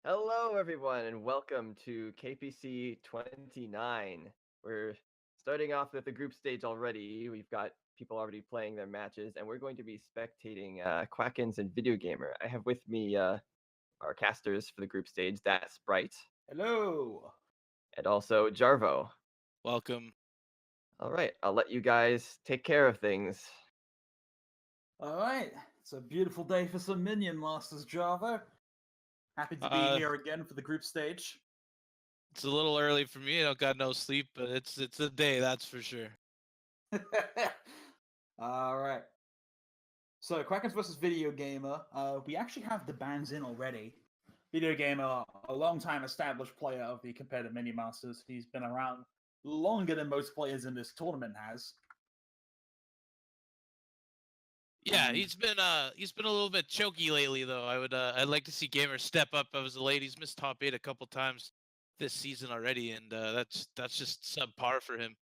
Hello, everyone, and welcome to KPC 29. We're starting off with the group stage already. We've got people already playing their matches, and we're going to be spectating Krakens and Videogamer. I have with me our casters for the group stage, that's Sprite, Hello. and also Jarvo. Welcome. All right, I'll let you guys take care of things. All right. It's a beautiful day for some Minion Masters, Java. Happy to be here again for the group stage. It's a little early for me. I don't got no sleep, but it's a day, that's for sure. All right. So, Krakens versus Videogamer. We actually have the bans in already. Videogamer, a long-time established player of the competitive Minion Masters. He's been around longer than most players in this tournament has. Yeah, And- he's been a little bit choky lately though. I'd like to see gamers step up as a late. He's missed top 8 a couple times this season already, and that's just subpar for him.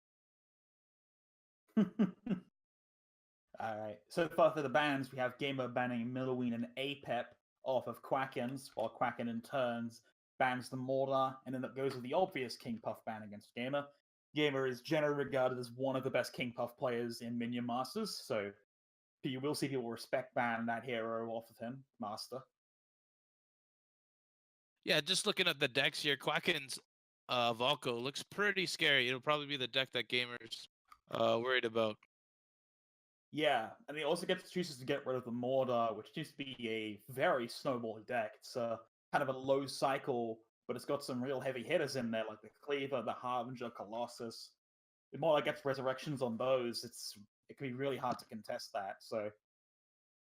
All right. So far for the bans, we have Gamer banning Milloween and Apep off of Krakens, while Kraken in turns bans the Mortar, and then it goes with the obvious King Puff ban against Gamer. Gamer is generally regarded as one of the best King Puff players in Minion Masters, so you will see people respect ban that hero off of him, Master. Yeah, just looking at the decks here, Quacken's Valko looks pretty scary. It'll probably be the deck that gamers worried about. Yeah, and he also chooses to get rid of the Mortar, which seems to be a very snowbally deck. It's kind of a low cycle, but it's got some real heavy hitters in there, like the Cleaver, the Harbinger, Colossus. The more gets resurrections on those, it can be really hard to contest that. So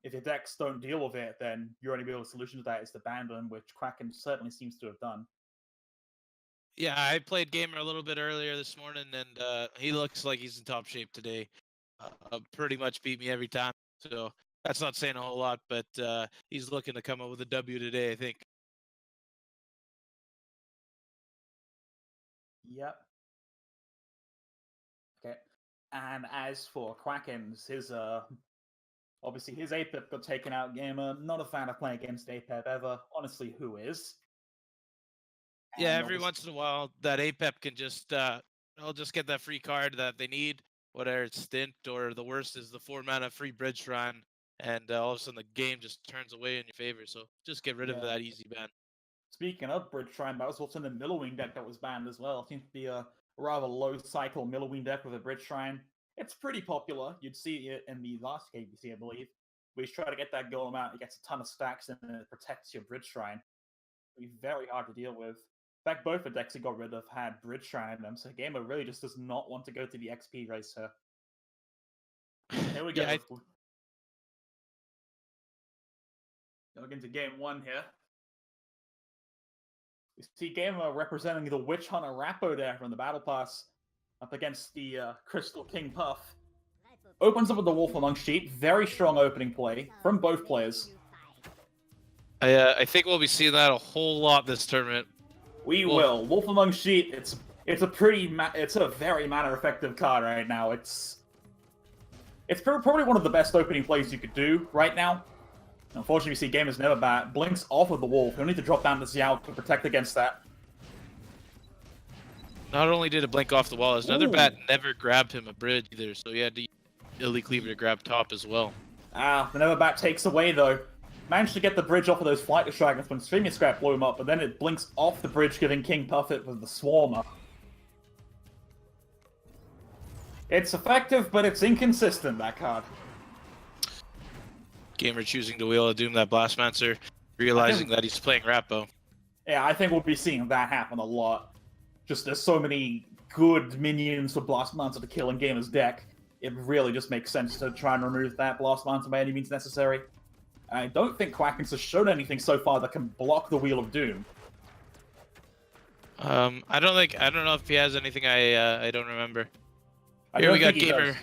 if your decks don't deal with it, then your only real solution to that is to ban them, which Kraken certainly seems to have done. Yeah, I played Gamer a little bit earlier this morning, and he looks like he's in top shape today. Pretty much beat me every time. So that's not saying a whole lot, but he's looking to come up with a W today, I think. Yep. Okay. And as for Krakens, his obviously his Apep got taken out gamer. Not a fan of playing against Apep ever. Honestly, who is? Yeah, And every once in a while, that APEP can just I'll just get that free card that they need, whether it's Stint or the worst is the 4-mana free Bridge Shrine, and all of a sudden the game just turns away in your favor. So just get rid of Yeah. that easy ban. Speaking of Bridge Shrine, that was also in the Millowing deck that was banned as well. It seems to be a rather low cycle Millowing deck with a Bridge Shrine. It's pretty popular. You'd see it in the last KBC, I believe. We try to get that golem out. It gets a ton of stacks and it protects your Bridge Shrine. It'd be very hard to deal with. In fact, both the decks he got rid of had Bridge Shrine in them, so Gamer really just does not want to go to the XP race here. Here we go. Yeah, Going into game one here. We see Gamer representing the Witch Hunter Rappo there from the Battle Pass up against the Crystal King Puff. Opens up with the Wolf Among Sheep. Very strong opening play from both players. I think we'll be seeing that a whole lot this tournament. We will. Wolf Among Sheep. It's a very mana effective card right now. It's probably one of the best opening plays you could do right now. Unfortunately, we see Gamers Never Bat blinks off of the Wolf. You'll need to drop down the Xiao to protect against that. Not only did it blink off the wall, his another bat never grabbed him a bridge either, so he had to use Elite Cleaver to grab top as well. The Never Bat takes away though. Managed to get the bridge off of those Flightless Dragons when Streaming Scrap blew him up, but then it blinks off the bridge, giving King Puff it with the Swarmer. It's effective, but it's inconsistent, that card. Gamer choosing to Wheel of Doom that Blastmancer, realizing that he's playing Rappo. Yeah, I think we'll be seeing that happen a lot. Just there's so many good minions for Blastmancer to kill in Gamer's deck. It really just makes sense to try and remove that Blastmancer by any means necessary. I don't think Krakens has shown anything so far that can block the Wheel of Doom. I don't know if he has anything. I don't remember. Here we got Gamer.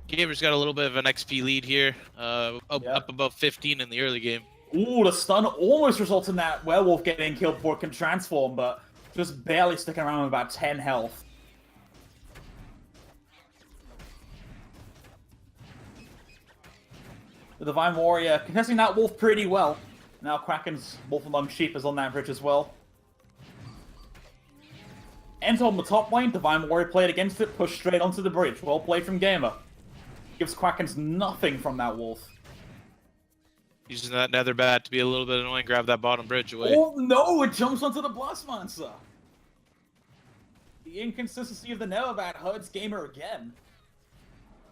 Gamer's got a little bit of an XP lead here, up about 15 in the early game. Ooh, the stun almost results in that Werewolf getting killed before it can transform, but just barely sticking around with about 10 health. The Divine Warrior contesting that Wolf pretty well. Now Kraken's Wolf Among Sheep is on that bridge as well. Ends on the top lane, Divine Warrior played against it, pushed straight onto the bridge. Well played from Gamer. Gives Krakens nothing from that Wolf. Using that Nether Bat to be a little bit annoying, grab that bottom bridge away. Oh no, it jumps onto the Blast Monster. The inconsistency of the Nether Bat hurts Gamer again.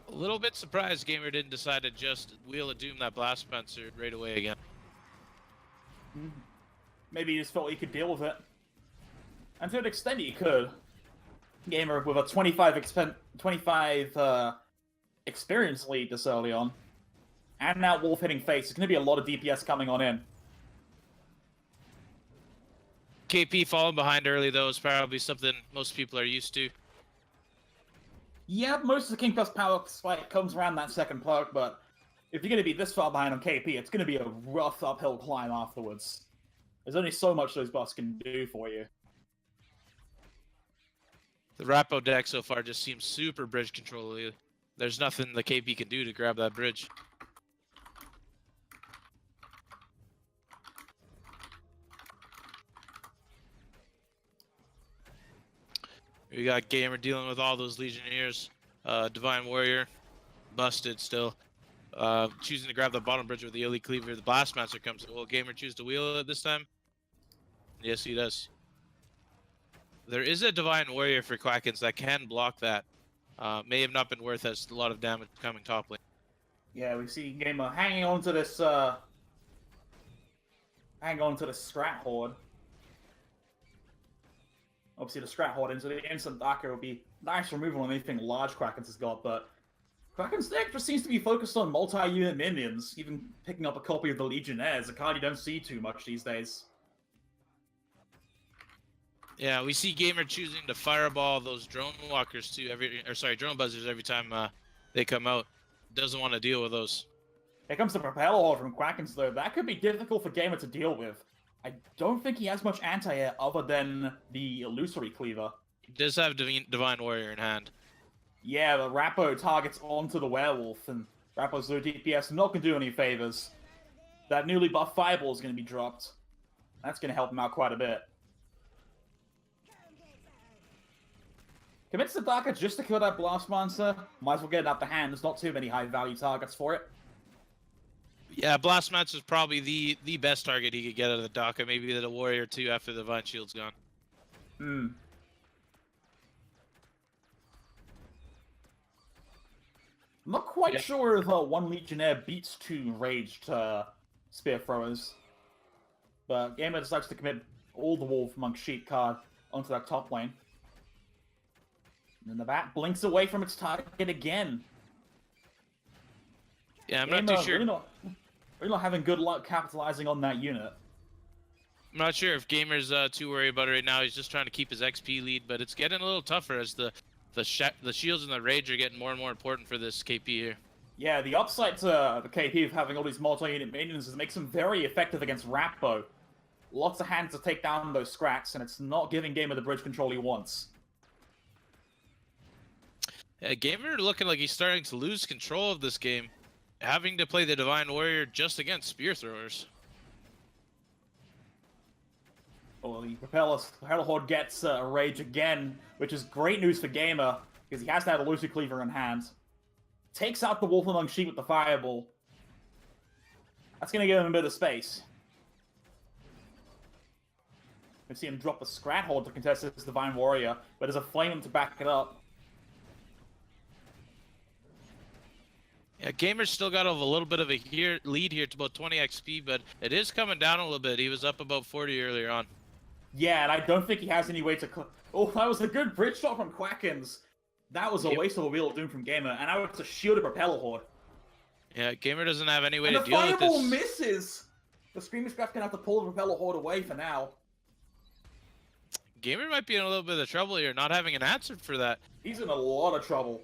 A little bit surprised Gamer didn't decide to just Wheel of Doom that Blast Spencer right away again. Maybe he just felt he could deal with it. And to an extent he could. Gamer with a 25 experience lead this early on. And now Wolf hitting face. There's going to be a lot of DPS coming on in. KP falling behind early, though, is probably something most people are used to. Yeah, most of the King Plus power spike comes around that second perk, but if you're going to be this far behind on KP, it's going to be a rough uphill climb afterwards. There's only so much those buffs can do for you. The Rappo deck so far just seems super bridge control-y. There's nothing the KP can do to grab that bridge. We got Gamer dealing with all those Legionnaires. Divine Warrior, busted still. Choosing to grab the bottom bridge with the Elite Cleaver. The Blastmaster comes. Will Gamer choose to wheel it this time? Yes, he does. There is a Divine Warrior for Krakens that can block that. May have not been worth as a lot of damage coming top lane. Yeah, we see Gamer hanging on to this, Scrat Horde. Obviously, the Scrat Horde into the instant Darker would be nice removal on anything large Krakens has got, but Kraken's deck just seems to be focused on multi-unit minions, even picking up a copy of the Legionnaires, a card you don't see too much these days. Yeah, we see Gamer choosing to fireball those drone walkers too. Drone buzzers every time they come out. Doesn't want to deal with those. Here comes the Propeller Horde from Krakens, though. That could be difficult for Gamer to deal with. I don't think he has much anti-air other than the Illusory Cleaver. He does have Divine Warrior in hand. Yeah, the Rappo targets onto the Werewolf, and Rappo's low DPS not going to do any favors. That newly buffed Fireball is going to be dropped. That's going to help him out quite a bit. Commits the Darker just to kill that Blast Monster. Might as well get it out the hand. There's not too many high-value targets for it. Yeah, Blastmatch is probably the best target he could get out of the Daka. Maybe the Warrior too after the Divine Shield's gone. I'm not quite sure if one Legionnaire beats two raged Spear Throwers. But Gamer decides to commit all the Wolf Among Sheep card onto that top lane. And then the Bat blinks away from its target again. Yeah, I'm not too sure. We're not having good luck capitalizing on that unit. I'm not sure if Gamer's too worried about it right now. He's just trying to keep his XP lead, but it's getting a little tougher as the shields and the rage are getting more and more important for this KP here. Yeah, the upside to the KP of having all these multi-unit minions is it makes them very effective against Rappo. Lots of hands to take down those Scrats, and it's not giving Gamer the bridge control he wants. Yeah, Gamer looking like he's starting to lose control of this game. Having to play the Divine Warrior just against Spear Throwers. Well, the Propeller Horde gets a Rage again, which is great news for Gamer, because he has that Elusive Cleaver in hand. Takes out the Wolf Among Sheep with the Fireball. That's going to give him a bit of space. We see him drop the Scrat Horde to contest this Divine Warrior, but there's a Flame to back it up. Yeah, Gamer's still got a little bit of a lead here to about 20 XP, but it is coming down a little bit. He was up about 40 earlier on. Yeah, and I don't think he has any way to... Oh, that was a good bridge shot from Krakens. That was a waste of a Wheel of Doom from Gamer, and now it's a shielded Propeller Horde. Yeah, Gamer doesn't have any way and to deal with this. the Fireball misses! The Screaming Scrat's gonna have to pull the Propeller Horde away for now. Gamer might be in a little bit of trouble here, not having an answer for that. He's in a lot of trouble.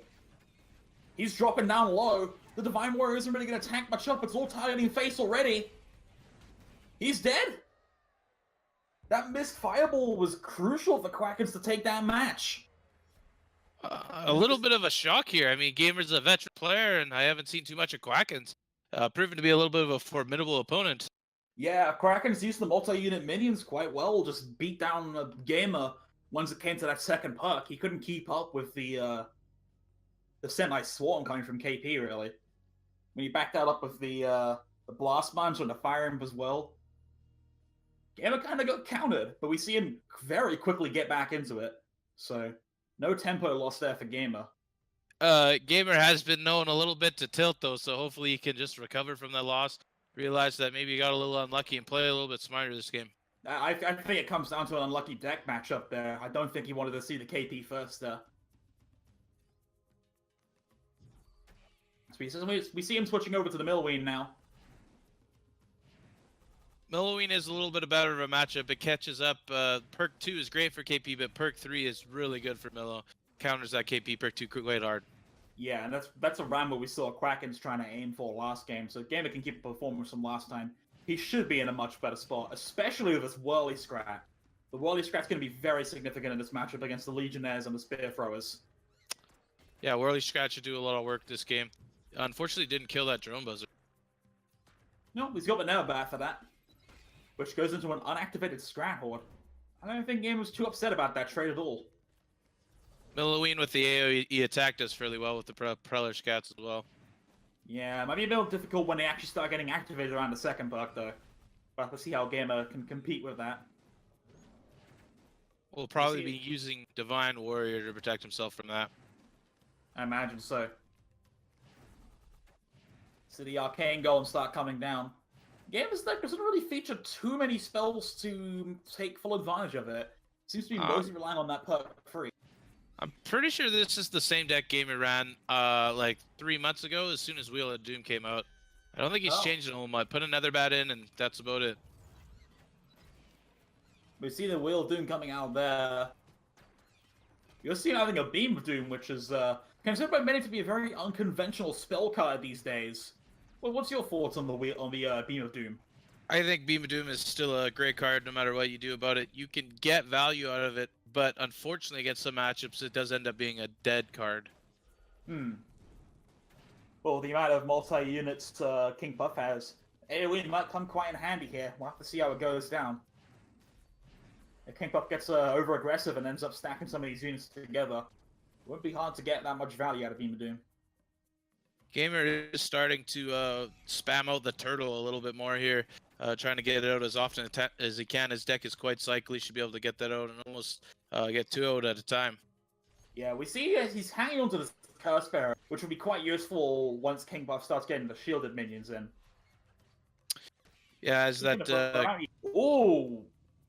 He's dropping down low. The Divine Warrior isn't really going to tank much up. It's all targeting face already. He's dead. That missed Fireball was crucial for Krakens to take that match. A little bit of a shock here. I mean, Gamer's a veteran player, and I haven't seen too much of Krakens. Proven to be a little bit of a formidable opponent. Yeah, Krakens used the multi-unit minions quite well, just beat down a Gamer once it came to that second perk. He couldn't keep up with the semi-swarm coming from KP, really. When he backed that up with the Blast Mines and the Fire Imp as well, Gamer kind of got countered, but we see him very quickly get back into it. So, no tempo loss there for Gamer. Gamer has been known a little bit to tilt, though, so hopefully he can just recover from that loss, realize that maybe he got a little unlucky, and play a little bit smarter this game. I think it comes down to an unlucky deck matchup there. I don't think he wanted to see the KP first there. We see him switching over to the Millween now. Milloween is a little bit better of a matchup. It catches up. Perk 2 is great for KP, but Perk 3 is really good for Millow. Counters that KP Perk 2 quite hard. Yeah, and that's a ramble we saw Krakens trying to aim for last game, so Gamer can keep performance from last time. He should be in a much better spot, especially with this Whirly Scrat. The Whirly Scrat's going to be very significant in this matchup against the Legionnaires and the Spear Throwers. Yeah, Whirly Scrat should do a lot of work this game. Unfortunately, didn't kill that drone buzzer. No, he's got the Nail Bat for that, which goes into an unactivated Scrat Horde. I don't think Gamer was too upset about that trade at all. Milloween with the AoE, he attacked us fairly well with the Preller Scats as well. Yeah, it might be a bit difficult when they actually start getting activated around the second perk, though. But we'll see how Gamer can compete with that. We'll probably be using Divine Warrior to protect himself from that. I imagine so. So the Arcane Golem start coming down. Gamer's deck doesn't really feature too many spells to take full advantage of it. Seems to be mostly relying on that perk free. I'm pretty sure this is the same deck Gamer ran like 3 months ago as soon as Wheel of Doom came out. I don't think he's changed it a whole much. Put another bat in and that's about it. We see the Wheel of Doom coming out there. You'll see him having a Beam of Doom, which is considered by many to be a very unconventional spell card these days. Well, what's your thoughts on the Beam of Doom? I think Beam of Doom is still a great card no matter what you do about it. You can get value out of it, but unfortunately against some matchups it does end up being a dead card. Well, the amount of multi-units King Buff has, AoE might come quite in handy here. We'll have to see how it goes down. If King Buff gets over-aggressive and ends up stacking some of these units together, it won't be hard to get that much value out of Beam of Doom. Gamer is starting to spam out the turtle a little bit more here, trying to get it out as often as he can. His deck is quite cycly. Should be able to get that out and almost get 2 out at a time. Yeah, we see he's hanging onto the Curse Bearer, which will be quite useful once King Buff starts getting the shielded minions in. Yeah, as that... Oh!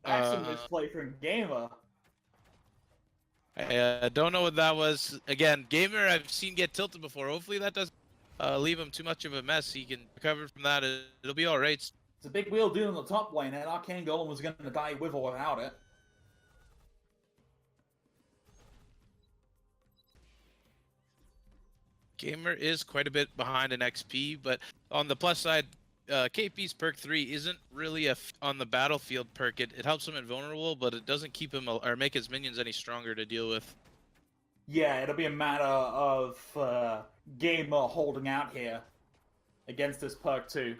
That's a misplay from Gamer. I don't know what that was. Again, Gamer I've seen get tilted before. Hopefully that doesn't leave him too much of a mess. He can recover from that. It'll be alright. It's a big wheel doing on the top lane, and Arcane Golem was going to die with or without it. Gamer is quite a bit behind in XP, but on the plus side, KP's perk 3 isn't really on the battlefield perk. It helps him invulnerable, but it doesn't keep him or make his minions any stronger to deal with. Yeah, it'll be a matter of Gamer holding out here against this perk 2.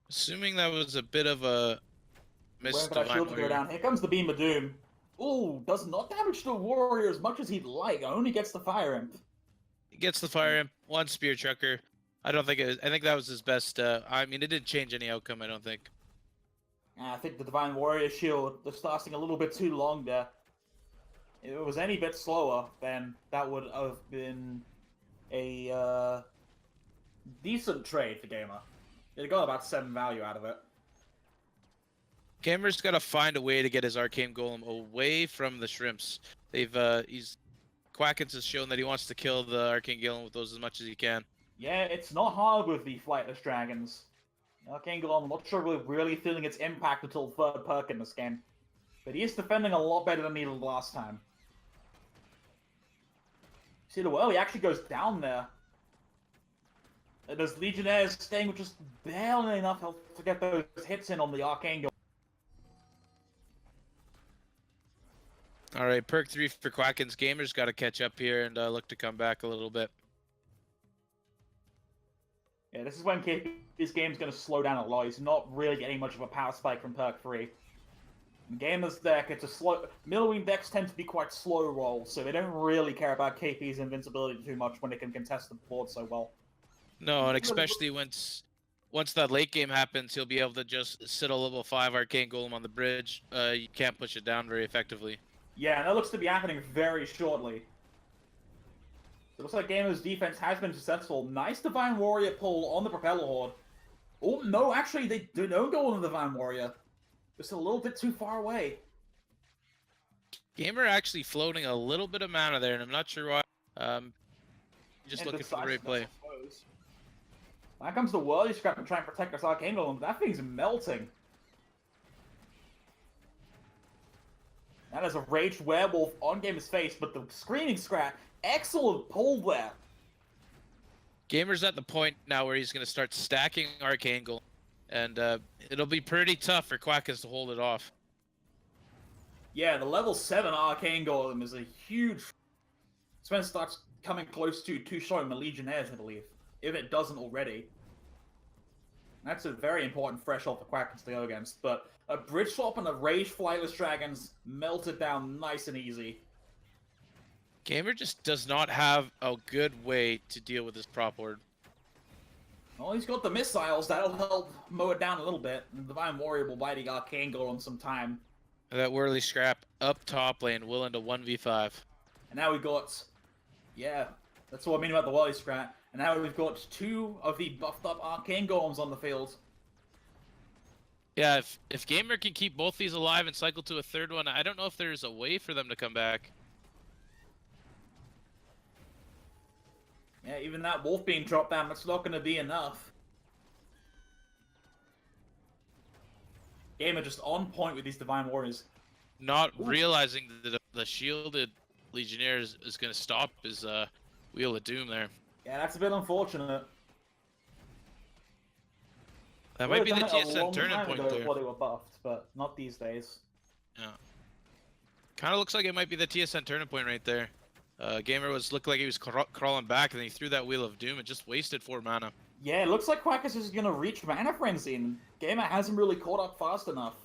Assuming that was a bit of a missed Divine Warrior. Go down. Here comes the Beam of Doom. Ooh, does not damage the warrior as much as he'd like. Only gets the Fire Imp. He gets the Fire Imp, 1 Spear Trucker. I think that was his best. I mean, it didn't change any outcome, I don't think. I think the Divine Warrior shield just lasting a little bit too long there. If it was any bit slower, then that would have been a decent trade for Gamer. It got about 7 value out of it. Gamer's got to find a way to get his Arcane Golem away from the Shrimps. Krakens has shown that he wants to kill the Arcane Golem with those as much as he can. Yeah, it's not hard with the Flightless Dragons. Arcane Golem, I'm not sure we're really feeling its impact until the 3rd perk in this game. But he is defending a lot better than he did last time. See the well, he actually goes down there. And there's Legionnaires staying with just barely enough health to get those hits in on the Arcane Golem. All right, perk 3 for Krakens. Gamers got to catch up here and look to come back a little bit. Yeah, this is when this game's going to slow down a lot. He's not really getting much of a power spike from perk 3. Gamer's deck, it's a slow... Millowing decks tend to be quite slow roll, so they don't really care about KP's invincibility too much when they can contest the board so well. No, and especially once that late game happens, he'll be able to just sit a level 5 Arcane Golem on the bridge. You can't push it down very effectively. Yeah, and that looks to be happening very shortly. It looks like Gamer's defense has been successful. Nice Divine Warrior pull on the Propeller Horde. Oh, no, actually, they don't go on the Divine Warrior. Just a little bit too far away. Gamer actually floating a little bit of mana there, and I'm not sure why. Just looking for the right play. Now comes the Whirly Scrap to try and protect us Arcane Golem. That thing's melting. That is a Raged Werewolf on Gamer's face, but the Screaming Scrap, excellent pull there. Gamer's at the point now where he's going to start stacking Arcane Golem, and it'll be pretty tough for Krakens to hold it off. Yeah, the level 7 Arcane Golem is a huge... It's when it starts coming close to two-showing the Legionnaires, I believe, if it doesn't already. That's a very important threshold for Krakens to go against, but a Bridge Swap and a Rage Flightless Dragons melt it down nice and easy. Gamer just does not have a good way to deal with this prop board. Well, he's got the missiles, that'll help mow it down a little bit, and Divine Warrior will buy the Arcane Golem some time. That Whirly Scrap up top lane, willing to 1v5. And now we got... Yeah, that's what I mean about the Whirly Scrap. And now we've got 2 of the buffed up Arcane Golems on the field. Yeah, if Gamer can keep both these alive and cycle to a third one, I don't know if there's a way for them to come back. Yeah, even that Wolf being dropped down, that's not going to be enough. Gamer just on point with these Divine Warriors. Not realizing that the shielded Legionnaire is going to stop his Wheel of Doom there. Yeah, that's a bit unfortunate. That might be the TSN turning point there. Before they were buffed, but not these days. Yeah. Kind of looks like it might be the TSN turning point right there. Gamer looked like he was crawling back, and then he threw that Wheel of Doom and just wasted 4 mana. Yeah, it looks like Krakens is going to reach Mana Frenzy, and Gamer hasn't really caught up fast enough.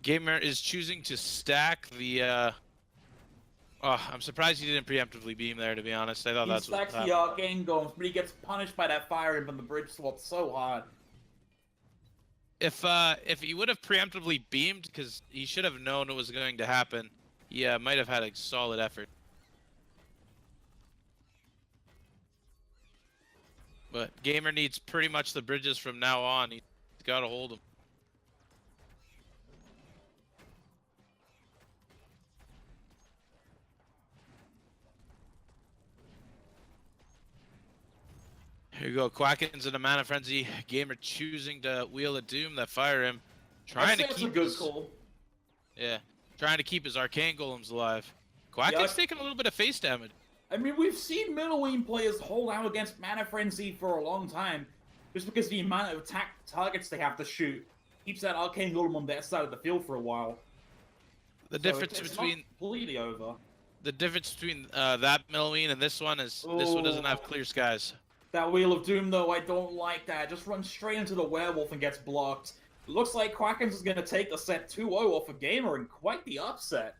Gamer is choosing to stack the... Oh, I'm surprised he didn't preemptively beam there, to be honest. I thought that's what happened. He stacks the Arcane Golems, but he gets punished by that Fire Imp and the Bridge Swap so hard. If he would have preemptively beamed, because he should have known it was going to happen, he might have had a solid effort. But Gamer needs pretty much the bridges from now on. He's got to hold them. Here you go, Krakens in a Mana Frenzy. Gamer choosing to Wheel of Doom, that Fire Imp. Trying to keep his... call. Yeah, trying to keep his Arcane Golems alive. Krakens taking a little bit of face damage. I mean, we've seen middle-lane players hold out against Mana Frenzy for a long time, just because the amount of attack targets they have to shoot keeps that Arcane Golem on their side of the field for a while. The difference between... Not completely over. The difference between that middle lane and this one is this one doesn't have clear skies. That Wheel of Doom, though, I don't like that. Just runs straight into the Werewolf and gets blocked. Looks like Krakens is going to take the set 2-0 off a Gamer, and quite the upset.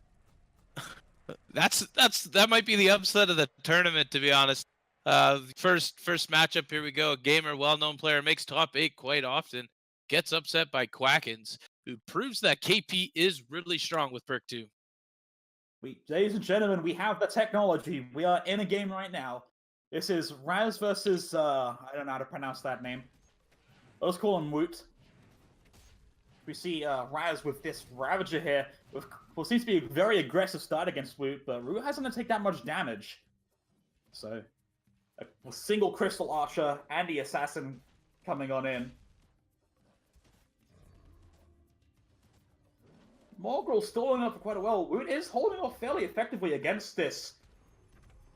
That might be the upset of the tournament, to be honest. First matchup, here we go. Gamer, well-known player, makes top 8 quite often. Gets upset by Krakens, who proves that KP is really strong with perk 2. Ladies and gentlemen, we have the technology. We are in a game right now. This is Raz versus, I don't know how to pronounce that name. Let's call him Woot. We see Raz with this Ravager here, with what seems to be a very aggressive start against Woot, but Woot hasn't going to take that much damage. So, a single Crystal Archer and the Assassin coming on in. Morgrel's stalling up for quite a while. Woot is holding off fairly effectively against this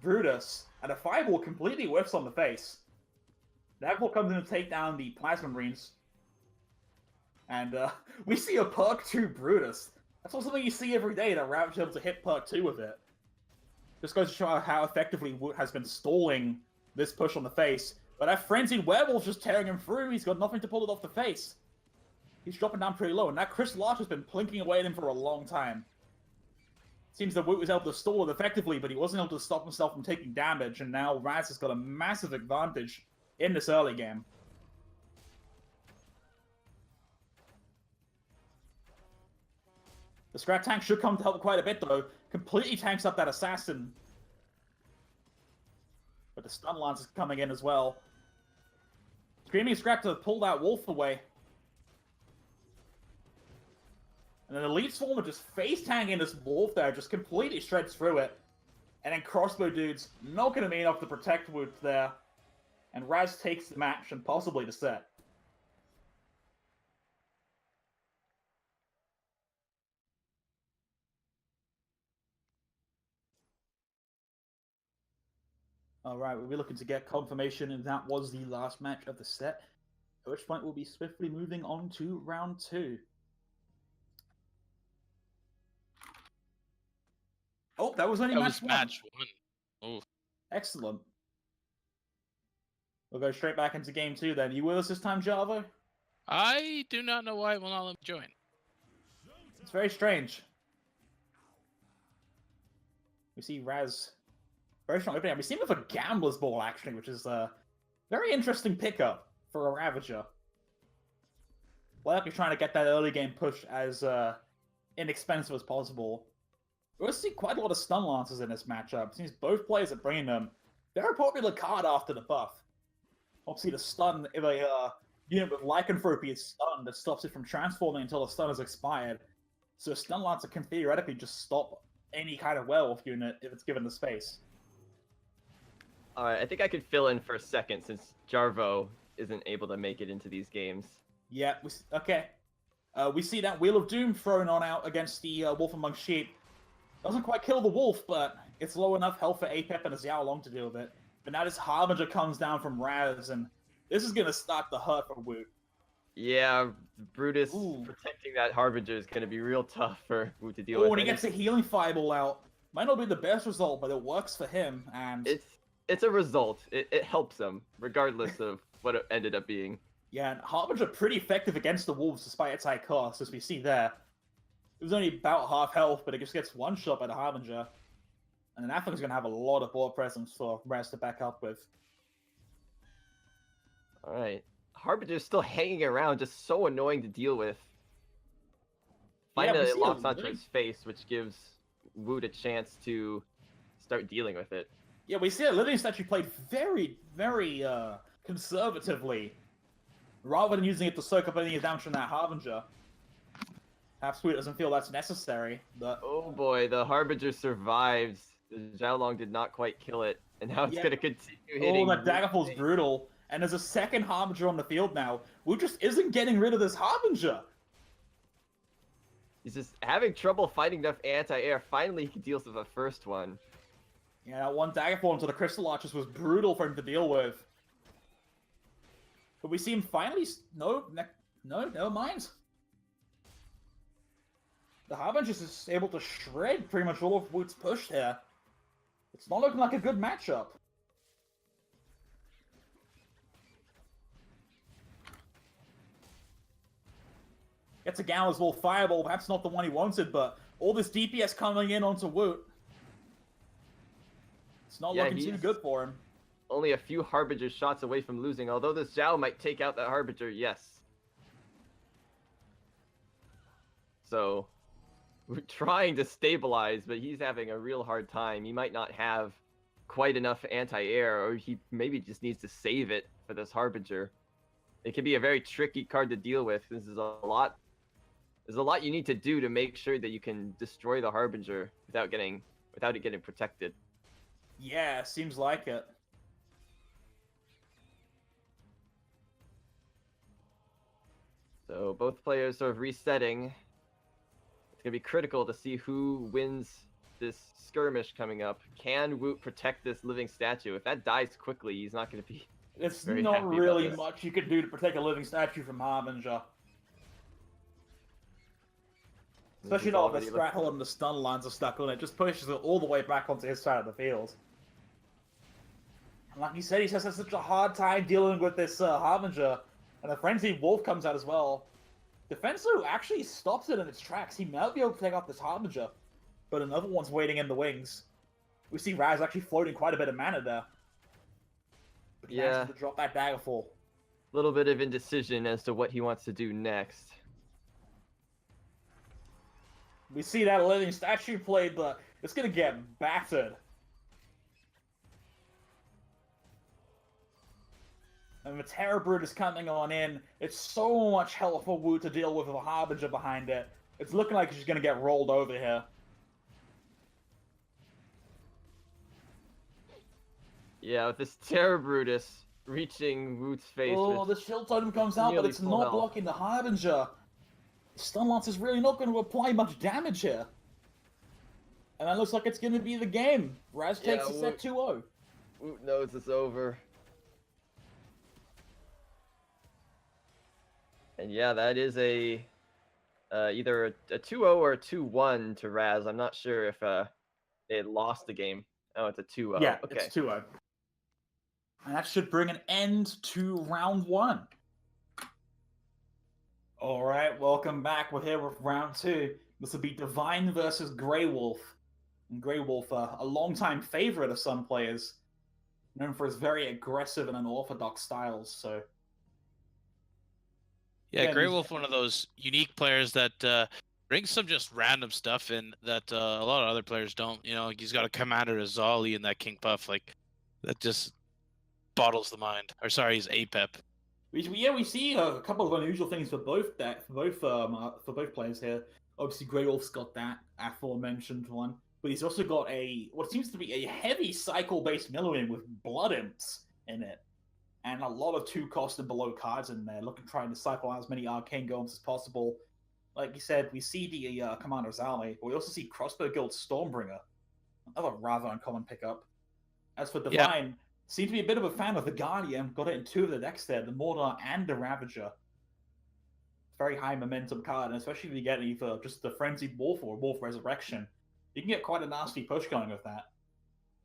Brutus, and a Fireball completely whiffs on the face. Nagport comes in to take down the Plasma Marines. And we see a perk 2 Brutus. That's not something you see every day, that Ravager's able to hit perk 2 with it. Just goes to show how effectively Woot has been stalling this push on the face. But that Frenzied Werewolf's just tearing him through. He's got nothing to pull it off the face. He's dropping down pretty low, and that Crystal Arch has been plinking away at him for a long time. Seems that Woot was able to stall it effectively, but he wasn't able to stop himself from taking damage, and now Raz has got a massive advantage in this early game. The Scrat Tank should come to help quite a bit, though. Completely tanks up that Assassin. But the Stun Lance is coming in as well. Screaming Scrat to pull that Wolf away. And then Elite Swarmer just face-tanking this Wolf there, just completely shreds through it. And then Crossbow Dude's not going to be enough to protect Woot there. And Raz takes the match and possibly the set. Alright, we'll be looking to get confirmation, and that was the last match of the set. At which point we'll be swiftly moving on to round 2. Oh, that was only match 1. Match 1. Oh. Excellent. We'll go straight back into game 2 then. You with us this time, Java? I do not know why it will not let me join. It's very strange. We see Raz very strong opening. We see him with a Gambler's Ball, actually, which is a very interesting pickup for a Ravager. Likely trying to get that early game push as inexpensive as possible. We're going to see quite a lot of Stun Lances in this matchup. It seems both players are bringing them. They're a popular card after the buff. Obviously, the stun, if a unit with Lycanthropy is stunned, that stops it from transforming until the stun has expired. So a Stun Lancer can theoretically just stop any kind of werewolf unit if it's given the space. Alright, I think I could fill in for a second since Jarvo isn't able to make it into these games. Yeah, okay. We see that Wheel of Doom thrown on out against the Wolf Among Sheep. Doesn't quite kill the wolf, but it's low enough health for Apep and a Xiao Long to deal with it. But now this Harbinger comes down from Raz, and this is going to start the hurt for Woot. Yeah, Brutus protecting that Harbinger is going to be real tough for Woot to deal with. Oh, and he gets a Healing Fireball out. Might not be the best result, but it works for him, and... It's a result. It helps him, regardless of what it ended up being. Yeah, and Harbinger pretty effective against the Wolves despite its high cost, as we see there. It was only about half health, but it just gets one shot by the Harbinger. And then that thing's going to have a lot of board presence for Raz to back up with. Alright. Harbinger's still hanging around, just so annoying to deal with. Finally, it locks onto his face, which gives Woot a chance to start dealing with it. Yeah, we see that Living Statue played very, very conservatively, rather than using it to soak up any damage from that Harbinger. Perhaps Woot doesn't feel that's necessary, but... Oh boy, the Harbinger survives. The Xiao Long did not quite kill it, and now it's going to continue hitting. Oh, that Daggerfall's brutal. And there's a second Harbinger on the field now. Woot just isn't getting rid of this Harbinger. He's just having trouble finding enough anti-air. Finally, he deals with the first one. Yeah, that one Daggerfall into the Crystal Archers was brutal for him to deal with. But we see him finally... No, never mind. The Harbinger is able to shred pretty much all of Woot's push here. It's not looking like a good matchup. Gets a Gambler's Ball Fireball, perhaps not the one he wanted, but all this DPS coming in onto Woot. It's not looking too good for him. Only a few Harbinger shots away from losing, although this Xiao might take out that Harbinger, yes. So, we're trying to stabilize, but he's having a real hard time. He might not have quite enough anti-air, or he maybe just needs to save it for this Harbinger. It can be a very tricky card to deal with. This is a lot. There's a lot you need to do to make sure that you can destroy the Harbinger without it getting protected. Yeah, seems like it. So both players sort of resetting. It's going to be critical to see who wins this skirmish coming up. Can Woot protect this living statue? If that dies quickly, he's not going to be It's very not happy really about this. much you can do to protect a living statue from Harbinger. Especially He's not if already the strat hold and the stun lines are stuck on it. Just pushes it all the way back onto his side of the field. And like he said, he has such a hard time dealing with this Harbinger. And the Frenzied Wolf comes out as well. Defenso actually stops it in its tracks. He might be able to take out this Harbinger. But another one's waiting in the wings. We see Raz actually floating quite a bit of mana there. But he manages to drop that Daggerfall. A little bit of indecision as to what he wants to do next. We see that living statue played, but it's going to get battered. And the Terror Brood is coming on in. It's so much hell for Wu to deal with a Harbinger behind it. It's looking like she's going to get rolled over here. Yeah, with this Terror Brutus reaching Woot's face. Oh, the shield totem comes out, but it's not blocking the Harbinger. The stun lance is really not going to apply much damage here. And that looks like it's going to be the game. Raz takes the set 2-0. Woot knows it's over. And yeah, that is a either a 2-0 or a 2-1 to Raz. I'm not sure if they had lost the game. Oh, it's a 2-0. Yeah, okay. It's 2-0. And that should bring an end to round 1. Alright, welcome back. We're here with round 2. This will be Divine versus Grey Wolf. And Grey Wolf, a longtime favorite of some players, known for his very aggressive and unorthodox styles, so... Yeah, Grey Wolf, one of those unique players that brings some just random stuff in that a lot of other players don't. You know, he's got a Commander Azali in that King Puff, like, that just bottles the mind. Or sorry, he's APEP. We see a couple of unusual things for both players here. Obviously, Grey Wolf's got that aforementioned one, but he's also got what seems to be a heavy cycle-based Millowing with Blood Imps in it, and a lot of 2-cost and below cards in there, trying to cycle out as many Arcane Golems as possible. Like you said, we see the Commander Zali, but we also see Crossbow Guild Stormbringer, another rather uncommon pickup. As for Divine, seems to be a bit of a fan of the Guardian, got it in 2 of the decks there, the Mordor and the Ravager. Very high momentum card, and especially if you get either just the Frenzied Wolf or Wolf Resurrection, you can get quite a nasty push going with that.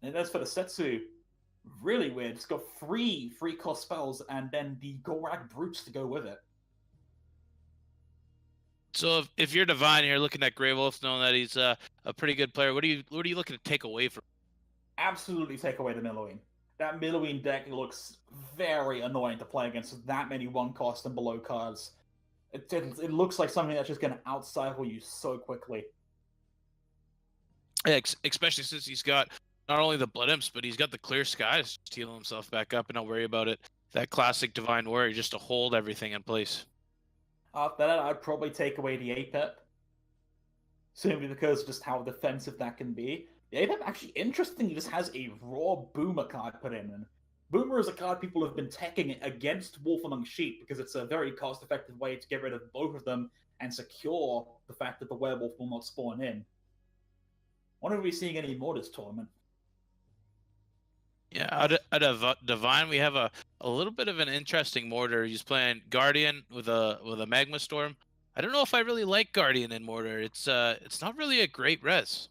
And as for the Setsu, really weird. It's got 3 free-cost spells and then the Gorak Brutes to go with it. So if you're Divine, you're looking at Grey Wolf, knowing that he's a pretty good player. What are you looking to take away from? Absolutely take away the Millowing. That Millowing deck looks very annoying to play against with that many 1-cost and below cards. It looks like something that's just going to outcycle you so quickly. Yeah, especially since he's got not only the Blood Imps, but he's got the Clear Skies to heal himself back up and not worry about it. That classic Divine Warrior just to hold everything in place. After that, I'd probably take away the APEP. Simply because of just how defensive that can be. The APEP actually, interestingly, just has a raw Boomer card put in. And Boomer is a card people have been teching against Wolf Among Sheep because it's a very cost-effective way to get rid of both of them and secure the fact that the werewolf will not spawn in. Wonder if we're seeing any more this tournament. Yeah, out of Divine, we have a little bit of an interesting mortar. He's playing Guardian with a Magma Storm. I don't know if I really like Guardian in mortar. It's not really a great res.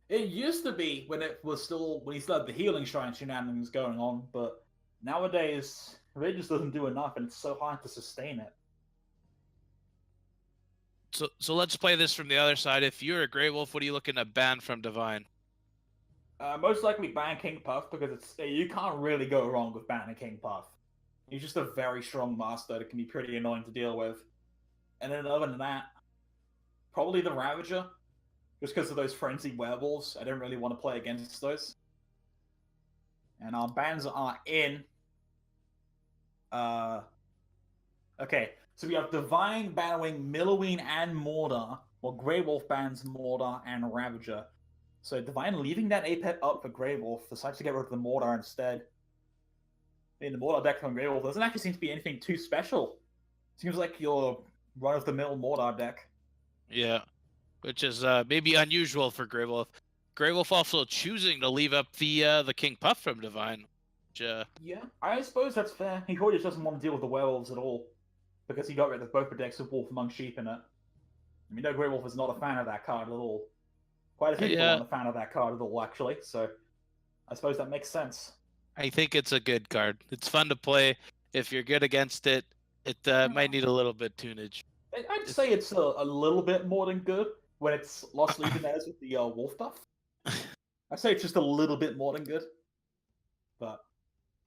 It used to be when he still had the Healing Shrine shenanigans going on, but nowadays it just doesn't do enough, and it's so hard to sustain it. So let's play this from the other side. If you're a Grey Wolf, what are you looking to ban from Divine? Most likely ban King Puff, because you can't really go wrong with banning King Puff. He's just a very strong master that can be pretty annoying to deal with. And then other than that, probably the Ravager, just because of those frenzied werewolves. I don't really want to play against those. And our bans are in. Okay, so we have Divine banning Milloween and Mordor, while Grey Wolf bans Mordor and Ravager. So Divine leaving that APEP up for Grey Wolf, decides to get rid of the Mordor instead. I mean, the Mordor deck from Grey Wolf doesn't actually seem to be anything too special. Seems like your run-of-the-mill Mordor deck. Yeah, which is maybe unusual for Grey Wolf. Grey Wolf also choosing to leave up the King Puff from Divine. Which, yeah, I suppose that's fair. He probably just doesn't want to deal with the werewolves at all, because he got rid of both the decks with Wolf Among Sheep in it. I mean, no, Grey Wolf is not a fan of that card at all. Quite a few people aren't a fan of that card at all, actually. So I suppose that makes sense. I think it's a good card. It's fun to play. If you're good against it, it might need a little bit tunage. I'd say it's a little bit more than good when it's Lost Legionnaires with the wolf buff. I'd say it's just a little bit more than good. But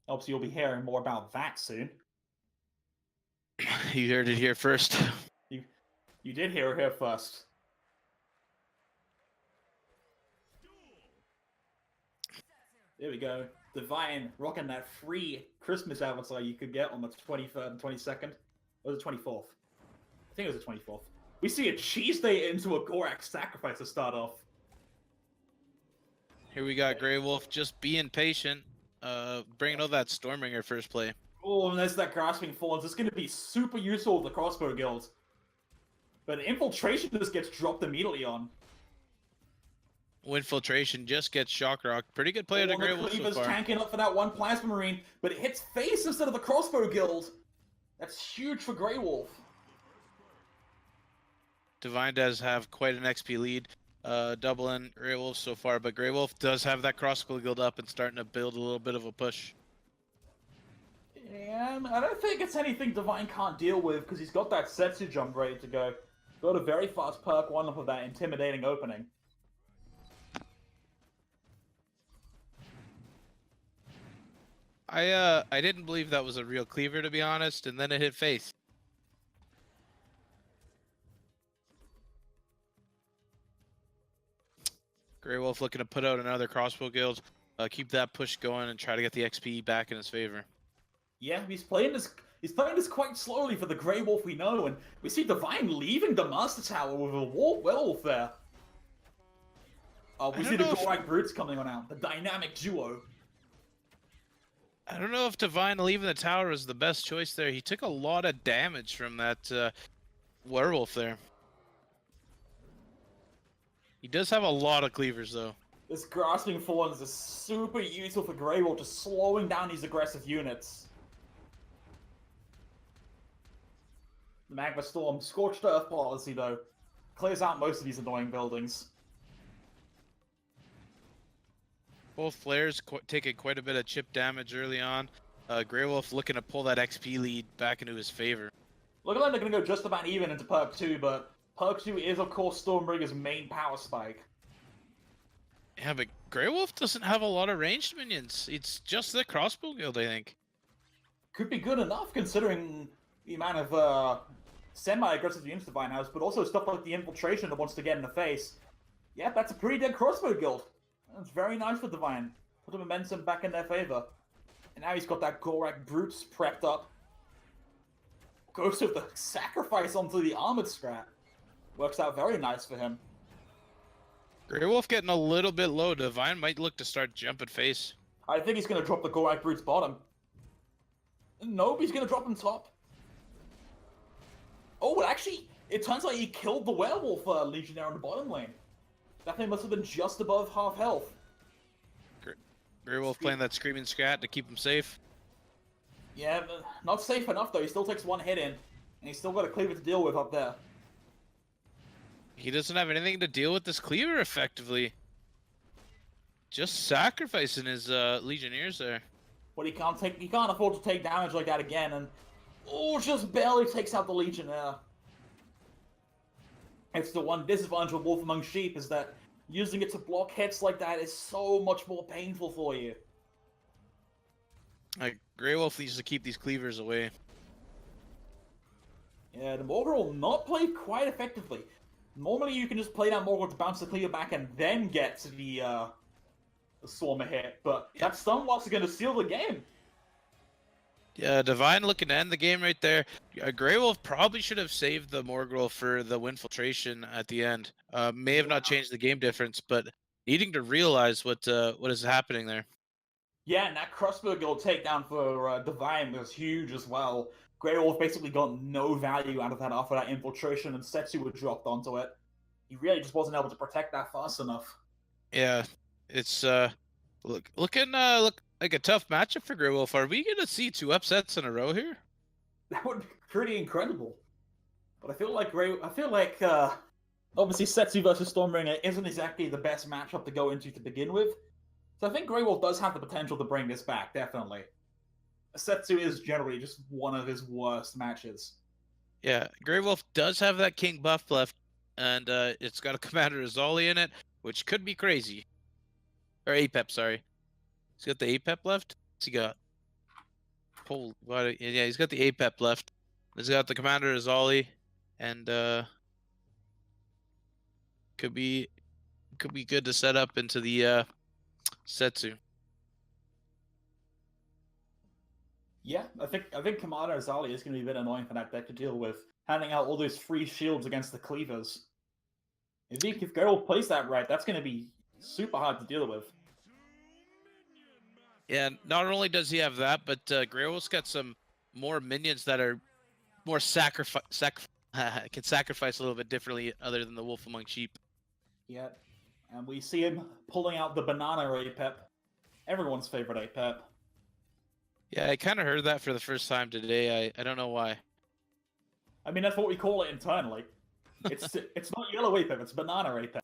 obviously you'll be hearing more about that soon. You heard it here first. You did hear it here first. There we go. Divine rocking that free Christmas avatar you could get on the 23rd and 22nd. Or the 24th. I think it was the 24th. We see a cheese day into a Gorak sacrifice to start off. Here we got Grey Wolf just being patient, bringing out that Stormbringer first play. Oh, and there's that Grasping Thorns. It's going to be super useful with the Crossbow Guild. But Infiltration just gets dropped immediately on. Infiltration just gets Shock Rock. Pretty good play to Grey Wolf so far. Tanking up for that one Plasma Marine, but it hits face instead of the Crossbow Guild. That's huge for Grey Wolf. Divine does have quite an XP lead, doubling Grey Wolf so far, but Grey Wolf does have that Crossbow Guild up and starting to build a little bit of a push. And I don't think it's anything Divine can't deal with, because he's got that Setsu jump ready to go. Got a very fast perk one off of that intimidating opening. I didn't believe that was a real cleaver, to be honest, and then it hit face. Grey Wolf looking to put out another Crossbow Guild, keep that push going, and try to get the XP back in his favor. Yeah, he's playing this quite slowly for the Grey Wolf we know, and we see Divine leaving the Master Tower with a werewolf there. We see the Gorak Brutes coming on out, the dynamic duo. I don't know if Divine leaving the tower is the best choice there. He took a lot of damage from that werewolf there. He does have a lot of cleavers, though. This Grasping Thorns is super useful for Grey Wolf, just slowing down these aggressive units. The Magma Storm, Scorched Earth policy, though, clears out most of these annoying buildings. Both players taking quite a bit of chip damage early on. Grey Wolf looking to pull that XP lead back into his favor. Look like they're going to go just about even into Perk 2, but Perk 2 is, of course, Stormbringer's main power spike. Yeah, but Grey Wolf doesn't have a lot of ranged minions. It's just the Crossbow Guild, I think. Could be good enough, considering the amount of semi-aggressive units Divine has, but also stuff like the Infiltration that wants to get in the face. Yeah, that's a pretty dead Crossbow Guild. That's very nice for Divine. Put the momentum back in their favor. And now he's got that Gorak Brutes prepped up. Goes with the sacrifice onto the armored strat. Works out very nice for him. Grey Wolf getting a little bit low. Divine might look to start jumping face. I think he's going to drop the Gorak Brutes bottom. Nope, he's going to drop him top. Oh, but actually, it turns out he killed the Werewolf Legionnaire in the bottom lane. That thing must have been just above half health. Grey Wolf playing that Screaming Scrat to keep him safe. Yeah, not safe enough though. He still takes one hit in, and he's still got a cleaver to deal with up there. He doesn't have anything to deal with this cleaver effectively. Just sacrificing his Legionnaires there. But he can't afford to take damage like that again, and just barely takes out the Legionnaire. It's the one disadvantage of Wolf Among Sheep, is that using it to block hits like that is so much more painful for you. Grey Wolf needs to keep these cleavers away. Yeah, the Morgul will not play quite effectively. Normally you can just play down Morgul to bounce the cleaver back and then get to the Swarmer hit, but that Stunlock's going to seal the game. Yeah, Divine looking to end the game right there. Grey Wolf probably should have saved the Morgul for the Winfiltration at the end. May have not changed the game difference, but needing to realize what is happening there. Yeah, and that Crossbow Guild takedown for Divine was huge as well. Grey Wolf basically got no value out of that after that Infiltration, and Setsu were dropped onto it. He really just wasn't able to protect that fast enough. Yeah, it's looking like a tough matchup for Grey Wolf. Are we going to see 2 upsets in a row here? That would be pretty incredible. But I feel like Obviously, Setsu versus Stormbringer isn't exactly the best matchup to go into to begin with, so I think Grey Wolf does have the potential to bring this back, definitely. Setsu is generally just one of his worst matches. Yeah, Grey Wolf does have that king buff left, and it's got a Commander Azali in it, which could be crazy. Or Apep, sorry. He's got the Apep left? What's he got? Yeah, he's got the Apep left. He's got the Commander Azali, and could be good to set up into the Setsu. Yeah, I think Commander Azali is going to be a bit annoying for that deck to deal with, handing out all those free shields against the cleavers. If Grey Wolf plays that right, that's going to be super hard to deal with. Yeah, not only does he have that, but Grey Wolf's got some more minions that are more can sacrifice a little bit differently other than the Wolf Among Sheep. Yeah, and we see him pulling out the banana Apep. Everyone's favorite Apep. Yeah, I kind of heard that for the first time today. I don't know why. I mean, that's what we call it internally. It's not yellow Apep, it's banana Apep.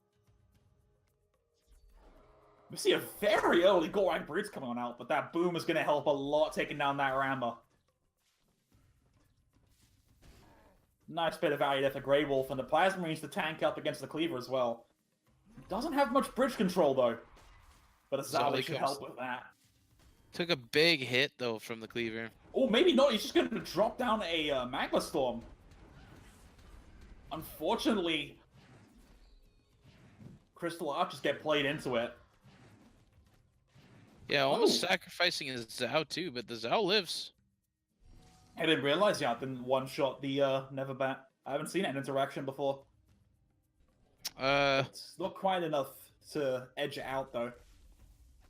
We see a very early Gorak Bridge coming on out, but that boom is going to help a lot taking down that Ramba. Nice bit of value there for Grey Wolf, and the Plasma Marines to tank up against the Cleaver as well. Doesn't have much bridge control though, but Azali should help with that. Took a big hit though from the Cleaver. Oh, maybe not. He's just going to drop down a Magma Storm. Unfortunately, Crystal Archers get played into it. Yeah, almost sacrificing his Zhao too, but the Zhao lives. I didn't realize I didn't one-shot the Neverbat. I haven't seen that in interaction before. It's not quite enough to edge it out, though.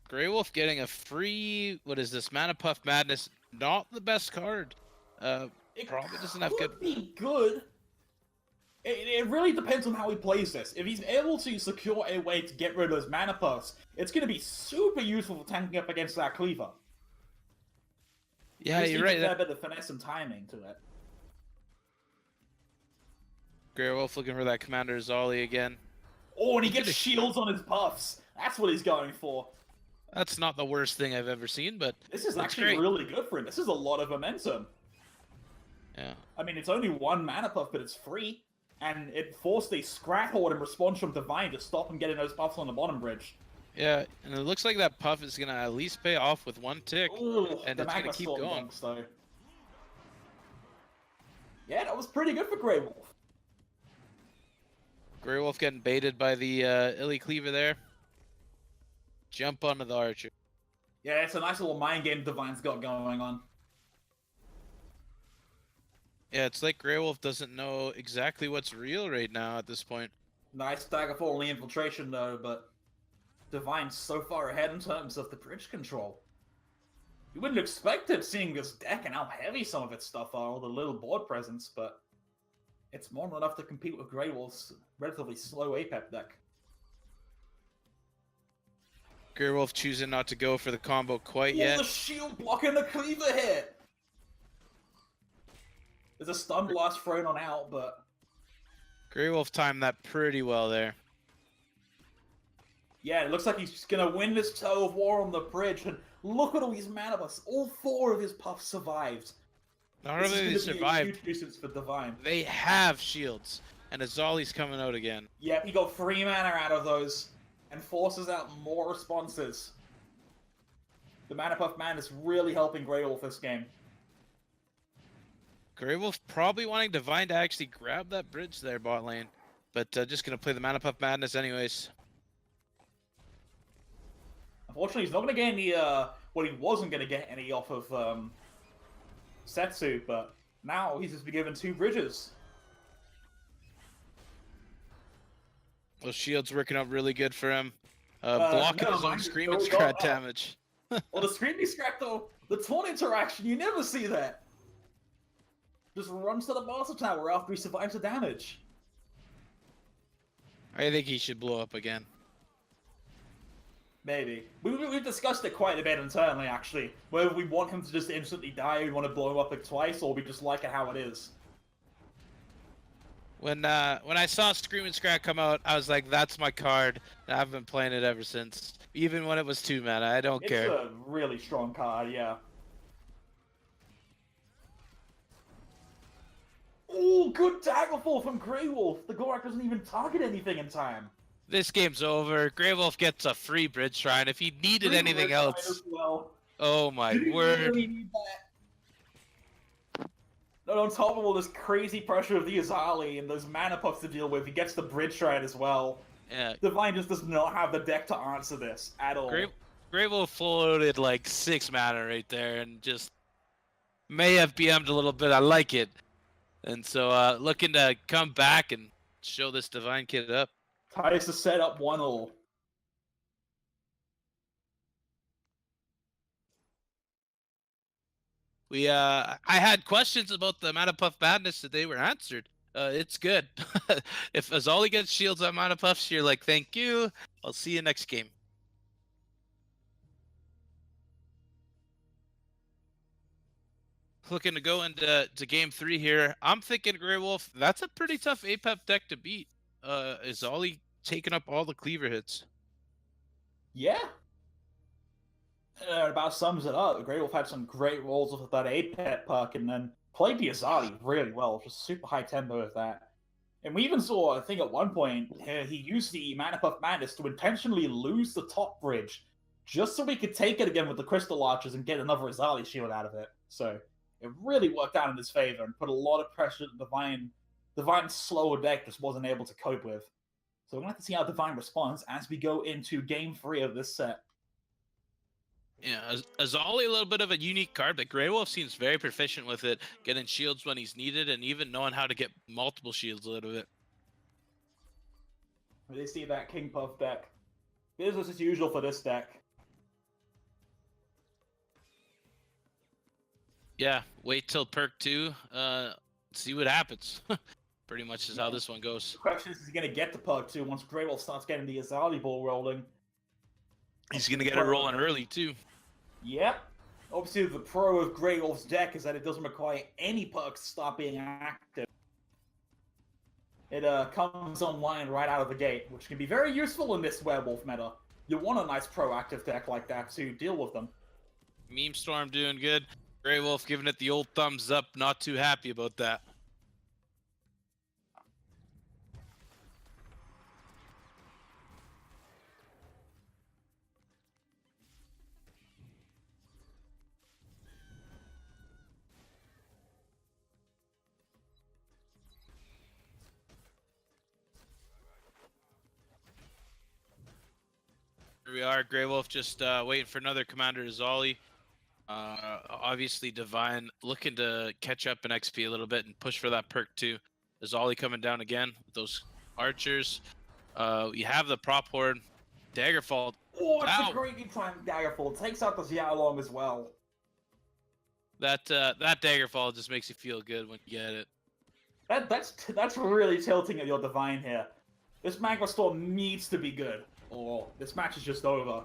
Grey Wolf getting a free, what is this, Mana Puff Madness. Not the best card. It probably doesn't have good... be good. It really depends on how he plays this. If he's able to secure a way to get rid of those Mana Puffs, it's going to be super useful for tanking up against that Cleaver. Yeah, you're right. A bit of finesse and timing to it. Grey Wolf looking for that Commander Azali again. Oh, and he gets shields on his buffs. That's what he's going for. That's not the worst thing I've ever seen, but this is actually really good for him. This is a lot of momentum. Yeah. I mean, it's only one Mana Puff, but it's free. And it forced a Scrat Horde in response from Divine to stop him getting those buffs on the bottom bridge. Yeah, and it looks like that puff is going to at least pay off with one tick. Ooh, and it's going to keep going. Bunks, though. Yeah, that was pretty good for Grey Wolf. Grey Wolf getting baited by the Illy Cleaver there. Jump onto the Archer. Yeah, it's a nice little mind game Divine's got going on. Yeah, it's like Grey Wolf doesn't know exactly what's real right now at this point. Nice Daggerfall on the infiltration though, but Divine's so far ahead in terms of the bridge control. You wouldn't expect it seeing this deck and how heavy some of its stuff are, all the little board presence, but it's more than enough to compete with Grey Wolf's relatively slow Apep deck. Grey Wolf choosing not to go for the combo quite yet. The shield blocking the Cleaver hit! There's a stun blast thrown on out, but... Grey Wolf timed that pretty well there. Yeah, it looks like he's going to win this Toe of War on the bridge, and look at all these mana buffs. All 4 of his puffs survived. Not only they survived, huge nuisance for Divine. They have shields, and Azali's coming out again. Yep, he got 3 mana out of those, and forces out more responses. The Mana Puff Man is really helping Grey Wolf this game. Grey Wolf probably wanting Divine to actually grab that bridge there, bot lane. But just going to play the Mana Puff Madness anyways. Unfortunately, he's not going to get any, well, he wasn't going to get any off of Setsu, but now he's just been given 2 bridges. Well, shield's working out really good for him. Blocking his own Screaming Scrat damage. Well, the Screaming Scrat, though, the taunt interaction, you never see that. Just runs to the Master Tower after he survives the damage. I think he should blow up again. Maybe. We've discussed it quite a bit internally, actually. Whether we want him to just instantly die, we want to blow him up like twice, or we just like it how it is. When I saw Scream and Scrap come out, I was like, that's my card. And I've been playing it ever since. Even when it was 2 mana, I don't care. It's a really strong card, yeah. Oh, good Daggerfall from Grey Wolf. The Gorak doesn't even target anything in time. This game's over. Grey Wolf gets a free Bridge Shrine. If he needed anything else, well. oh my Did he word! really need that? And on top of all this crazy pressure of the Azali and those mana pucks to deal with, he gets the Bridge Shrine as well. Yeah. Divine just does not have the deck to answer this at all. Grey Wolf floated like 6 mana right there, and just may have BM'd a little bit. I like it, and so looking to come back and show this Divine kid up. Ties to set up 1-all. I had questions about the Mana Puff Madness that they were answered. It's good. If Azali gets shields on Mana Puffs, you're like, thank you. I'll see you next game. Looking to go into game 3 here. I'm thinking Grey Wolf, that's a pretty tough APEP deck to beat. Azali taking up all the cleaver hits. Yeah. About sums it up. Grey Wolf had some great rolls with that APET puck and then played the Azali really well. Just super high tempo with that. And we even saw, I think at one point, he used the Mana Puff Madness to intentionally lose the top bridge just so we could take it again with the Crystal Archers and get another Azali shield out of it. So it really worked out in his favor and put a lot of pressure that Divine's slower deck just wasn't able to cope with. So we're going to have to see how Divine responds as we go into game 3 of this set. Yeah, Azali, a little bit of a unique card, but Grey Wolf seems very proficient with it, getting shields when he's needed, and even knowing how to get multiple shields out of it. They see that King Puff deck. Business as usual for this deck. Yeah, wait till perk 2, see what happens. Pretty much is how this one goes. The question is he going to get to perk 2 once Grey Wolf starts getting the Azali ball rolling? He's going to get it rolling early, too. Yep. Obviously, the pro of Grey Wolf's deck is that it doesn't require any perks to start being active. It comes online right out of the gate, which can be very useful in this werewolf meta. You want a nice proactive deck like that to deal with them. Meme Storm doing good. Grey Wolf giving it the old thumbs up, not too happy about that. Here we are, Grey Wolf just waiting for another Commander Azali. Obviously, Divine looking to catch up in XP a little bit and push for that perk 2. Azali coming down again with those archers. We have the prop horde. Daggerfall. Oh, it's a great time Daggerfall. Takes out the Xiaolong as well. That Daggerfall just makes you feel good when you get it. That's really tilting at your Divine here. This Magma Storm needs to be good, or this match is just over.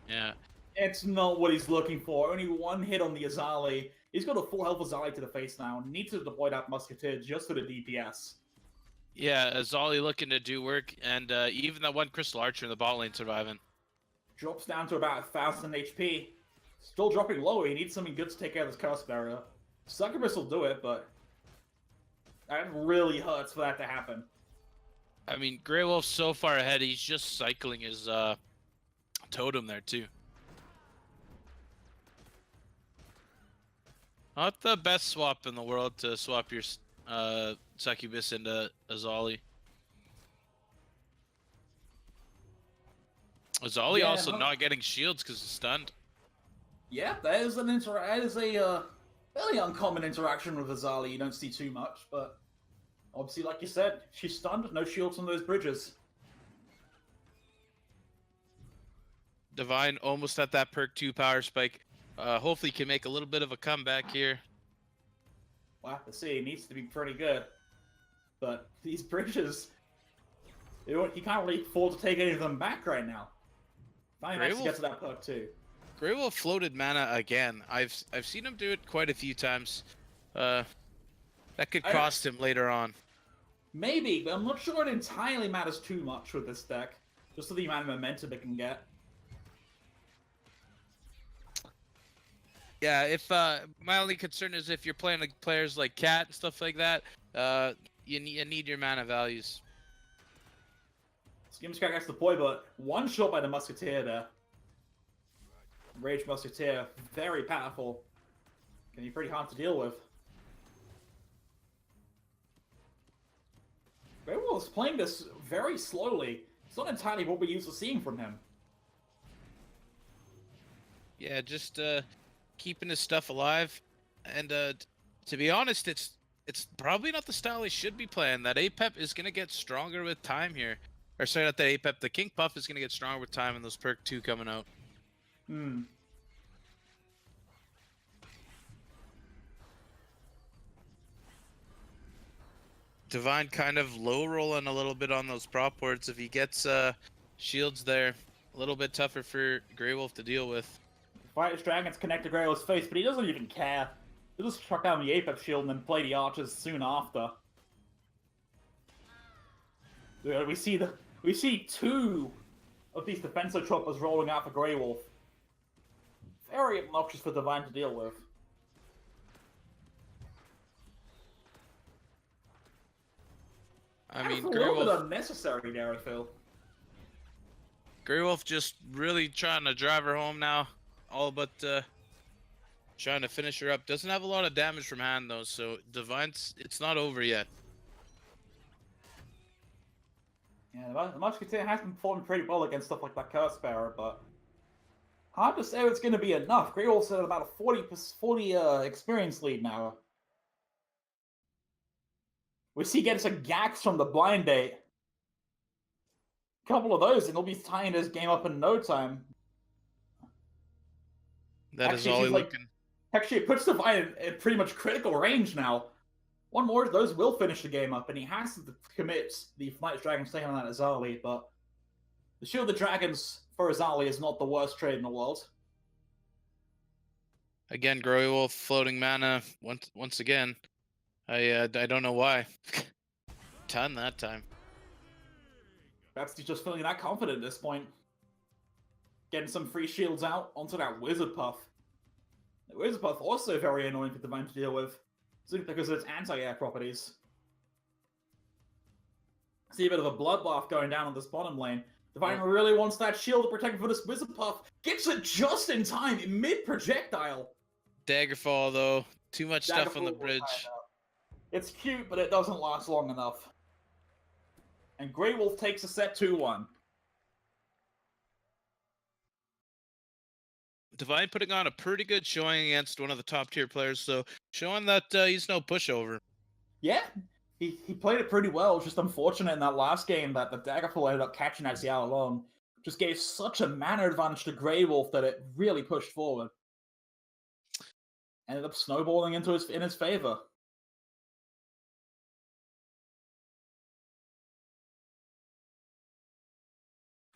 Yeah. It's not what he's looking for. Only one hit on the Azali. He's got a full health Azali to the face now. Needs to deploy that Musketeer just for the DPS. Yeah, Azali looking to do work, and even that one Crystal Archer in the bot lane surviving. Drops down to about 1,000 HP. Still dropping lower. He needs something good to take care of this Curse Barrier. Succubus will do it, but that really hurts for that to happen. I mean, Grey Wolf's so far ahead, he's just cycling his totem there, too. Not the best swap in the world to swap your Succubus into Azali. Azali also not getting shields because he's stunned. Yeah, that is a fairly uncommon interaction with Azali. You don't see too much, but obviously, like you said, she's stunned. No shields on those bridges. Divine almost at that perk 2 power spike. Hopefully can make a little bit of a comeback here. We'll have to see. It needs to be pretty good. But these bridges, he can't really afford to take any of them back right now. Fine, has to get to that perk 2. Grey Wolf floated mana again. I've seen him do it quite a few times. That could cost him later on. Maybe, but I'm not sure it entirely matters too much with this deck. Just the amount of momentum it can get. Yeah, if my only concern is if you're playing like players like Cat and stuff like that, you need your mana values. Skimscrack gets the point, but one shot by the Musketeer there. Rage Musketeer, very powerful. Can be pretty hard to deal with. Greywolf's playing this very slowly. It's not entirely what we're used to seeing from him. Yeah, just keeping his stuff alive, and to be honest, it's probably not the style he should be playing. That APEP is gonna get stronger with time here. Or sorry, not that APEP. The King Puff is gonna get stronger with time, and those perk 2 coming out. Hmm. Divine kind of low rolling a little bit on those prop boards. If he gets shields there, a little bit tougher for Greywolf to deal with. Fighters Dragons connect to Greywolf's face, but he doesn't even care. He'll just chuck down the APEP shield and then play the archers soon after. We see two of these defensive choppers rolling out for Greywolf. Very obnoxious for Divine to deal with. I mean, a little bit unnecessary there, I feel. Greywolf just really trying to drive her home now. All but trying to finish her up. Doesn't have a lot of damage from hand though, so Divine's, it's not over yet. Yeah, the Musketeer has been performing pretty well against stuff like that Curse Bearer, but hard to say it's going to be enough. Greywolf's at about a 40 experience lead now. We see gets a Gax from the blind date. A couple of those, and he'll be tying this game up in no time. That is all he looking. Actually, it puts Divine in pretty much critical range now. One more of those will finish the game up, and he has to commit the Flight Dragons taking on that Azali, but the Shield of the Dragons for Azali is not the worst trade in the world. Again, Greywolf floating mana once again. I don't know why. Ton that time. Perhaps he's just feeling that confident at this point. Getting some free shields out onto that Wizard Puff. The Wizard Puff also very annoying for Divine to deal with, simply because of its anti-air properties. See a bit of a bloodbath going down on this bottom lane. Divine really wants that shield to protect him for this Wizard Puff. Gets it just in time, mid-projectile. Daggerfall, though. Too much stuff on the bridge. It's cute, but it doesn't last long enough. And Greywolf takes a set 2-1. Divine putting on a pretty good showing against one of the top tier players, so showing that he's no pushover. Yeah, he played it pretty well. It's just unfortunate in that last game that the Daggerfall ended up catching Axial alone. Just gave such a mana advantage to Greywolf that it really pushed forward. Ended up snowballing in his favor.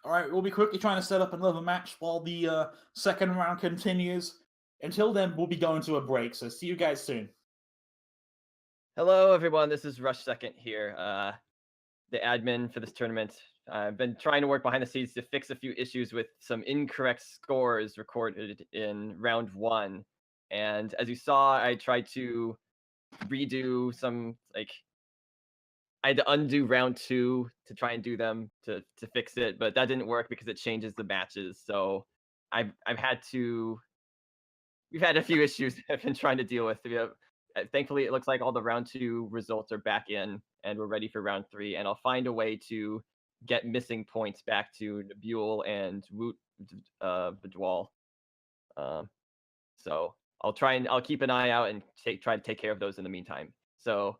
Alright, we'll be quickly trying to set up another match while the second round continues. Until then, we'll be going to a break, so see you guys soon. Hello, everyone. This is Rush Second here, the admin for this tournament. I've been trying to work behind the scenes to fix a few issues with some incorrect scores recorded in round 1. And as you saw, I tried to redo some, I had to undo round 2 to try and do them to fix it, but that didn't work because it changes the matches. So we've had a few issues I've been trying to deal with. Thankfully, it looks like all the round 2 results are back in, and we're ready for round 3. And I'll find a way to get missing points back to Buell and Woot Bidwal. So I'll keep an eye out and try to take care of those in the meantime. So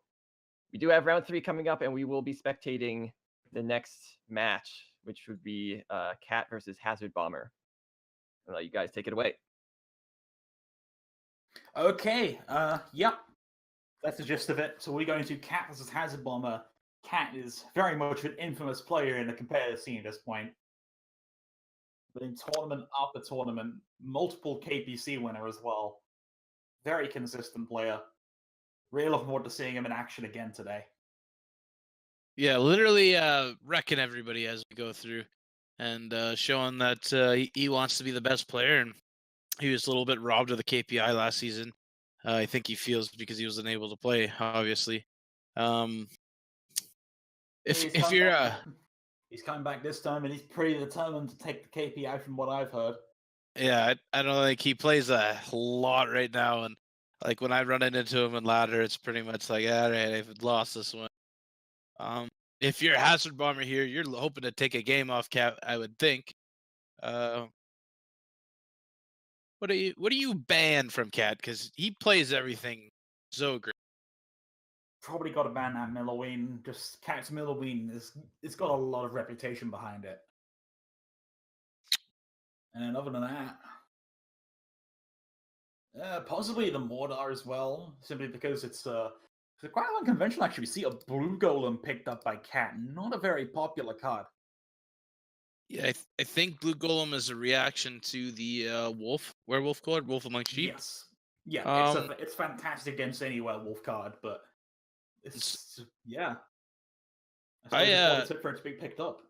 we do have round 3 coming up, and we will be spectating the next match, which would be Cat versus Hazard Bomber. I'll let you guys take it away. Okay, yep. That's the gist of it. So we're going to Cat versus Hazard Bomber. Cat is very much an infamous player in the competitive scene at this point. But in tournament after tournament, multiple KPC winner as well. Very consistent player. Really looking forward to seeing him in action again today. Yeah, literally wrecking everybody as we go through, and showing that he wants to be the best player, and he was a little bit robbed of the KPI last season. I think he feels because he wasn't able to play, obviously. Um, Yeah, he's if coming you're back. He's coming back this time, and he's pretty determined to take the KPI from what I've heard. yeah, I don't think he plays a lot right now, and like when I run into him in ladder, it's pretty much like, all right, I've lost this one. Um, if you're a Hazard Bomber here, you're hoping to take a game off Cat, I would think. Uh, what do you ban from Cat? Because he plays everything so great. Probably got to ban that Milloween. Just Cat's Milloween it's got a lot of reputation behind it. And other than that, possibly the Mordor as well, simply because it's quite unconventional actually. We see a Blue Golem picked up by Cat, not a very popular card. Yeah, I think Blue Golem is a reaction to the werewolf card, Wolf Among Sheep. Yes, yeah, Um, it's fantastic against any werewolf card, but it's yeah. I suppose that's what I it took for it to be picked up.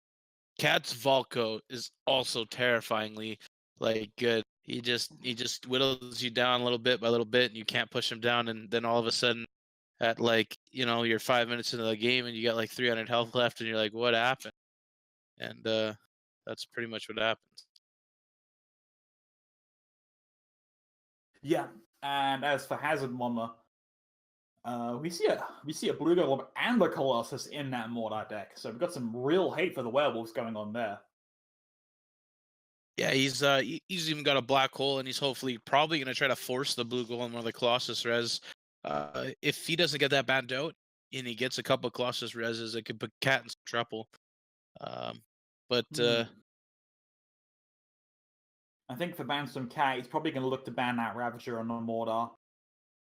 Cat's Volko is also terrifyingly like good. He just whittles you down a little bit by little bit, and you can't push him down, and then all of a sudden, at like you're 5 minutes into the game, and you got like 300 health left, and you're like, what happened? And that's pretty much what happens. Yeah, and as for Hazard Mama, we see a Blue Golem and a Colossus in that Mordor deck, so we've got some real hate for the werewolves going on there. Yeah, he's even got a black hole, and he's hopefully probably gonna try to force the Blue Golem or the Colossus res. If he doesn't get that banned out, and he gets a couple of Colossus reses, it could put Cat in some trouble. But I think for Bansome Cat, he's probably going to look to ban that Ravager on the Mordor.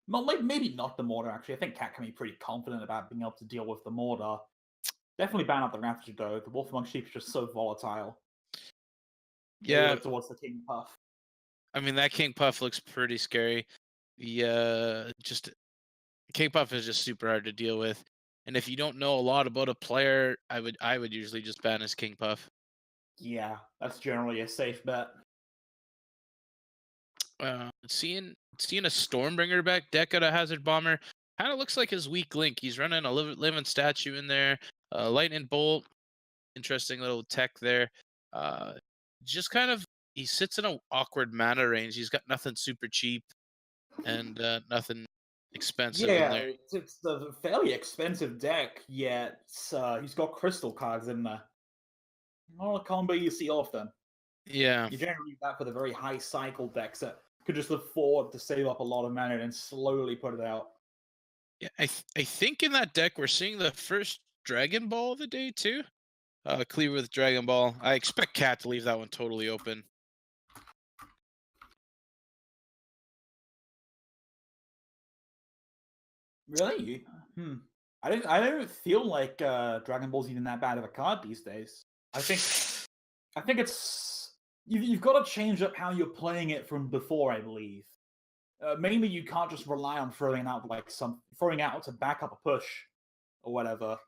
Maybe not the Mordor, actually. I think Cat can be pretty confident about being able to deal with the Mordor. Definitely ban out the Ravager, though. The Wolf Among Sheep is just so volatile. Maybe yeah, look towards the King Puff. I mean that King Puff looks pretty scary. Just King Puff is just super hard to deal with, and if you don't know a lot about a player, I would usually just ban his King Puff. Yeah, that's generally a safe bet. Seeing a Stormbringer back deck out of Hazard Bomber kind of looks like his weak link. He's running a living statue in there, lightning bolt, interesting little tech there. Just kind of he sits in an awkward mana range. He's got nothing super cheap and nothing expensive in Yeah, there. it's a fairly expensive deck, yet he's got crystal cards in there. Not a combo you see often. Yeah, You generally use that for the very high cycle decks that could just afford to save up a lot of mana and slowly put it out. yeah. I think in that deck we're seeing the first Dragon Ball of the day too. Clear with Dragon Ball. I expect Cat to leave that one totally open. Really? I don't feel like Dragon Ball's even that bad of a card these days. I think it's you've got to change up how you're playing it from before, I believe. Mainly, you can't just rely on throwing out to back up a push or whatever.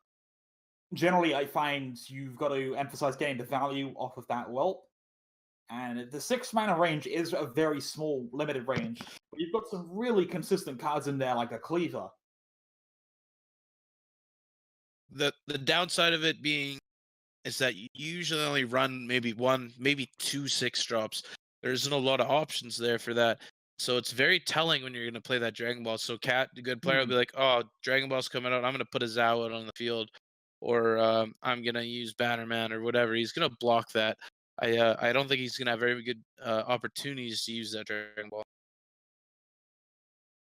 Generally, I find you've got to emphasize getting the value off of that whelp. And the 6 mana range is a very small, limited range. But you've got some really consistent cards in there, like a Cleaver. The downside of it being is that you usually only run maybe one, maybe 2 6-drops. There isn't a lot of options there for that. So it's very telling when you're going to play that Dragon Ball. So Cat, the good player, will be like, oh, Dragon Ball's coming out. I'm going to put a Zao out on the field. Or I'm going to use Bannerman or whatever. He's going to block that. I don't think he's going to have very good opportunities to use that Dragon Ball.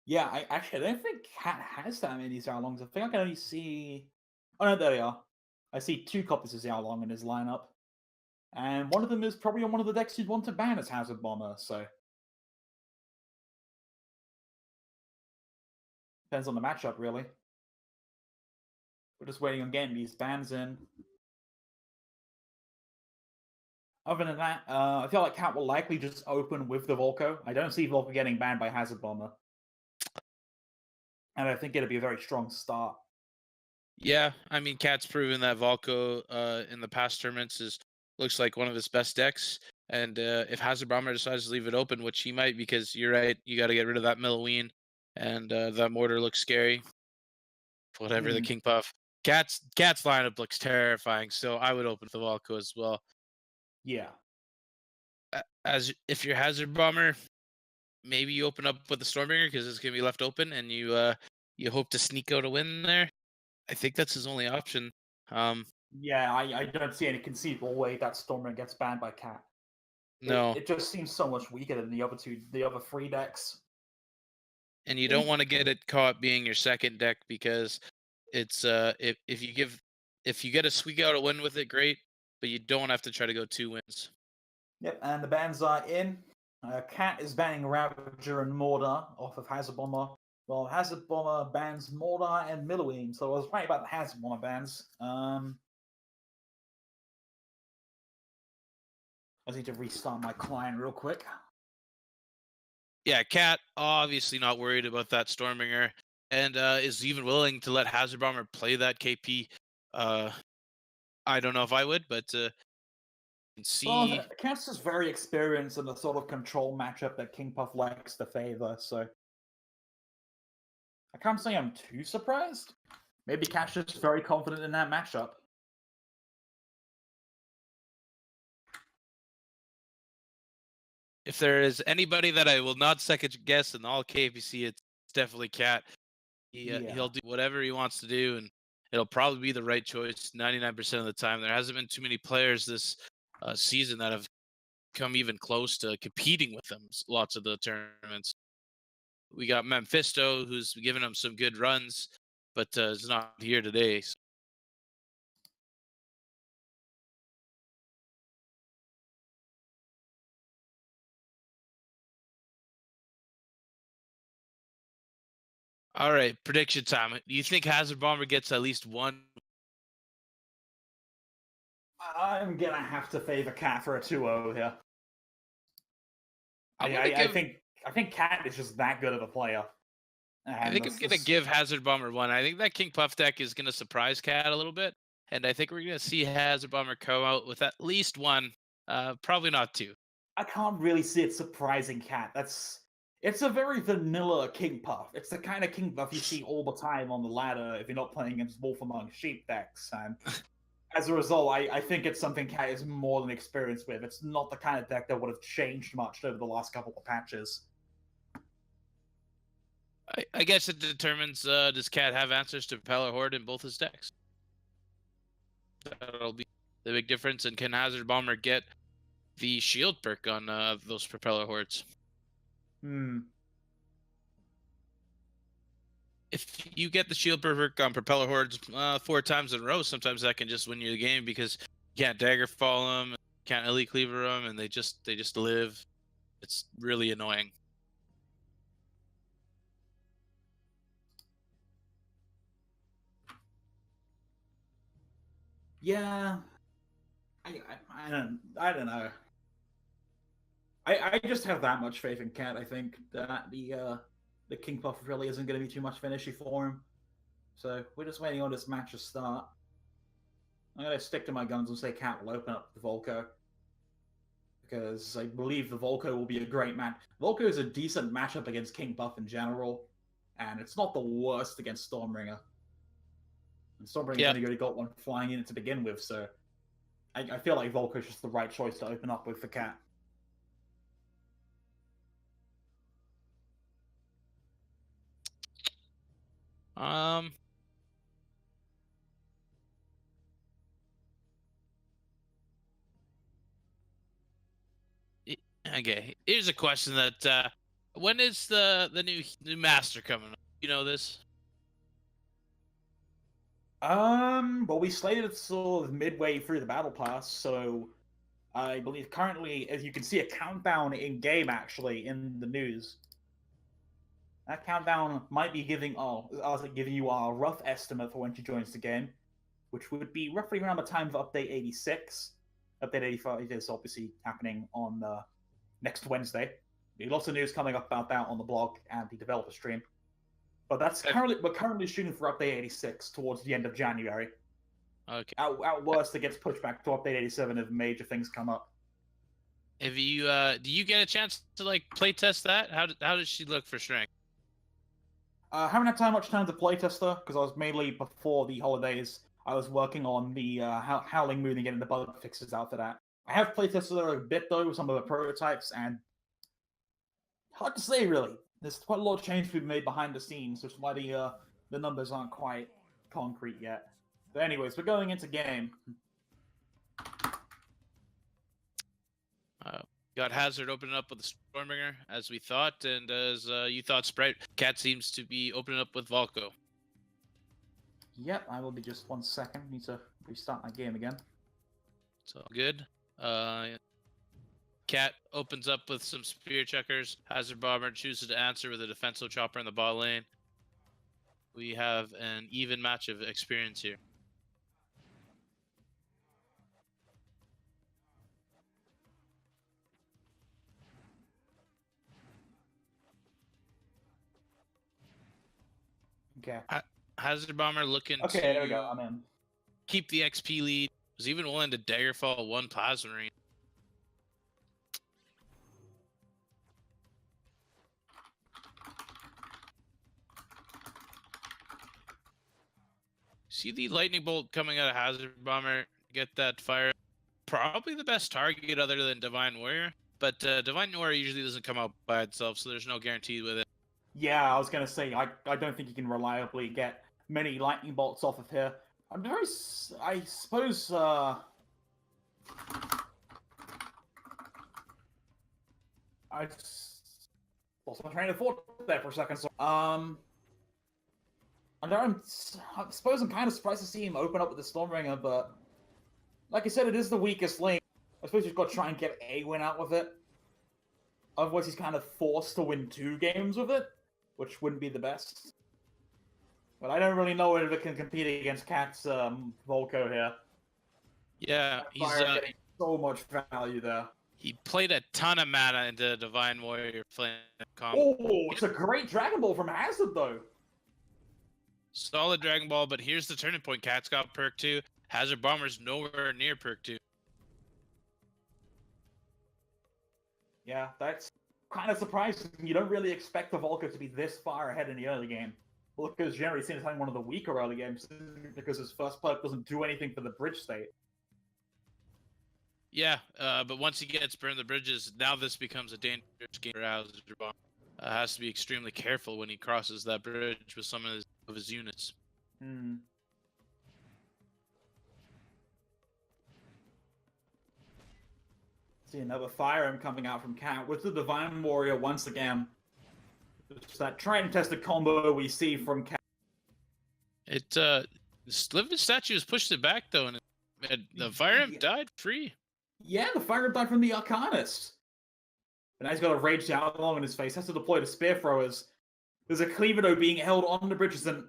Yeah, I don't think Cat has that many Xiaolongs. I think I can only see... Oh, no, there they are. I see 2 copies of Xiaolong in his lineup. And one of them is probably on one of the decks you'd want to ban as Hazard Bomber, so... Depends on the matchup, really. We're just waiting on getting these bans in. Other than that, I feel like Cat will likely just open with the Volko. I don't see Volko getting banned by Hazard Bomber. And I think it'll be a very strong start. Yeah, I mean, Cat's proven that Volko in the past tournaments looks like one of his best decks. And if Hazard Bomber decides to leave it open, which he might, because you're right, you got to get rid of that Milloween, and that Mortar looks scary. Whatever the King Puff. Cat's lineup looks terrifying, so I would open the Volko as well. Yeah. As if you're Hazard Bomber, maybe you open up with the Stormbringer because it's gonna be left open, and you hope to sneak out a win there. I think that's his only option. Yeah, I don't see any conceivable way that Stormbringer gets banned by Cat. No, it just seems so much weaker than the other three decks. and you don't want to get it caught being your second deck because it's if you get a squeak out a win with it, great, but you don't have to try to go 2 wins. Yep, and the bans are in. Cat is banning Ravager and Mortar off of Hazard Bomber. Well, Hazard Bomber bans Mortar and Milloween, so I was right about the Hazard Bomber bans. I need to restart my client real quick. Yeah, Cat obviously not worried about that Stormbringer, and is even willing to let Hazard Bomber play that KP. I don't know if I would, but see. Well, Cat's is very experienced in the sort of control matchup that King Puff likes to favor, so I can't say I'm too surprised. Maybe Cat's just very confident in that matchup. If there is anybody that I will not second guess in all KPC, it's definitely Cat. He'll do whatever he wants to do, and it'll probably be the right choice 99% of the time. There hasn't been too many players this season that have come even close to competing with him. Lots of the tournaments. We got Mephisto, who's given him some good runs, but is not here today. So. All right, prediction time. Do you think Hazard Bomber gets at least one? I'm gonna have to favor Cat for a 2-0 here. I think Cat is just that good of a player. And I think I'm gonna give Hazard Bomber one. I think that King Puff deck is gonna surprise Cat a little bit, and I think we're gonna see Hazard Bomber come out with at least one, probably not 2. I can't really see it surprising Cat. It's a very vanilla King Puff. It's the kind of King Puff you see all the time on the ladder if you're not playing against Wolf Among Sheep decks. And as a result, I think it's something Cat is more than experienced with. It's not the kind of deck that would have changed much over the last couple of patches. I guess it determines, does Cat have answers to Propeller Horde in both his decks? That'll be the big difference. And can Hazard Bomber get the shield perk on those Propeller Hordes? If you get the shield perk on Propeller Hordes 4 times in a row, sometimes that can just win you the game because you can't Daggerfall them, can't Elite Cleaver them, and they just live. It's really annoying. Yeah, I don't know. I just have that much faith in Cat. I think that the King Puff really isn't going to be too much of an issue for him. So we're just waiting on this match to start. I'm going to stick to my guns and say Cat will open up the Volko. Because I believe the Volko will be a great match. Volko is a decent matchup against King Puff in general. And it's not the worst against Stormbringer. And Stormbringer's only got one flying in it to begin with, so I feel like Volko is just the right choice to open up with for Cat. Okay, here's a question that when is the new master coming up? You know this? Well, we slated it sort of midway through the battle pass, so I believe currently, as you can see, a countdown in game actually in the news. That countdown might be giving you a rough estimate for when she joins the game, which would be roughly around the time of update 86. Update 85 is obviously happening on next Wednesday. Lots of news coming up about that on the blog and the developer stream. But we're currently shooting for update 86 towards the end of January. Okay. At worst, it gets pushed back to update 87 if major things come up. Have you do you get a chance to like play test that? How does she look for strength? I haven't had much time to playtest her because I was mainly before the holidays. I was working on the Howling Moon and getting the bug fixes out for that. I have playtested her a bit though with some of the prototypes, and hard to say really. There's quite a lot of change we've made behind the scenes, which is why the numbers aren't quite concrete yet. But anyways, we're going into game. Got Hazard opening up with the Stormbringer, as we thought, and as you thought, Sprite. Cat seems to be opening up with Volko. Yep, I will be just 1 second. Need to restart my game again. It's all good. Cat opens up with some Spear Checkers. Hazard Bomber chooses to answer with a defensive chopper in the bot lane. We have an even match of experience here. Okay. Hazard Bomber looking okay, to there we go. I'm in. keep the XP lead. Was even willing to Daggerfall one Plasma Ring. See the Lightning Bolt coming out of Hazard Bomber. Get that fire. Probably the best target other than Divine Warrior. But Divine Warrior usually doesn't come out by itself, so there's no guarantee with it. Yeah, I was going to say, I don't think you can reliably get many lightning bolts off of here. I suppose, I lost my train of thought there for a second. So, I suppose I'm kind of surprised to see him open up with the Stormbringer, but like I said, it is the weakest link. I suppose you've got to try and get a win out with it. Otherwise, he's kind of forced to win 2 games with it, which wouldn't be the best. But I don't really know if it can compete against Cat's Volko here. Yeah, he's getting so much value there. He played a ton of mana into Divine Warrior Flame combo. Oh, it's a great Dragon Ball from Hazard, though. Solid Dragon Ball, but here's the turning point. Cat's got perk 2. Hazard Bomber's nowhere near perk 2. Yeah, that's kind of surprising. You don't really expect the Volko to be this far ahead in the early game. Because generally seen as having one of the weaker early games because his first perk doesn't do anything for the bridge state. Yeah, but once he gets Burn the Bridges, now this becomes a dangerous game for Hazard Bomber. Has to be extremely careful when he crosses that bridge with some of his units. Hmm. See another Fire Emblem coming out from Cat with the Divine Warrior once again. It's that tried and tested combo we see from Cat. The Living Statue has pushed it back though, and the Fire Emblem died free. Yeah, the Fire Emblem died from the Arcanist. And now he's got a Rage Downlong in his face. Has to deploy the Spear Throwers. There's a Cleaver though being held on the bridges, and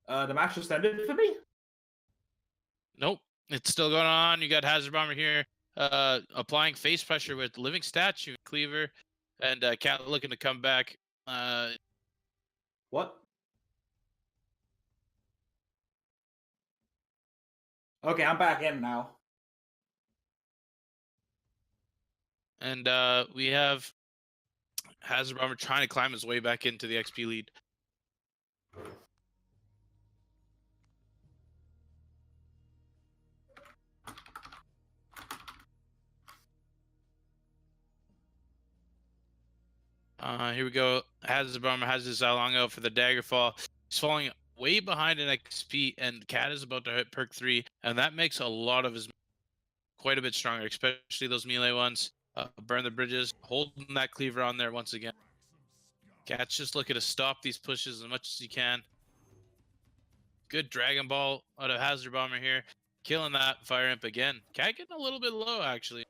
the match just ended for me. Nope, it's still going on. You got Hazard Bomber here, applying face pressure with Living Statue, Cleaver, and Cat looking to come back. What? Okay, I'm back in now. And we have Hazard Bomber trying to climb his way back into the XP lead. Here we go. Hazard Bomber has his Zalong out for the Daggerfall. He's falling way behind in XP, and Cat is about to hit perk 3, and that makes a lot of his quite a bit stronger, especially those melee ones. Burn the Bridges, holding that Cleaver on there once again. Cat's just looking to stop these pushes as much as he can. Good Dragon Ball out of Hazard Bomber here. Killing that Fire Imp again. Cat getting a little bit low, actually.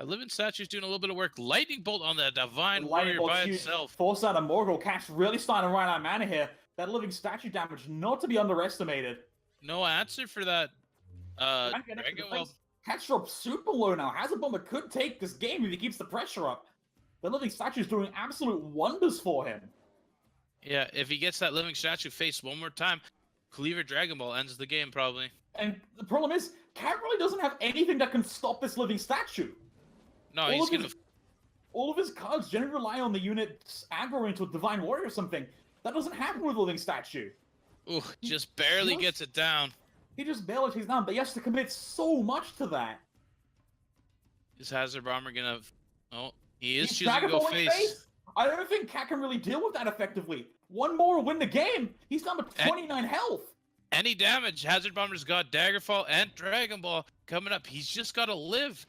Living Statue's doing a little bit of work. Lightning Bolt on the Divine Warrior by itself. Force out of Morgul. Cat's really starting to run out of mana here. That Living Statue damage not to be underestimated. No answer for that. Dragon Ball. Cat's dropped super low now. Hazard Bomber could take this game if he keeps the pressure up. The Living Statue is doing absolute wonders for him. Yeah, if he gets that living statue face one more time, Cleaver Dragon Ball ends the game probably. And the problem is, Cat really doesn't have anything that can stop this living statue. No, he's gonna. All of his cards generally rely on the unit's aggro into a Divine Warrior or something. That doesn't happen with living statue. Ooh, just barely gets it down. He just barely takes it down, but he has to commit so much to that. Is Hazard Bomber gonna? Oh, he is He's choosing to go face. I don't think Cat can really deal with that effectively. One more will win the game. He's down to 29 health. Any damage, Hazard Bomber's got Daggerfall and Dragon Ball coming up. He's just got to live.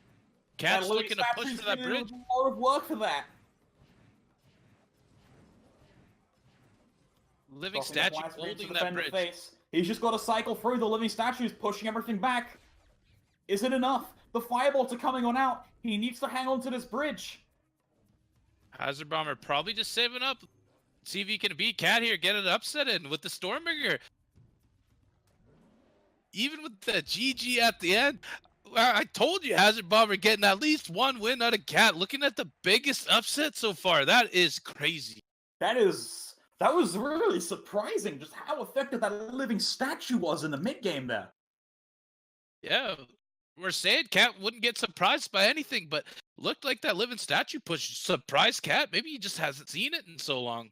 Cat's looking to push for that bridge. A lot of work for that. Living statue holding that bridge. He's just got to cycle through. The living statues pushing everything back. Is it enough? The firebolts are coming on out. He needs to hang on to this bridge. Hazard Bomber probably just saving up. See if he can beat Cat here, get an upset in with the Stormbringer. Even with the GG at the end, I told you Hazard Bomber getting at least one win out of Cat. Looking at the biggest upset so far, that is crazy. That was really surprising, just how effective that living statue was in the mid game there. Yeah, we're saying Cat wouldn't get surprised by anything, but looked like that living statue push surprised Cat. Maybe he just hasn't seen it in so long.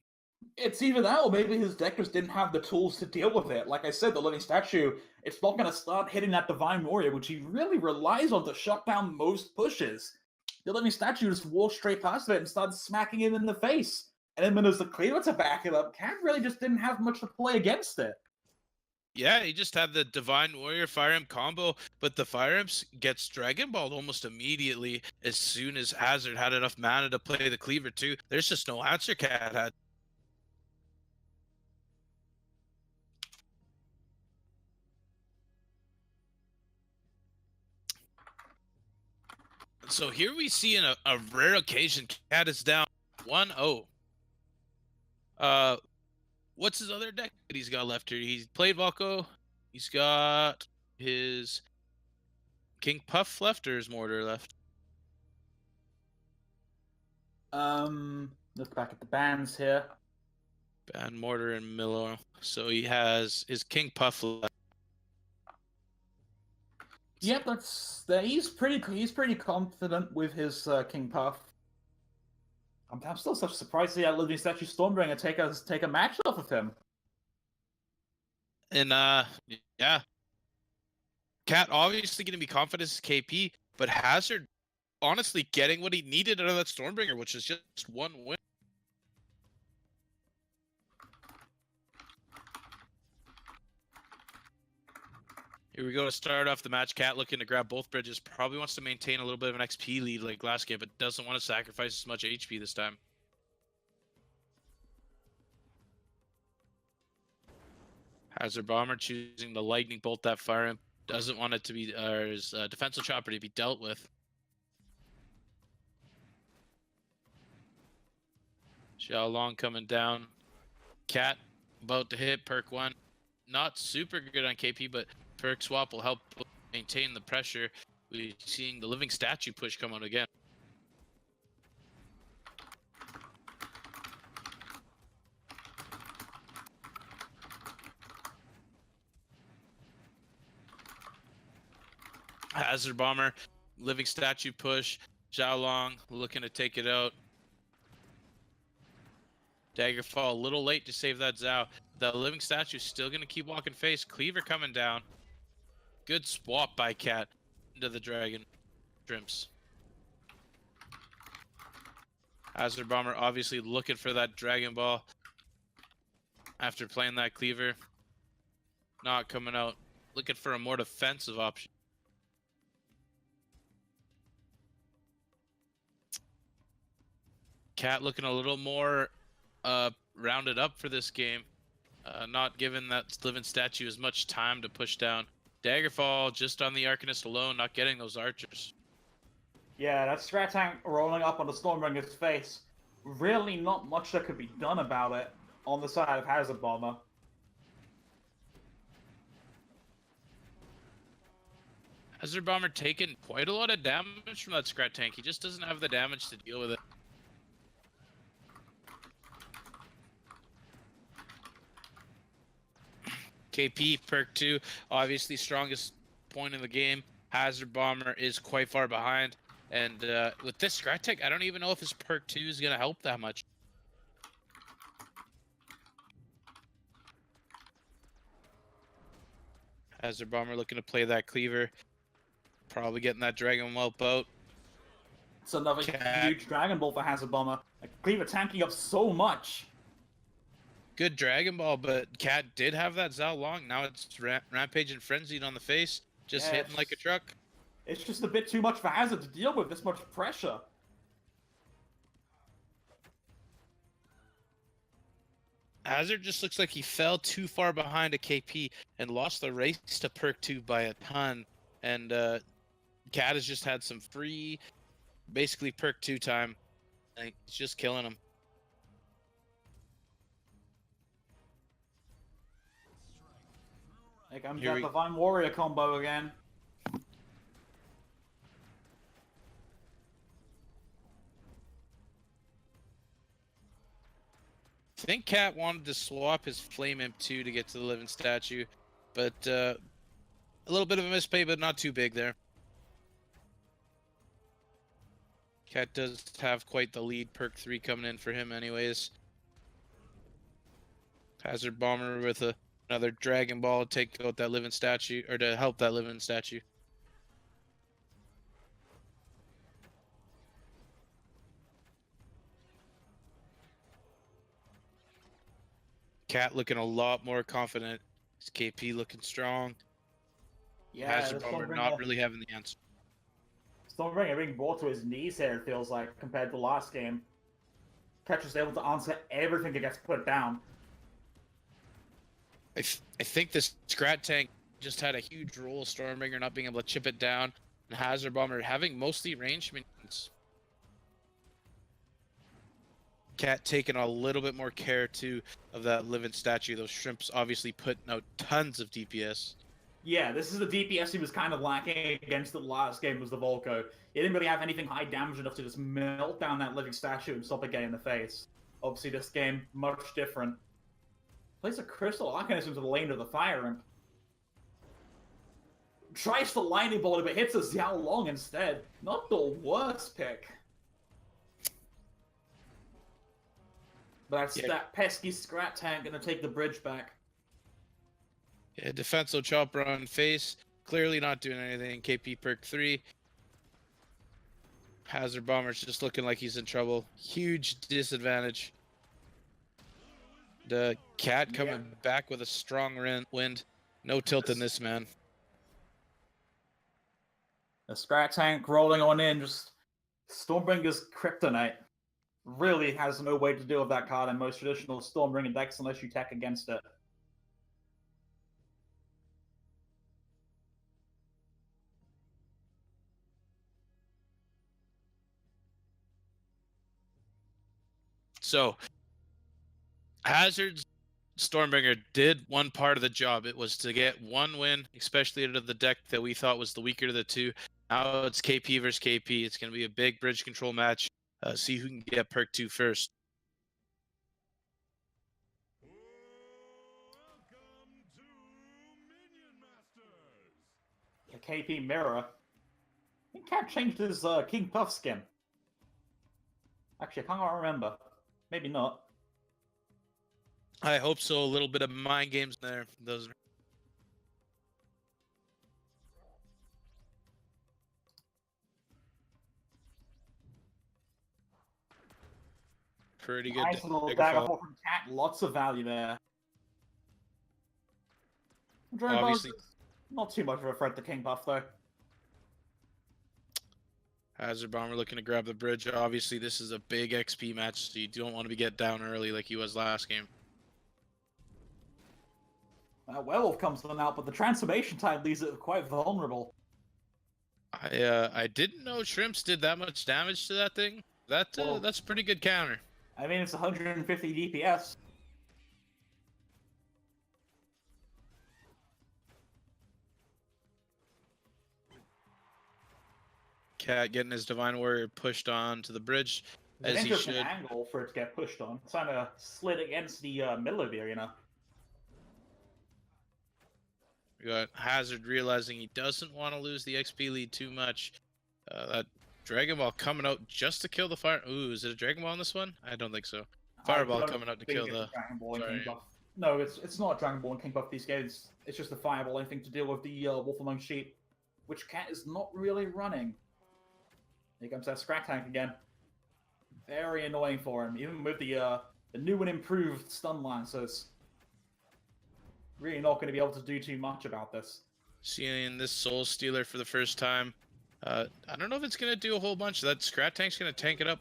It's either that, or maybe his deckers didn't have the tools to deal with it. Like I said, the living statue, it's not going to start hitting that Divine Warrior, which he really relies on to shut down most pushes. The living statue just walked straight past it and started smacking him in the face. And then when there's the Cleaver to back it up, Cat really just didn't have much to play against it. Yeah, he just had the Divine Warrior Fire Imp combo, but the Fire Imps gets Dragon Balled almost immediately as soon as Hazard had enough mana to play the Cleaver too. There's just no answer Cat had. So here we see in a rare occasion, Cat is down 1-0. What's his other deck that he's got left here? He's played Valko. He's got his King Puff left or his Mortar left? Look back at the bans here. Ban Mortar and Miller. So he has his King Puff left. Yep, he's pretty confident with his King Puff. I'm still such surprised to see that living statue Stormbringer take a match off of him. And yeah, Cat obviously going to be confident as KP, but Hazard honestly getting what he needed out of that Stormbringer, which is just one win. Here we go to start off the match. Cat looking to grab both bridges. Probably wants to maintain a little bit of an XP lead like last game, but doesn't want to sacrifice as much HP this time. Hazard Bomber choosing the Lightning Bolt that Fire Imp. Doesn't want it to be, his Defensive Chopper to be dealt with. Xiao Long coming down. Cat about to hit perk 1. Not super good on KP, but perk swap will help maintain the pressure. We're seeing the living statue push come out again. Hazard Bomber, living statue push. Xiao Long looking to take it out. Daggerfall a little late to save that Zhao. The living statue still going to keep walking face. Cleaver coming down. Good swap by Cat into the Dragon Shrimps. Hazard Bomber obviously looking for that Dragon Ball after playing that Cleaver. Not coming out. Looking for a more defensive option. Cat looking a little more rounded up for this game. Not giving that living statue as much time to push down. Daggerfall just on the Arcanist alone, not getting those archers. Yeah, that Strat Tank rolling up on the Stormbringer's face. Really not much that could be done about it on the side of Hazard Bomber. Hazard Bomber taking quite a lot of damage from that Strat Tank. He just doesn't have the damage to deal with it. KP, perk 2, obviously strongest point in the game. Hazard Bomber is quite far behind. And with this Scratch Tech, I don't even know if his perk 2 is going to help that much. Hazard Bomber looking to play that Cleaver. Probably getting that Dragon Whelp out. It's another huge Dragon Ball for Hazard Bomber. Like, Cleaver tanking up so much. Good Dragon Ball, but Cat did have that Zhao Long. Now it's Rampage and Frenzied on the face. Just hitting like a truck. It's just a bit too much for Hazard to deal with, this much pressure. Hazard just looks like he fell too far behind a KP and lost the race to perk 2 by a ton. And Cat has just had some free, basically perk 2 time. And it's just killing him. Here comes that Divine Warrior combo again. I think Cat wanted to swap his Flame Imp 2 to get to the Living Statue, but a little bit of a misplay, but not too big there. Cat does have quite the lead, perk 3 coming in for him anyways. Hazard Bomber with another Dragon Ball to take out that Living Statue, or to help that Living Statue. Cat looking a lot more confident. His KP looking strong. Yeah, Hazard Bomber not really having the answer. Stormbringer being brought to his knees here, it feels like, compared to last game. Cat was able to answer everything that gets put down. I think this Scrat Tank just had a huge role. Stormbringer not being able to chip it down, and Hazard Bomber having mostly ranged minions. Cat taking a little bit more care too of that Living Statue. Those shrimps obviously putting out tons of DPS. Yeah, this is the DPS he was kind of lacking against the last game, was the Volko. He didn't really have anything high damage enough to just melt down that Living Statue and stop it getting in the face. Obviously this game, much different. Plays a Crystal Arcanist into the lane of the Fire Imp. Tries the Lightning Bolt, but hits a Xiao Long instead. Not the worst pick. But that's that pesky Scrat Tank gonna take the bridge back. Yeah, Defensive Chopper on face. Clearly not doing anything. KP perk 3. Hazard Bomber's just looking like he's in trouble. Huge disadvantage. The Cat coming back with a strong wind. No tilt in this, man. The Scrat Tank rolling on in, just Stormbringer's Kryptonite. Really has no way to deal with that card in most traditional Stormbringer decks unless you tech against it. So, Hazard's Stormbringer did one part of the job. It was to get one win, especially out of the deck that we thought was the weaker of the two. Now it's KP versus KP. It's going to be a big bridge control match. See who can get perk 2 first. The KP Mirror. I think Cat changed his King Puff skin. Actually, I can't remember. Maybe not. I hope so. A little bit of mind games there. Those are pretty good. Nice little dagger from Cat. Lots of value there. Obviously, not too much of a threat to King Puff, though. Hazard Bomber looking to grab the bridge. Obviously, this is a big XP match, so you don't want to get down early like he was last game. Werewolf comes on out, but the transformation time leaves it quite vulnerable. I didn't know Shrimps did that much damage to that thing. That's a pretty good counter. I mean, it's 150 DPS. Cat getting his Divine Warrior pushed on to the bridge as he should. Angle for it to get pushed on. It's trying to slid against the middle of the arena. We got Hazard realizing he doesn't want to lose the XP lead too much. That Dragon Ball coming out just to kill the fire. Ooh, is it a Dragon Ball in this one? I don't think so. Fireball coming out to kill the. Dragon Ball and King Buff. No, it's not Dragon Ball and King Buff these games. It's just the Fireball, I think, to deal with the Wolf Among Sheep, which Cat is not really running. Here comes that Scrap Tank again. Very annoying for him, even with the new and improved stun lancers. Really not going to be able to do too much about this. Seeing this Soul Stealer for the first time. I don't know if it's going to do a whole bunch. That Scrap Tank's going to tank it up.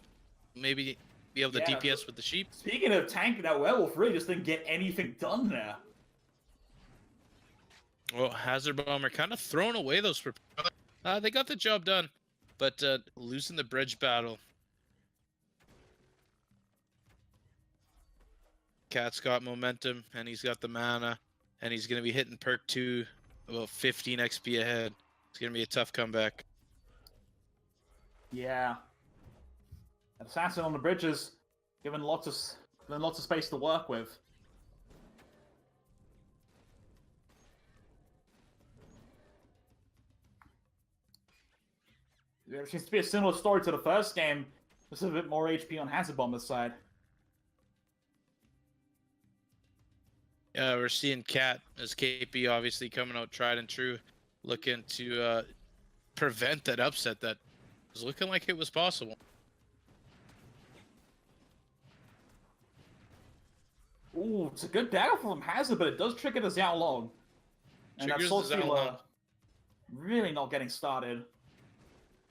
Maybe be able to DPS with the sheep. Speaking of tanking, that Werewolf really just didn't get anything done there. Well, Hazard Bomber kind of throwing away those propellers. They got the job done, but losing the bridge battle. Cat's got momentum, and he's got the mana, and he's going to be hitting perk 2 about 15 XP ahead. It's going to be a tough comeback. Yeah. Assassin on the bridges, given lots of space to work with. There seems to be a similar story to the first game. Just a bit more HP on Hazard Bomber's side. Yeah, we're seeing Cat as KP obviously coming out tried and true, looking to prevent that upset that was looking like it was possible. Ooh, it's a good dagger from Hazard, but it does trigger the Xiao Long. And that Soul Stealer really not getting started.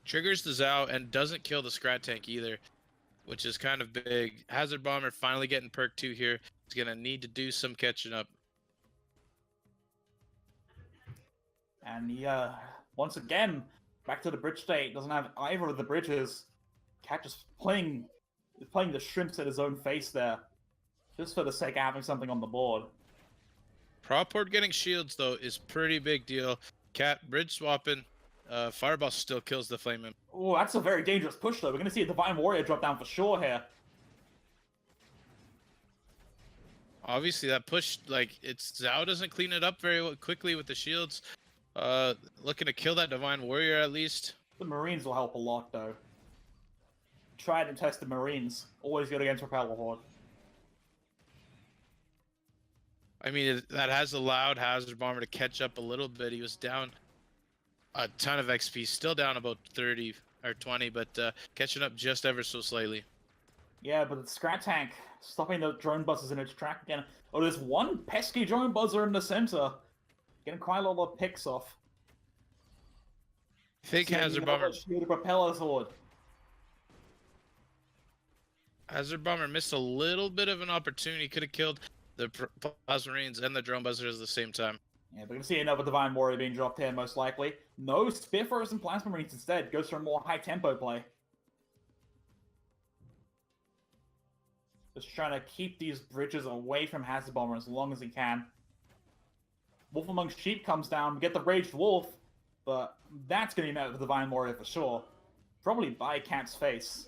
Triggers the Zhao and doesn't kill the Scrat Tank either, which is kind of big. Hazard Bomber finally getting perk 2 here. He's going to need to do some catching up. And he, once again, back to the bridge state. Doesn't have either of the bridges. Cat just playing the shrimps at his own face there. Just for the sake of having something on the board. Prop board getting shields, though, is pretty big deal. Cat bridge swapping. Fireball still kills the Flame Imp. Oh, that's a very dangerous push, though. We're going to see a Divine Warrior drop down for sure here. Obviously, that push, like, Zhao doesn't clean it up very quickly with the shields. Looking to kill that Divine Warrior at least. The Marines will help a lot, though. Tried and tested Marines. Always good against Repeller Horde. I mean, that has allowed Hazard Bomber to catch up a little bit. He was down a ton of XP, still down about 30 or 20, but catching up just ever so slightly. Yeah, but the Scrat Tank stopping the drone buzzers in its track again. Oh, there's one pesky drone buzzer in the center. Getting quite a lot of picks off. I think Hazard Bomber... The Propeller Horde. Hazard Bomber missed a little bit of an opportunity. Could have killed the Plasma Marines and the drone buzzers at the same time. Yeah, we're going to see another Divine Warrior being dropped here, most likely. No, Spearthrowers and Plasma Marines instead. Goes for a more high-tempo play. Just trying to keep these bridges away from Hazard Bomber as long as he can. Wolf Among Sheep comes down. We get the Raged Wolf, but that's going to be met with the Divine Warrior for sure. Probably by Cat's face.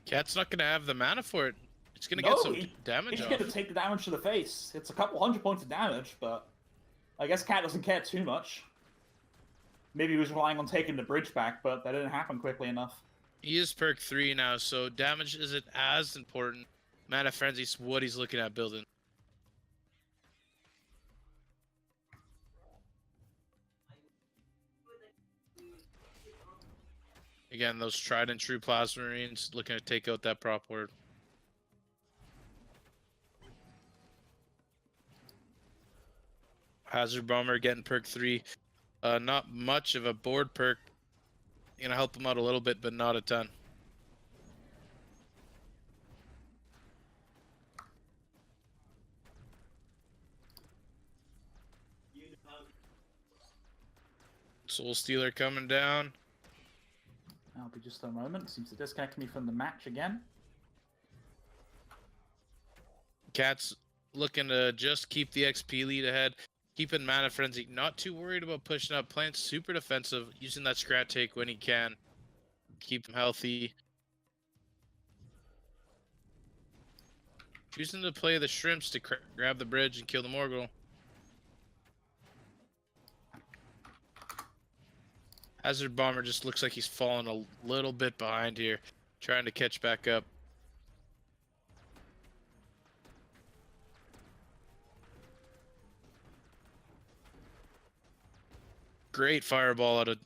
Cat's not going to have the mana for it. It's going to get some damage off. He's going to take the damage to the face. It's a couple 100 points of damage, but I guess Cat doesn't care too much. Maybe he was relying on taking the bridge back, but that didn't happen quickly enough. He is perk 3 now, so damage isn't as important. Mana Frenzy's what he's looking at building. Again, those tried and true Plasma Marines looking to take out that prop board. Hazard Bomber getting perk 3. Not much of a board perk. Gonna help him out a little bit, but not a ton. Soul Stealer coming down. That'll be just a moment. Seems to disconnect me from the match again. Cat's looking to just keep the XP lead ahead. Keeping Mana Frenzy. Not too worried about pushing up. Playing super defensive. Using that Scrat Take when he can. Keep him healthy. Choosing to play the Shrimps to grab the bridge and kill the Morgul. Hazard Bomber just looks like he's fallen a little bit behind here, trying to catch back up. Great fireball out of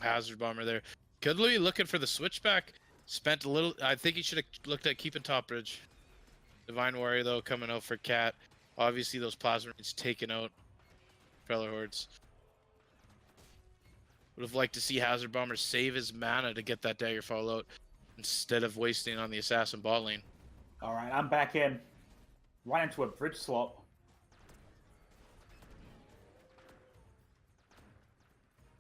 Hazard Bomber there. Kudley looking for the switchback. Spent a little. I think he should have looked at keeping top bridge. Divine Warrior though coming out for Cat. Obviously those plasma rings taken out. Feller Hordes. Would have liked to see Hazard Bomber save his mana to get that Daggerfall out instead of wasting on the assassin bot lane. All right, I'm back in. Right into a bridge swap.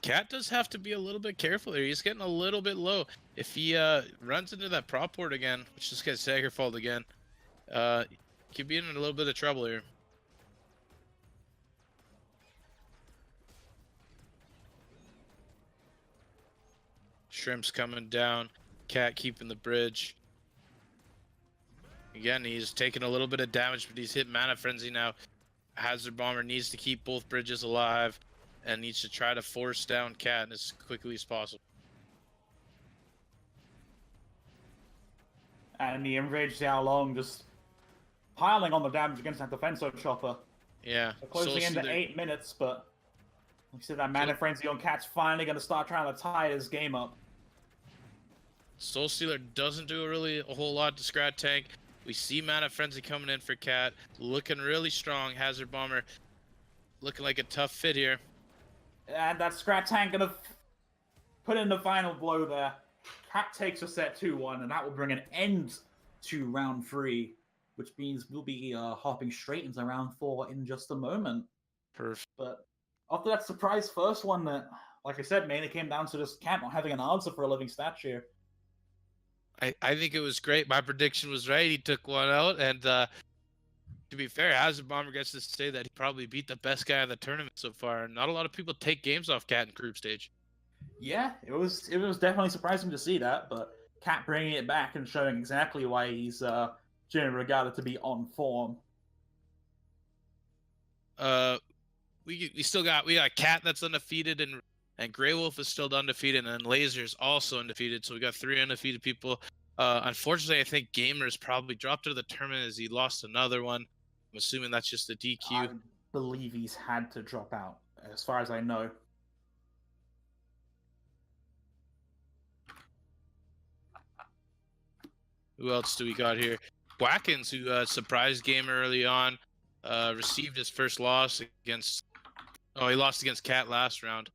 Cat does have to be a little bit careful here. He's getting a little bit low. If he runs into that prop board again, which just gets Daggerfalled again, could be in a little bit of trouble here. Shrimp's coming down. Cat keeping the bridge. Again, he's taking a little bit of damage, but he's hit Mana Frenzy now. Hazard Bomber needs to keep both bridges alive and needs to try to force down Cat as quickly as possible. And the enraged Xiao Long just piling on the damage against that defensive chopper. Yeah. They're closing into 8 minutes, but like I said, that Mana Frenzy on Cat's finally going to start trying to tie his game up. Soul Stealer doesn't do a whole lot to Scrat Tank. We see Mana Frenzy coming in for Cat, looking really strong. Hazard Bomber looking like a tough fit here. And that Scrat Tank going to put in the final blow there. Cat takes a set 2-1, and that will bring an end to round 3, which means we'll be hopping straight into round 4 in just a moment. Perfect. But after that surprise first one that, like I said, mainly came down to just Cat not having an answer for a living statue. I think it was great. My prediction was right. He took one out, and to be fair, Hazard Bomber gets to say that he probably beat the best guy in the tournament so far. Not a lot of people take games off Cat in group stage. Yeah, it was definitely surprising to see that, but Cat bringing it back and showing exactly why he's generally regarded to be on form. We got Cat that's undefeated, and Grey Wolf is still undefeated, and Laser's also undefeated. So we got 3 undefeated people. Unfortunately, I think Gamer's probably dropped out of the tournament as he lost another one. I'm assuming that's just a DQ. I believe he's had to drop out, as far as I know. Who else do we got here? Krakens, who surprised Gamer early on, received his first loss against. Oh, he lost against Cat last round.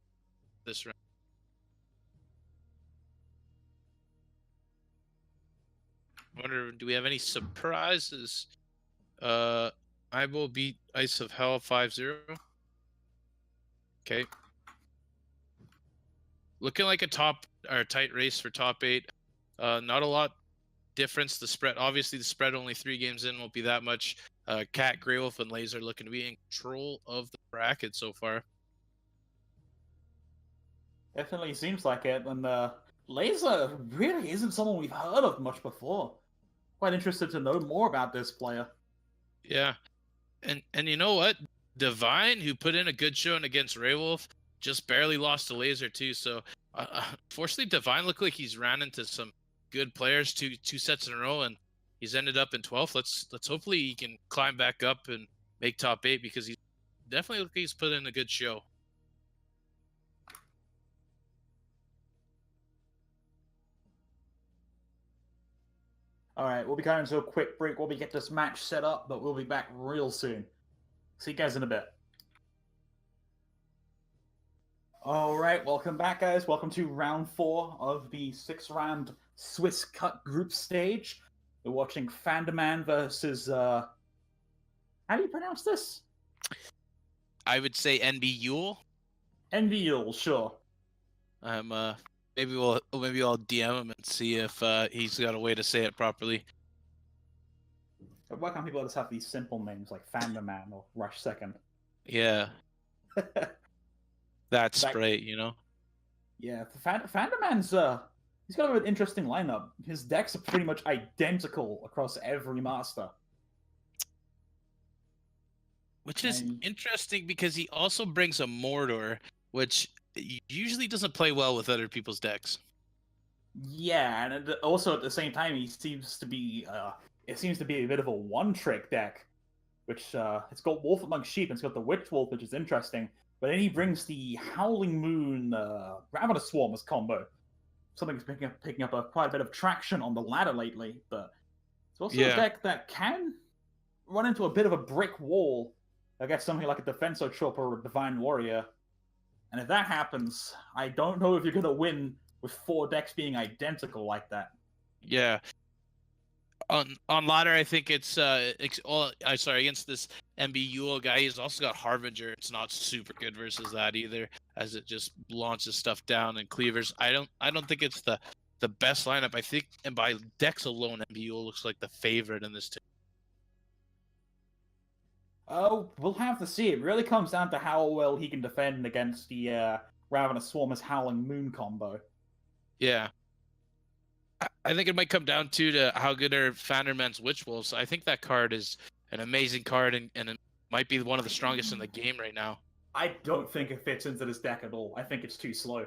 This round. I wonder, do we have any surprises? I will beat Ice of Hell 5-0. Okay. Looking like a tight race for top 8. Not a lot difference. The spread, obviously, the spread only 3 games in won't be that much. Cat, Grey Wolf, and Laser looking to be in control of the bracket so far. Definitely seems like it, and Laser really isn't someone we've heard of much before. Quite interested to know more about this player. Yeah, and you know what? Divine, who put in a good showing against Grey Wolf, just barely lost to Laser too. So, unfortunately, Divine looked like he's ran into some good players two sets in a row, and he's ended up in 12th. Let's hopefully he can climb back up and make top 8, because he's definitely look like he's put in a good show. All right, we'll be going to a quick break while we get this match set up, but we'll be back real soon. See you guys in a bit. All right, welcome back, guys. Welcome to round 4 of the 6-round Swiss Cut group stage. We're watching Fandaman versus, how do you pronounce this? I would say NB Yule. NB Yule, sure. Maybe I'll DM him and see if he's got a way to say it properly. Why can't people just have these simple names like Fandaman or Rush Second? Yeah. That's great, you know? Yeah, Fandaman's, he's got an interesting lineup. His decks are pretty much identical across every master. Which is interesting because he also brings a Mordor, which usually doesn't play well with other people's decks. Yeah, and also at the same time, he seems to be. It seems to be a bit of a one-trick deck, which it's got Wolf Among Sheep and it's got the Witch Wolf, which is interesting. But then he brings the Howling Moon Ravenous Swarm as combo. Something that's picking up quite a bit of traction on the ladder lately. But it's also a deck that can run into a bit of a brick wall against something like a Defensor Chopper or a Divine Warrior. And if that happens, I don't know if you're going to win with 4 decks being identical like that. Yeah. On ladder, I think it's against this MBUL guy. He's also got Harbinger. It's not super good versus that either, as it just launches stuff down and cleavers. I don't think it's the best lineup. I think, and by decks alone, MBUL looks like the favorite in this team. Oh, we'll have to see. It really comes down to how well he can defend against the Ravenous Swarmer's Howling Moon combo. Yeah. I think it might come down to how good are Fanderman's Witch Wolves. I think that card is an amazing card, and it might be one of the strongest in the game right now. I don't think it fits into this deck at all. I think it's too slow.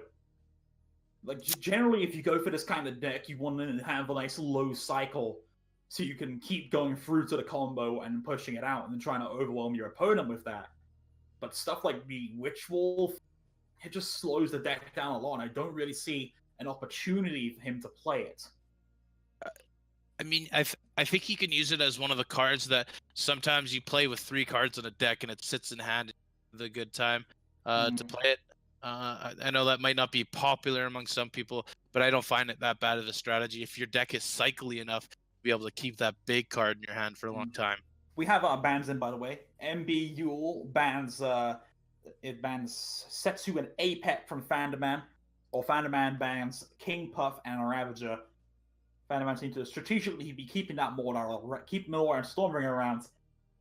Like, generally, if you go for this kind of deck, you want to have a nice low cycle so you can keep going through to the combo and pushing it out and then trying to overwhelm your opponent with that. But stuff like the Witch Wolf, it just slows the deck down a lot, and I don't really see an opportunity for him to play it. I mean, I think he can use it as one of the cards that sometimes you play with 3 cards in a deck and it sits in hand the good time to play it. I know that might not be popular among some people, but I don't find it that bad of a strategy. If your deck is cycly enough to be able to keep that big card in your hand for a long time. We have our bans in, by the way. MB Yule bans it bans Setsu and Apep from Fanderman, or Fanderman bans King Puff and Ravager. Fanderman seems to strategically be keeping that Mordor, keep Mordor and Stormbringer around,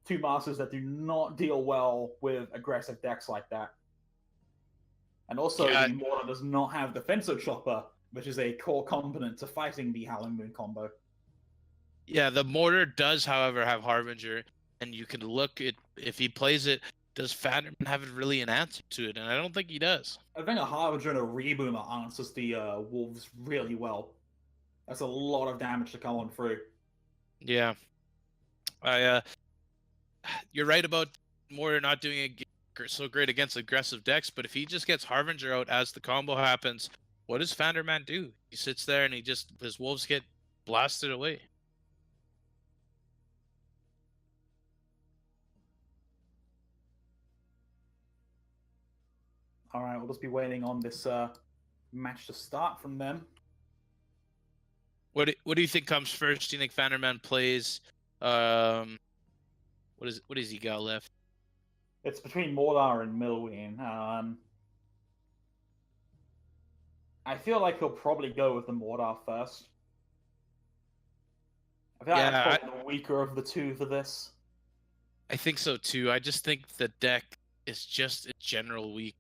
2 masters that do not deal well with aggressive decks like that. And also, the Mordor does not have Defensor Chopper, which is a core component to fighting the Howling Moon combo. Yeah, the Mortar does, however, have Harbinger, and you can look at if he plays it. Does Fanderman have really an answer to it? And I don't think he does. I think a Harbinger and a Reboomer answers the Wolves really well. That's a lot of damage to come on through. Yeah, you're right about Mortar not doing it so great against aggressive decks, but if he just gets Harbinger out as the combo happens, what does Fanderman do? He sits there and his Wolves get blasted away. All right, we'll just be waiting on this match to start from them. What do you think comes first? Do you think Fanderman plays? What does he got left? It's between Mordor and Milween. I feel like he'll probably go with the Mordor first. I feel like that's probably the weaker of the two for this. I think so too. I just think the deck is just in general weak.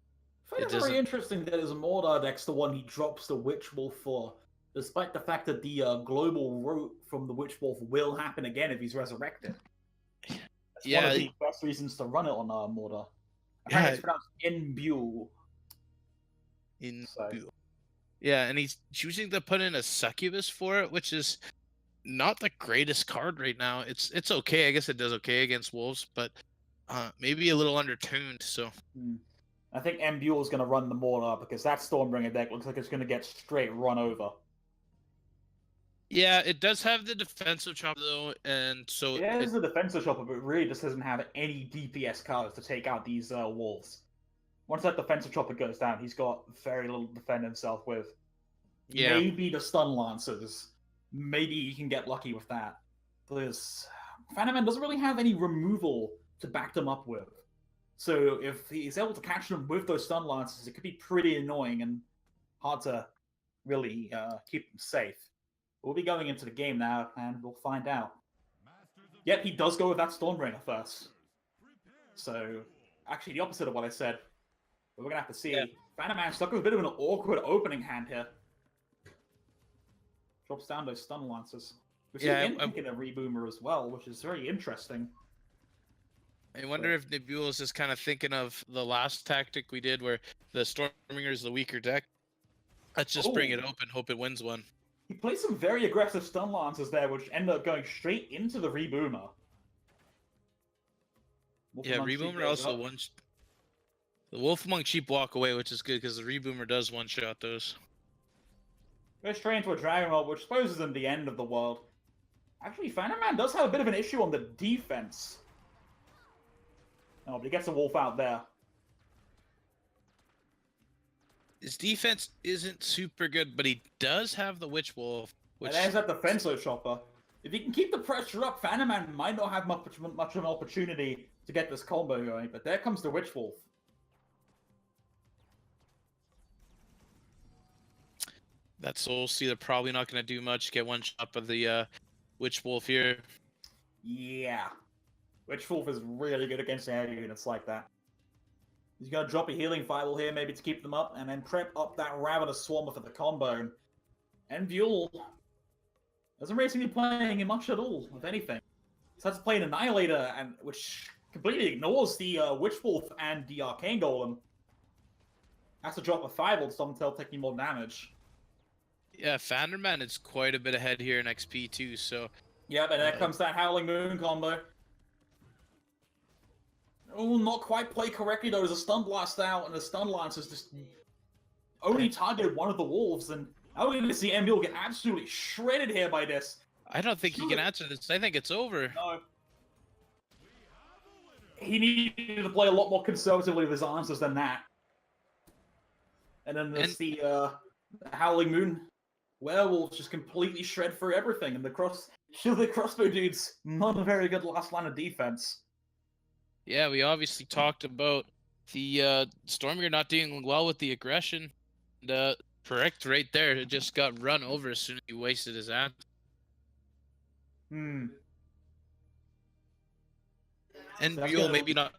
I find it very interesting that his Mordor deck's the one he drops the Witch Wolf for, despite the fact that the global route from the Witch Wolf will happen again if he's resurrected. That's one of the best reasons to run it on Mordor. Apparently it's pronounced Inbule. Inbule. Yeah, and he's choosing to put in a Succubus for it, which is not the greatest card right now. It's okay. I guess it does okay against Wolves, but maybe a little undertuned. So I think Mbule is going to run the Mordor because that Stormbringer deck looks like it's going to get straight run over. Yeah, it does have the defensive chopper though, and so it has the defensive chopper, but it really just doesn't have any DPS cards to take out these Wolves. Once that defensive chopper goes down, he's got very little to defend himself with. Yeah. Maybe the stun lancers. Maybe he can get lucky with that. Because Fanderman doesn't really have any removal to back them up with. So if he's able to catch them with those stun lancers, it could be pretty annoying and hard to really keep them safe. We'll be going into the game now, and we'll find out. Yep, he does go with that Stormbringer first. So, actually the opposite of what I said. But we're going to have to see. Yeah. Fanderman stuck with a bit of an awkward opening hand here. Drops down those stun lancers. We see him picking a Reboomer as well, which is very interesting. I wonder if Nebula is just kind of thinking of the last tactic we did where the Stormbringer is the weaker deck. Let's just bring it open, hope it wins one. He plays some very aggressive stun lancers there, which end up going straight into the Reboomer. Yeah, Reboomer also one. The Wolf Among Sheep walk away, which is good because the Reboomer does one-shot those. Goes straight into a Dragon Roll, which supposes him the end of the world. Actually, Fannerman does have a bit of an issue on the defense. Oh, but he gets a Wolf out there. His defense isn't super good, but he does have the Witch Wolf. And there's that Defenso Chopper. If he can keep the pressure up, Fannerman might not have much of an opportunity to get this combo going, but there comes the Witch Wolf. That Soul Stealer probably not going to do much. Get one shot of the Witch Wolf here. Yeah. Witch Wolf is really good against air units like that. He's going to drop a Healing Fireball here, maybe to keep them up, and then prep up that Ravenous Swarmer for the combo. And Buell doesn't really seem to be playing much at all, if anything. He starts to play an Annihilator, and which completely ignores the Witch Wolf and the Arcane Golem. Has to drop a Fireball to stop himself taking more damage. Yeah, Fanderman is quite a bit ahead here in XP too, so... Yep, and there comes that Howling Moon combo. Oh, not quite played correctly though. There's a Stun Blast out, and the Stun Lancer's just only targeted one of the Wolves, and now we're going to see MBL get absolutely shredded here by this. I don't think he can answer this. I think it's over. No. He needed to play a lot more conservatively with his answers than that. And then there's the Howling Moon. Werewolves just completely shred through everything, and the crossbow dude's not a very good last line of defense. Yeah, we obviously talked about the Storminger not doing well with the aggression. Correct right there. It just got run over as soon as he wasted his answer. And Buell maybe not.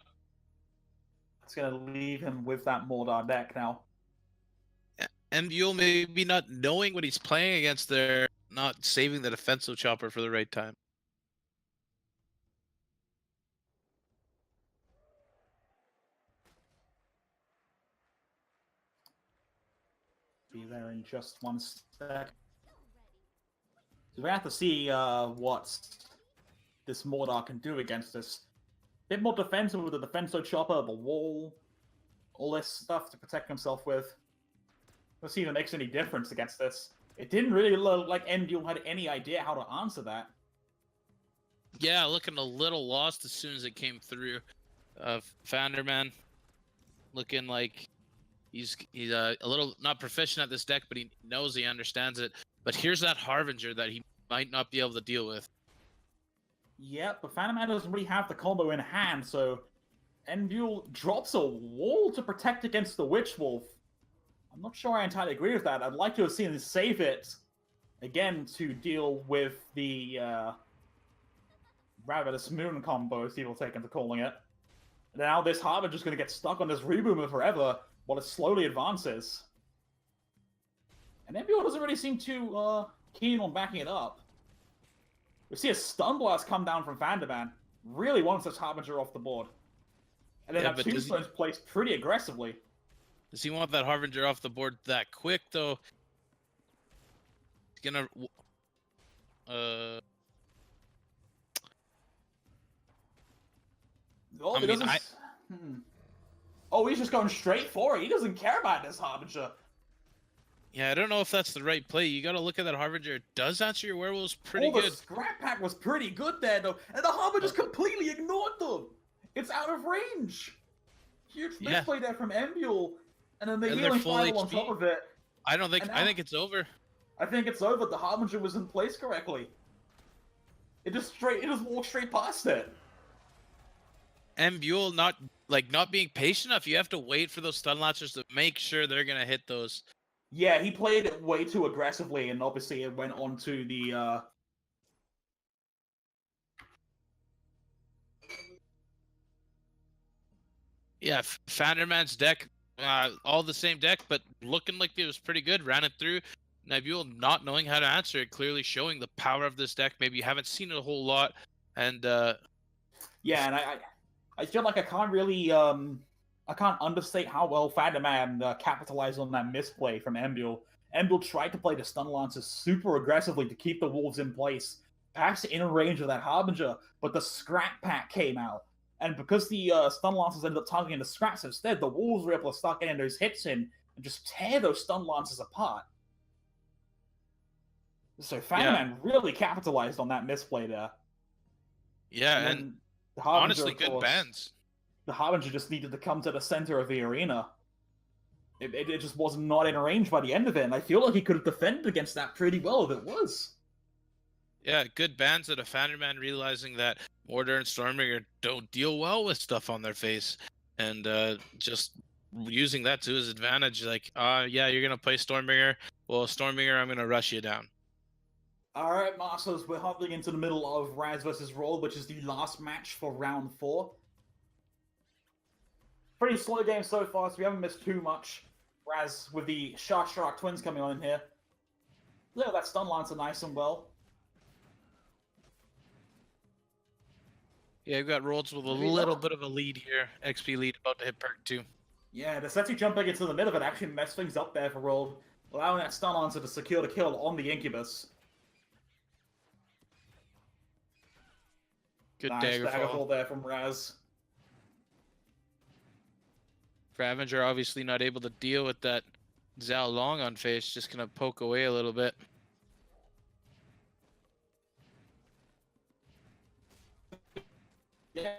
It's going to leave him with that Mordor deck now. And Buell maybe not knowing what he's playing against there, not saving the defensive chopper for the right time. Be there in just 1 sec. So we have to see what this Mordor can do against us. A bit more defensive with the Defenso Chopper, the wall, all this stuff to protect himself with. Let's see if it makes any difference against this. It didn't really look like MDL had any idea how to answer that. Yeah, looking a little lost as soon as it came through. Founderman looking like he's a little not proficient at this deck, but he knows he understands it. But here's that Harbinger that he might not be able to deal with. Yeah, but Phantom doesn't really have the combo in hand, so MDL drops a wall to protect against the Witch Wolf. I'm not sure I entirely agree with that. I'd like to have seen him save it again to deal with the Ravenous Moon combo, as people take into calling it. And now this Harbinger's going to get stuck on this Reboomer forever while it slowly advances. And MBO doesn't really seem too keen on backing it up. We see a Stun Blast come down from Vanderman. Really wants this Harbinger off the board. And then that Tombstone's placed pretty aggressively. Does he want that Harbinger off the board that quick, though? He's gonna... Oh, oh, he's just going straight for it. He doesn't care about this Harbinger. Yeah, I don't know if that's the right play. You gotta look at that Harbinger. It does answer your werewolves pretty good. The Scrap Pack was pretty good there, though. And the Harbinger just completely ignored them. It's out of range. Huge misplay there from Embule. And then the healing final on top of it. I think it's over. I think it's over. The Harbinger was in place correctly. It just walked straight past it. And Buell not being patient enough. You have to wait for those stun launchers to make sure they're gonna hit those. Yeah, he played it way too aggressively, and obviously it went on to the Yeah, Fanderman's deck, all the same deck, but looking like it was pretty good. Ran it through. Nibule not knowing how to answer it, clearly showing the power of this deck. Maybe you haven't seen it a whole lot, and yeah, and I feel like I can't really I can't understate how well Thunderman capitalized on that misplay from Embil. Embil tried to play the stun lances super aggressively to keep the wolves in place, perhaps in range of that Harbinger, but the scrap pack came out. And because the stun lances ended up targeting the scraps instead, the wolves were able to start getting those hits in and just tear those stun lances apart. So Thunderman really capitalized on that misplay there. Yeah, and the Harbinger, honestly, good bans. The Harbinger just needed to come to the center of the arena. It just was not in range by the end of it, and I feel like he could have defended against that pretty well if it was. Yeah, good bans at a Thunderman realizing that Mortar and Stormbringer don't deal well with stuff on their face, and just using that to his advantage. Like, yeah, you're gonna play Stormbringer. Well, Stormbringer, I'm gonna rush you down. All right, Masters, we're hopping into the middle of Raz versus Roll, which is the last match for round 4. Pretty slow game so far, so we haven't missed too much. Raz with the Shark twins coming on in here. Look at that stun lancer nice and well. Yeah, we've got Rolls with a little bit of a lead here. XP lead about to hit perk 2. Yeah, the Setsu jumping into the middle of it actually messed things up there for Roll, allowing that stun lancer to secure the kill on the Incubus. Good nice daggerfall there from Raz. Ravager obviously not able to deal with that Zhao Long on face, just gonna poke away a little bit. Yeah.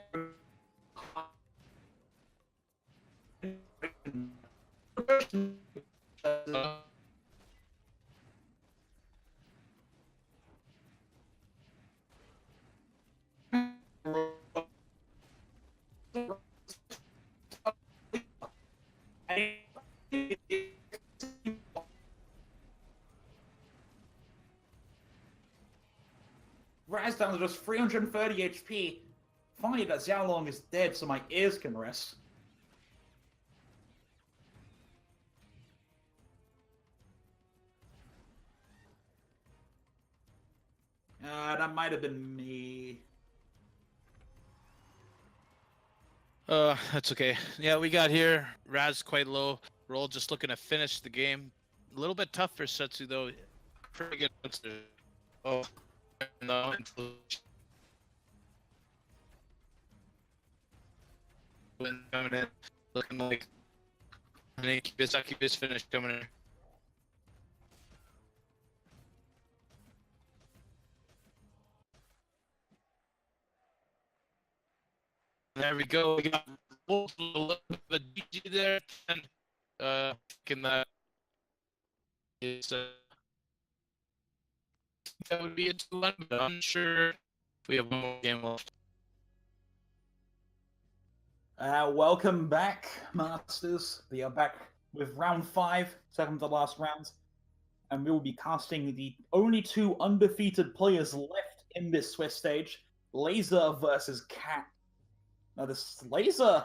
Raz down to just 330 HP. Finally, that Xiaolong is dead, so my ears can rest. That might have been me. That's okay. Yeah, we got here. Raz quite low. Roll just looking to finish the game. A little bit tough for Setsu though. Pretty good monster. Oh, no. Coming in, looking like an Incubus finish coming in. There we go. We got a little bit of a GG there, and thinking that is that would be a 2-1, but I'm sure if we have one more game left. Welcome back, Masters. We are back with round 5, second to last round, and we will be casting the only 2 undefeated players left in this Swiss stage: Laser versus Cat. Now, this Laser,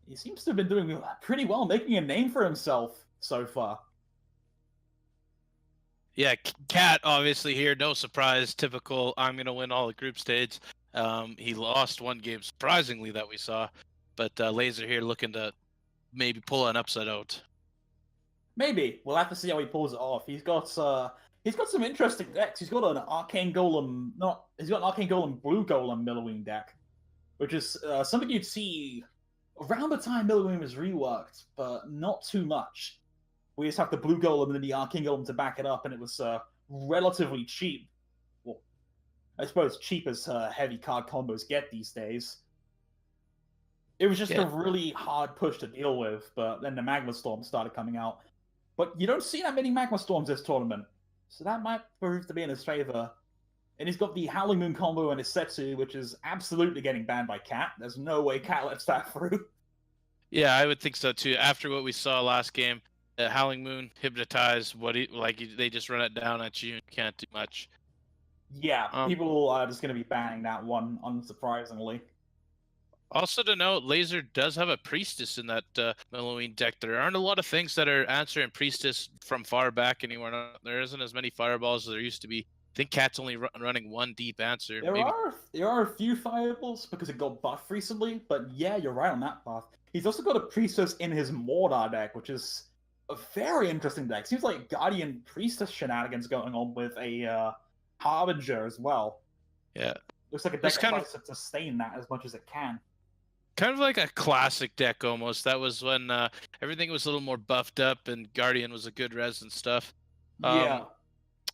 he seems to have been doing pretty well, making a name for himself so far. Yeah, Cat obviously here, no surprise, typical. I'm gonna win all the group stage. He lost one game surprisingly that we saw, but Laser here looking to maybe pull an upset out. Maybe we'll have to see how he pulls it off. He's got some interesting decks. He's got an Arcane Golem, he's got an Arcane Golem Blue Golem Millowing deck, which is something you'd see around the time Millowing was reworked, but not too much. We just have the Blue Golem and then the Arcane Golem to back it up, and it was relatively cheap. Well, I suppose cheap as heavy card combos get these days. It was just a really hard push to deal with, but then the Magma Storm started coming out. But you don't see that many Magma Storms this tournament, so that might prove to be in his favor. And he's got the Howling Moon combo and his Setsu, which is absolutely getting banned by Cat. There's no way Cat lets that through. Yeah, I would think so too. After what we saw last game, Howling Moon, Hypnotize, they just run it down at you. Can't do much. Yeah, people are just going to be banning that one, unsurprisingly. Also to note, Laser does have a Priestess in that Millowing deck. There aren't a lot of things that are answering Priestess from far back anymore. There isn't as many Fireballs as there used to be. think Cat's only running one deep answer. There Maybe. are a few fireballs because it got buffed recently, but yeah, you're right on that path. He's also got a Priestess in his Mordor deck, which is a very interesting deck. Seems like Guardian Priestess shenanigans going on with a Harbinger as well. Yeah. Looks like a deck It's that kind tries to sustain that as much as it can. Kind of like a classic deck almost. That was when everything was a little more buffed up and Guardian was a good res and stuff. Yeah.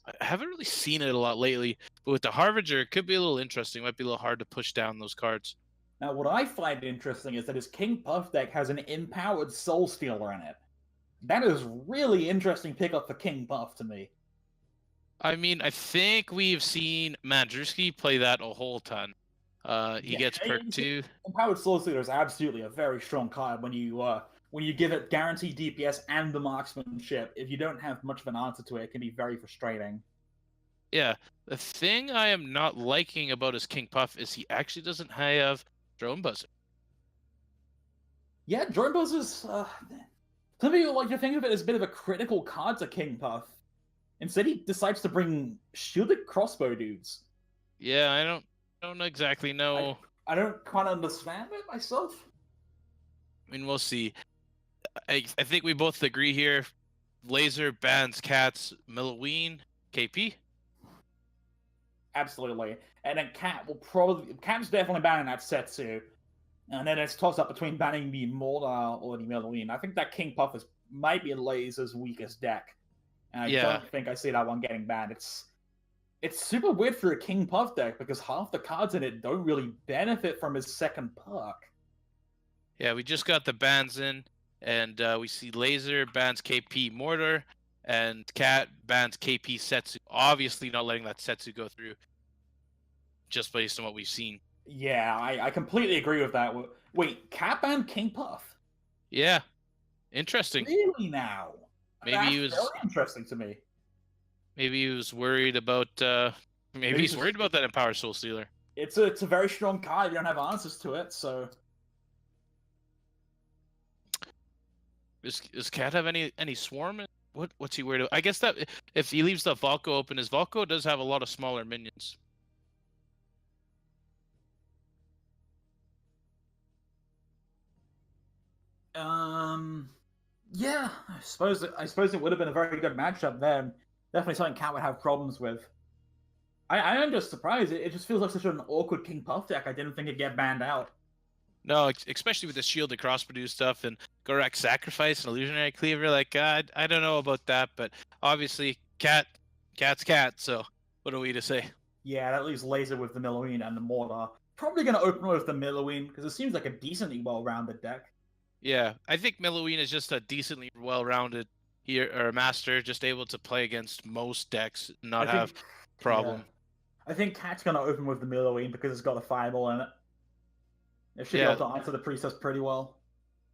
I haven't really seen it a lot lately, but with the Harbinger, it could be a little interesting. Might be a little hard to push down those cards. Now, what I find interesting is that his King Puff deck has an empowered Soul Stealer in it. That is really interesting pickup for King Puff to me. I mean, I think we've seen Mandrewski play that a whole ton. He gets perk 2. Empowered Soul Stealer is absolutely a very strong card when you give it guaranteed DPS and the marksmanship. If you don't have much of an answer to it, it can be very frustrating. Yeah, the thing I am not liking about his King Puff is he actually doesn't have Drone Buzzer. Yeah, Drone Buzzer's some people like to think of it as a bit of a critical card to King Puff. Instead, he decides to bring shielded crossbow dudes. Yeah, I don't exactly know. I don't quite understand it myself. I mean, we'll see. I think we both agree here. Laser bans Cats, Milloween, KP. Absolutely. And then Cat's definitely banning that Setsu. And then it's tossed up between banning the Mordor or the Milloween. I think that King Puff might be Laser's weakest deck. And I don't think I see that one getting banned. It's super weird for a King Puff deck because half the cards in it don't really benefit from his second perk. Yeah, we just got the bans in, and we see Laser bans KP Mortar, and Cat bans KP Setsu. Obviously not letting that Setsu go through, just based on what we've seen. Yeah, I completely agree with that. Wait, Cat banned King Puff? Yeah, interesting. Really now? Maybe he was very interesting to me. Maybe he was worried about. Maybe he's worried about that Empowered Soul Stealer. It's a very strong card. You don't have answers to it, so. Does Cat have any swarm? What's he worried about? I guess that if he leaves the Valko open, his Valko does have a lot of smaller minions. Yeah, I suppose it would have been a very good matchup then. Definitely something Cat would have problems with. I am just surprised. It just feels like such an awkward King Puff deck. I didn't think it'd get banned out. No, especially with the shielded crossbow stuff and Gorak Sacrifice and Illusionary Cleaver. Like, I don't know about that, but obviously, Cat's Cat. So, what are we to say? Yeah, that leaves Laser with the Milloween and the Mortar. Probably going to open with the Milloween because it seems like a decently well-rounded deck. Yeah, I think Milloween is just a decently well-rounded master, just able to play against most decks, not have problem. Yeah. I think Cat's going to open with the Milloween because it's got a fireball in it. It should be able to answer the Priestess pretty well.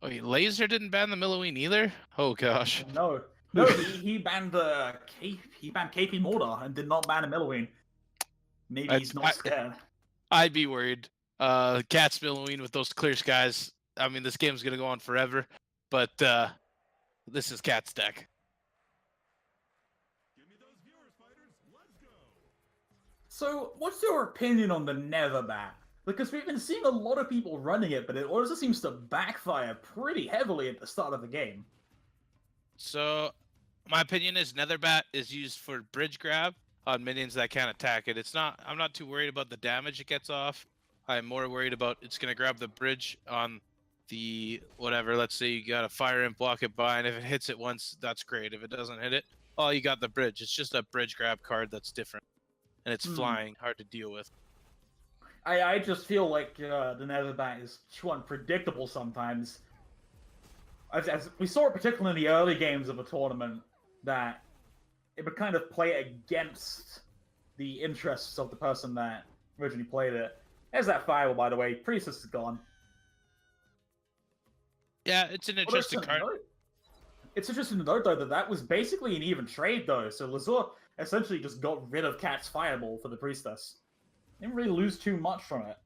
Oh, Laser didn't ban the Milloween either? Oh gosh. No, he banned KP Mortar and did not ban a Milloween. Maybe he's not scared. I'd be worried. Cat's Milloween with those clear skies. I mean, this game's gonna go on forever, but this is Cat's deck. Give me those viewers, fighters. Let's go. So, what's your opinion on the Nether Bat? Because we've been seeing a lot of people running it, but it also seems to backfire pretty heavily at the start of the game. So, my opinion is Netherbat is used for bridge grab on minions that can't attack it. I'm not too worried about the damage it gets off. I'm more worried about it's going to grab the bridge on the whatever. Let's say you got a fire imp, block it by, and if it hits it once, that's great. If it doesn't hit it, oh, you got the bridge. It's just a bridge grab card that's different. And it's flying, hard to deal with. I just feel like the Netherbat is too unpredictable sometimes. As we saw it particularly in the early games of the tournament, that it would kind of play against the interests of the person that originally played it. There's that fireball, by the way. Priestess is gone. Yeah, it's an interesting card. It's interesting to note, though, that was basically an even trade, though. So Lazur essentially just got rid of Cat's fireball for the Priestess. Didn't really lose too much from it.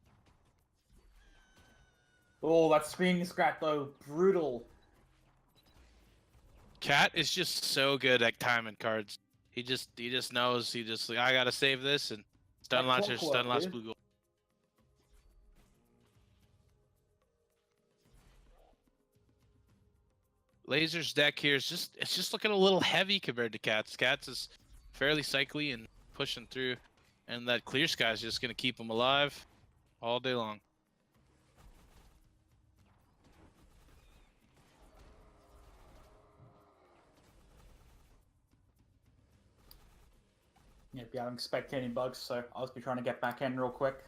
Oh, that screening scrap, though. Brutal. Cat is just so good at timing cards. He just knows. He just like, I gotta save this, and stun Like launcher, stun clockwork, last dude. blue goal. Laser's deck here is just looking a little heavy compared to Cat's. Cat's is fairly cycly and pushing through, and that clear sky is just gonna keep him alive all day long. Yep, yeah, I don't expect any bugs, so I'll just be trying to get back in real quick.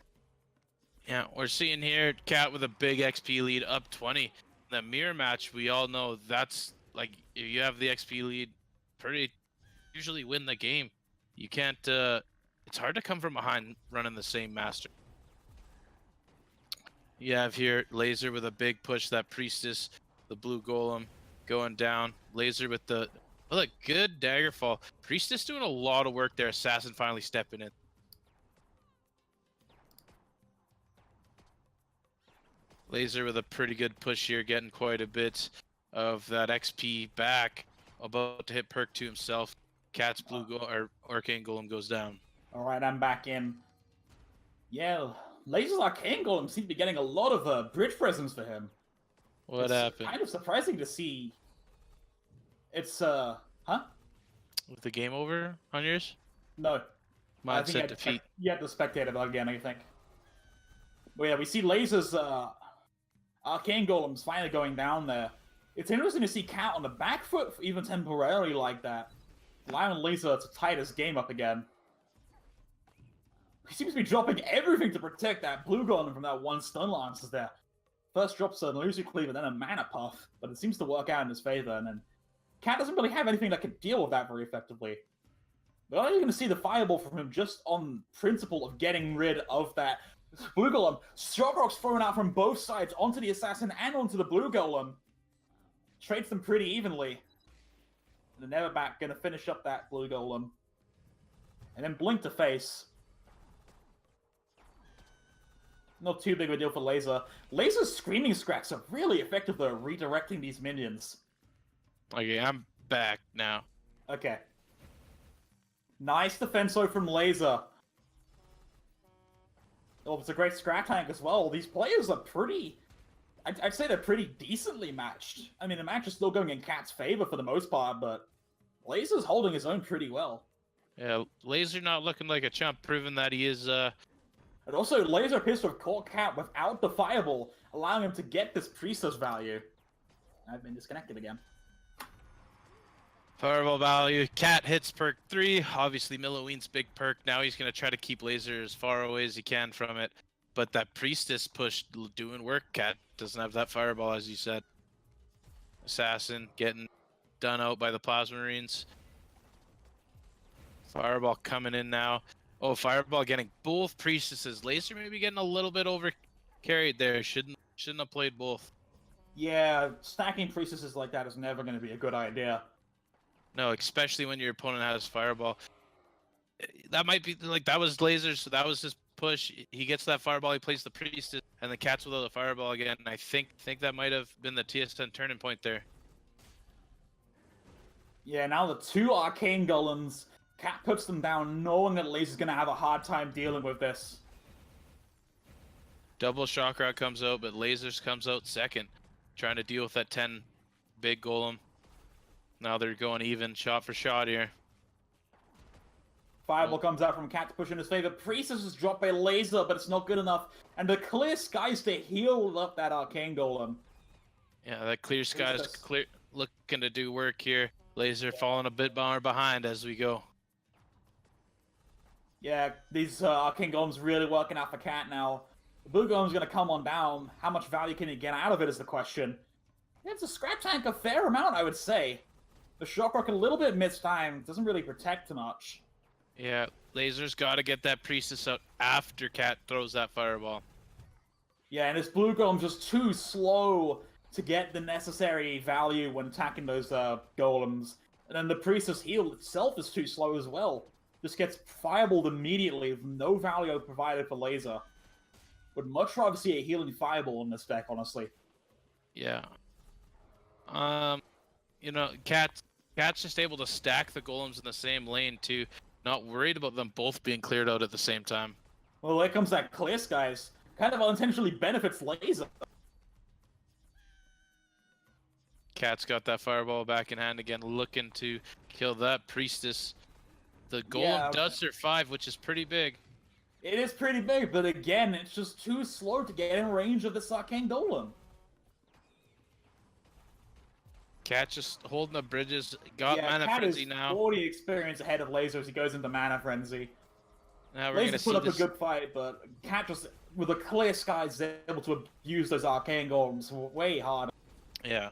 Yeah, we're seeing here Cat with a big XP lead, up 20. The mirror match, we all know that's like if you have the XP lead, pretty usually win the game. You can't. It's hard to come from behind running the same master. You have here Laser with a big push, that Priestess, the blue golem going down. Laser with the good dagger fall. Priestess doing a lot of work there. Assassin finally stepping in. Laser with a pretty good push here, getting quite a bit of that XP back. About to hit perk to himself. Cat's blue or Arcane Golem goes down. All right, I'm back in. Yeah, Laser's Arcane Golem seems to be getting a lot of bridge presence for him. What happened? Kind of surprising to see. It's huh? With the game over on yours? No. Mine said defeat. You had the spectator bug again, I think. Well, yeah, we see Laser's Arcane Golem's finally going down there. It's interesting to see Cat on the back foot, even temporarily like that. Allowing Laser to tie this game up again. He seems to be dropping everything to protect that blue golem from that one stun lances there. First drops an illusory cleaver, then a mana puff, but it seems to work out in his favor, and then Cat doesn't really have anything that can deal with that very effectively. We're only going to see the fireball from him just on principle of getting rid of that blue golem. Shock rocks thrown out from both sides onto the assassin and onto the blue golem. Trades them pretty evenly. And the Neverback going to finish up that blue golem. And then blink to face. Not too big of a deal for Laser. Laser's screaming scraps are really effective though, redirecting these minions. Okay, I'm back now. Okay. Nice defense though from Laser. Oh, it's a great scrap tank as well. These players are pretty... I'd say they're pretty decently matched. I mean, the match is still going in Cat's favor for the most part, but Laser's holding his own pretty well. Yeah, Laser not looking like a chump, proving that he is... And also, Laser appears to have caught Cat without the fireball, allowing him to get this Priestess value. I've been disconnected again. Fireball value. Cat hits perk 3. Obviously, Milloween's big perk. Now he's going to try to keep Laser as far away as he can from it. But that Priestess push doing work. Cat doesn't have that fireball, as you said. Assassin getting done out by the Plasma Marines. Fireball coming in now. Oh, Fireball getting both Priestesses. Laser maybe getting a little bit over carried there. Shouldn't have played both. Yeah, stacking Priestesses like that is never going to be a good idea. No, especially when your opponent has Fireball. That might be like that was Laser's, so that was his push. He gets that Fireball, he plays the Priestess, and the Cat's without the Fireball again. And I think that might have been the TSN turning point there. Yeah, now the two Arcane Golems, Cat puts them down knowing that Laser's going to have a hard time dealing with this. Double Shock Rod comes out, but Lasers comes out second, trying to deal with that 10 big golem. Now they're going even, shot for shot here. Fireball comes out from Cat to push in his favor. Priestess is dropped by Laser, but it's not good enough. And the clear skies to heal up that Arcane Golem. Yeah, that clear skies clear, looking to do work here. Laser falling a bit more behind as we go. Yeah, these Arcane Golems really working out for Cat now. The Blue Golem's going to come on down. How much value can he get out of it is the question. It's a scrap tank a fair amount, I would say. The Shock Rock a little bit mistimed. Doesn't really protect much. Yeah, Laser's got to get that Priestess out after Cat throws that Fireball. Yeah, and his Blue Golem's just too slow to get the necessary value when attacking those Golems. And then the Priestess heal itself is too slow as well. Just gets fireballed immediately with no value provided for Laser. Would much rather see a healing fireball in this deck, honestly. Yeah. You know, Cat Cat's just able to stack the golems in the same lane too. Not worried about them both being cleared out at the same time. Well, there comes that Clear Skies. Kind of unintentionally benefits Laser. Cat's got that fireball back in hand again, looking to kill that priestess. The golem does survive, which is pretty big. It is pretty big, but again, it's just too slow to get in range of this Arcane Golem. Cat just holding up bridges. Got Mana Cat Frenzy is now. 40 experience ahead of Laser as he goes into Mana Frenzy. Now we're Laser gonna put see up this. a good fight, but Cat just, with a Clear Skies, is able to abuse those Arcane Golems way harder. Yeah,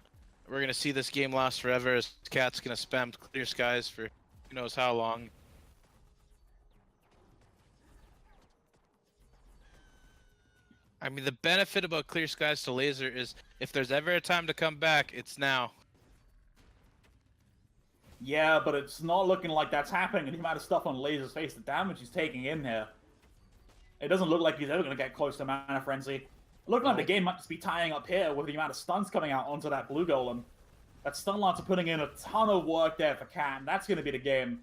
we're gonna see this game last forever as Cat's gonna spam Clear Skies for who knows how long. I mean, the benefit about Clear Skies to Laser is if there's ever a time to come back, it's now. Yeah, but it's not looking like that's happening, and the amount of stuff on Laser's face, the damage he's taking in here. It doesn't look like he's ever going to get close to Mana Frenzy. Looking like the game might just be tying up here with the amount of stuns coming out onto that Blue Golem. That stun lance are putting in a ton of work there for Cat, and that's going to be the game.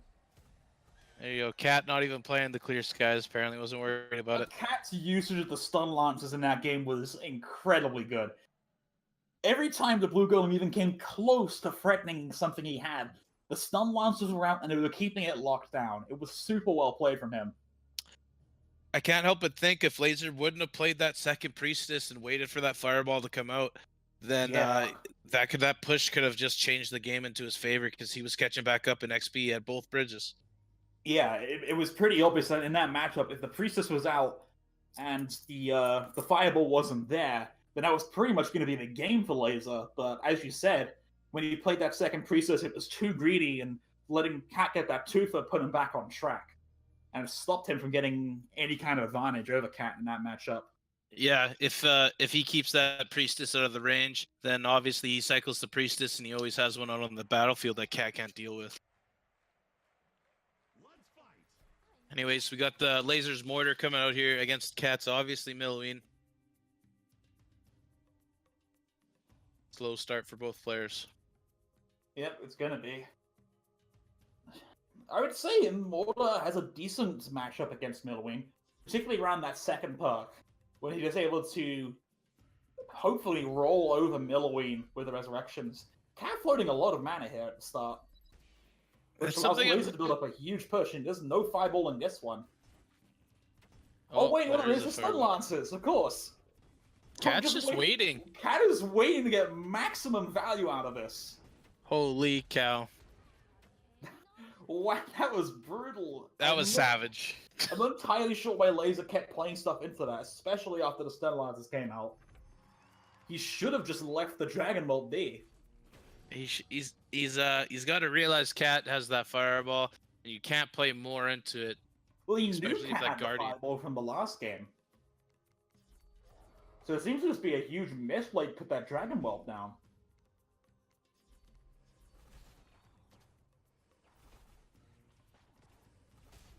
There you go. Cat not even playing the Clear Skies, apparently wasn't worried about it. Cat's usage of the stun lances in that game was incredibly good. Every time the Blue Golem even came close to threatening something he had, the stun lancers were out and they were keeping it locked down. It was super well played from him. I can't help but think if Laser wouldn't have played that second Priestess and waited for that Fireball to come out, then that push could have just changed the game into his favor because he was catching back up in XP at both bridges. Yeah, it was pretty obvious that in that matchup, if the Priestess was out and the Fireball wasn't there, then that was pretty much going to be the game for Laser. But as you said, when he played that second Priestess, it was too greedy, and letting Cat get that Toother put him back on track. And it stopped him from getting any kind of advantage over Cat in that matchup. Yeah, if he keeps that Priestess out of the range, then obviously he cycles the Priestess and he always has one out on the battlefield that Cat can't deal with. Anyways, we got the Laser's Mortar coming out here against Cat's obviously Milloween. Slow start for both players. Yep, it's gonna be. I would say Mortar has a decent matchup against Milloween, particularly around that second perk, when he was able to hopefully roll over Milloween with the Resurrections. Cat floating a lot of mana here at the start. Which allows Laser to build up a huge push, and there's no Fireball in this one. Oh wait, what are the Stun Lancers? Of course! Cat's just waiting. Cat is waiting to get maximum value out of this. Holy cow. Wow, that was brutal. That was savage. I'm not entirely sure why Laser kept playing stuff into that, especially after the Stun Lancers came out. He should have just left the Dragon Bolt be. He's got to realize Cat has that Fireball, and you can't play more into it. Well, he knew Cat had the Fireball from the last game. So it seems to just be a huge misplay to put that Dragon Bolt down.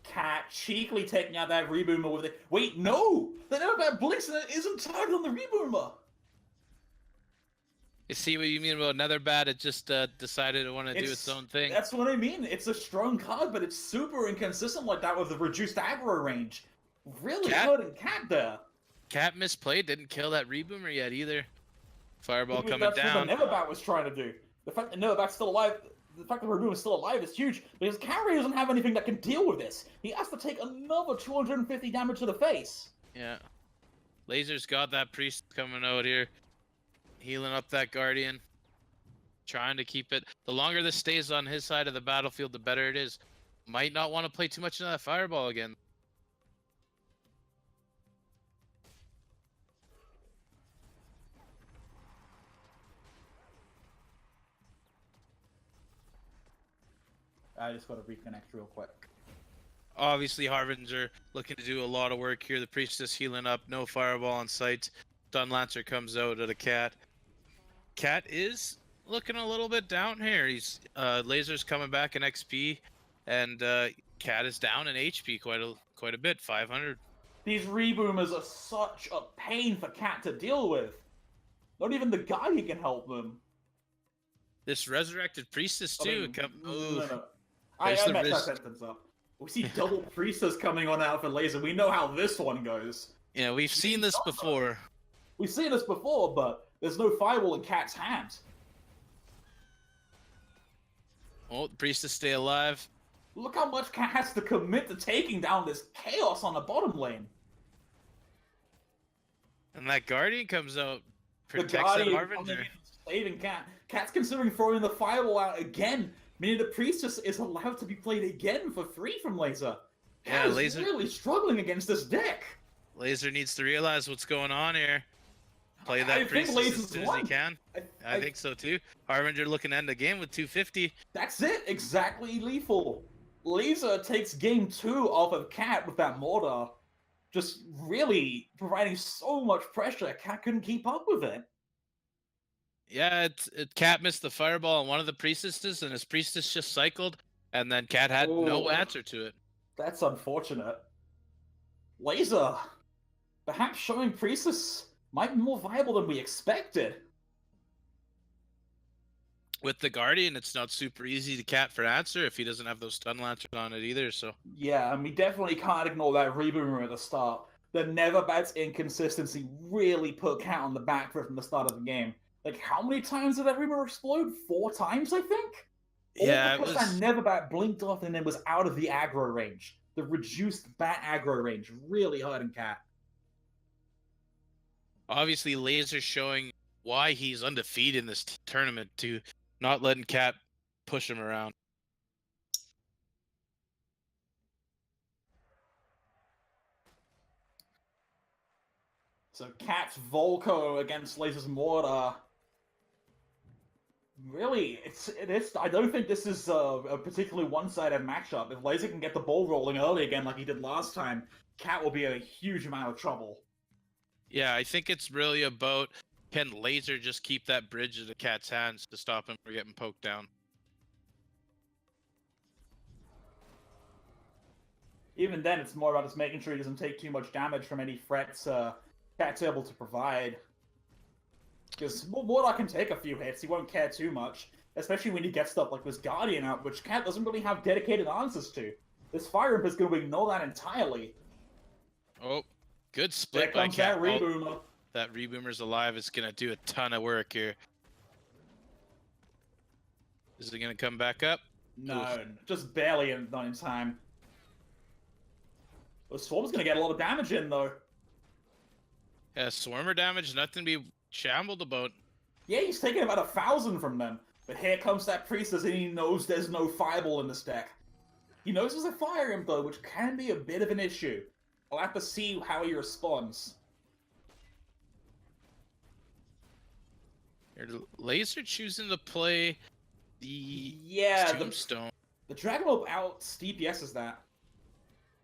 Cat cheekily taking out that Reboomer with it. Wait, no! The Netherbat blinks and it isn't targeted on the Reboomer! You see what you mean about Netherbat? It just decided it wanted to do its own thing. That's what I mean. It's a strong card, but it's super inconsistent like that with the reduced aggro range. Really hurting Cat there. Cat misplayed, didn't kill that Reboomer yet either. Fireball coming that's down. That's what the Netherbat was trying to do. The fact that Netherbat's still alive, the fact that Reboomer's still alive is huge, because Carry doesn't have anything that can deal with this. He has to take another 250 damage to the face. Yeah. Laser's got that Priest coming out here. Healing up that Guardian. Trying to keep it. The longer this stays on his side of the battlefield, the better it is. Might not want to play too much into that Fireball again. I just got to reconnect real quick. Obviously, Harbinger looking to do a lot of work here. The Priestess healing up. No Fireball on sight. Stun Lancer comes out at a Cat. Cat is looking a little bit down here. He's Laser's coming back in XP, and Cat is down in HP quite a bit, 500. These Reboomers are such a pain for Cat to deal with. Not even the Guardian can help them. This resurrected priestess I too. mean, Ooh, no. I there's the messed that wrist. sentence up. We see double priestess coming on out for Laser. We know how this one goes. Yeah, we've seen this before. We've seen this before, but there's no fireball in Cat's hand. Oh, the priestess stay alive. Look how much Cat has to commit to taking down this chaos on the bottom lane. And that guardian comes out, The protects that Guardian Harbinger. coming in, saving Cat. Cat's considering throwing the fireball out again, meaning the priestess is allowed to be played again for free from Laser. Cat is Laser really struggling against this deck. Laser needs to realize what's going on here. Play I that think priestess as Laser's soon as won. he can. I think so too. Harbinger looking to end the game with 250. That's it, exactly lethal. Laser takes game 2 off of Cat with that mortar. Just really providing so much pressure, Cat couldn't keep up with it. Yeah, Cat missed the fireball on one of the priestesses, and his priestess just cycled, and then Cat had no Oh. answer to it. That's unfortunate. Laser, perhaps showing Priestess might be more viable than we expected. With the Guardian, it's not super easy to Cat for answer if he doesn't have those stun lancers on it either, so... Yeah, and we definitely can't ignore that reboomer at the start. The Never Bats inconsistency really put Cat on the back foot from the start of the game. Like, how many times did that reboomer explode? 4 times, I think? Yeah, because that Never Bat blinked off and then was out of the aggro range. The reduced bat aggro range really hurting Cat. Obviously, Laser showing why he's undefeated in this tournament to not letting Cat push him around. So Cat's Volco against Laser's Mortar. Really, it is. I don't think this is a particularly one-sided matchup. If Laser can get the ball rolling early again like he did last time, Cat will be in a huge amount of trouble. Yeah, I think it's really about can Laser just keep that bridge in the Cat's hands to stop him from getting poked down. Even then, it's more about just making sure he doesn't take too much damage from any threats Cat's able to provide. Because Mortar can take a few hits, he won't care too much. Especially when you get stuff like this Guardian out, which Cat doesn't really have dedicated answers to. This Fire Imp is going to ignore that entirely. Oh, good There split by comes Cat. that Reboomer. That Reboomer's alive. It's going to do a ton of work here. Is it going to come back up? No, just barely not in time. The Swarm's going to get a lot of damage in, though. Yeah, Swarmer damage, nothing to be shambled about. Yeah, he's taking about 1,000 from them. But here comes that Priestess, and he knows there's no Fireball in this deck. He knows there's a Fire Imp, though, which can be a bit of an issue. I'll have to see how he responds. Laser choosing to play the Tombstone. The Dragon Orb out DPS's that.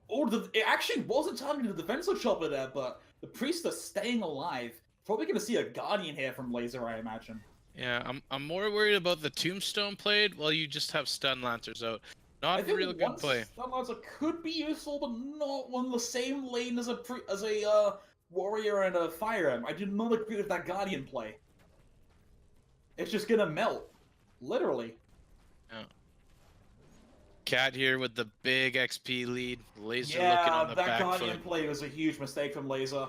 Oh, it actually wasn't targeting the defensive chopper there, but the Priestess staying alive. Probably going to see a Guardian here from Laser, I imagine. Yeah, I'm more worried about the Tombstone played while you just have Stun Lancers out. Not a real good play. Stun Lancer could be useful, but not on the same lane as a Warrior and a Fire Imp. I do not agree with that Guardian play. It's just gonna melt. Literally. Yeah. Cat here with the big XP lead. Laser looking on the back foot. Yeah, that Guardian play was a huge mistake from Laser.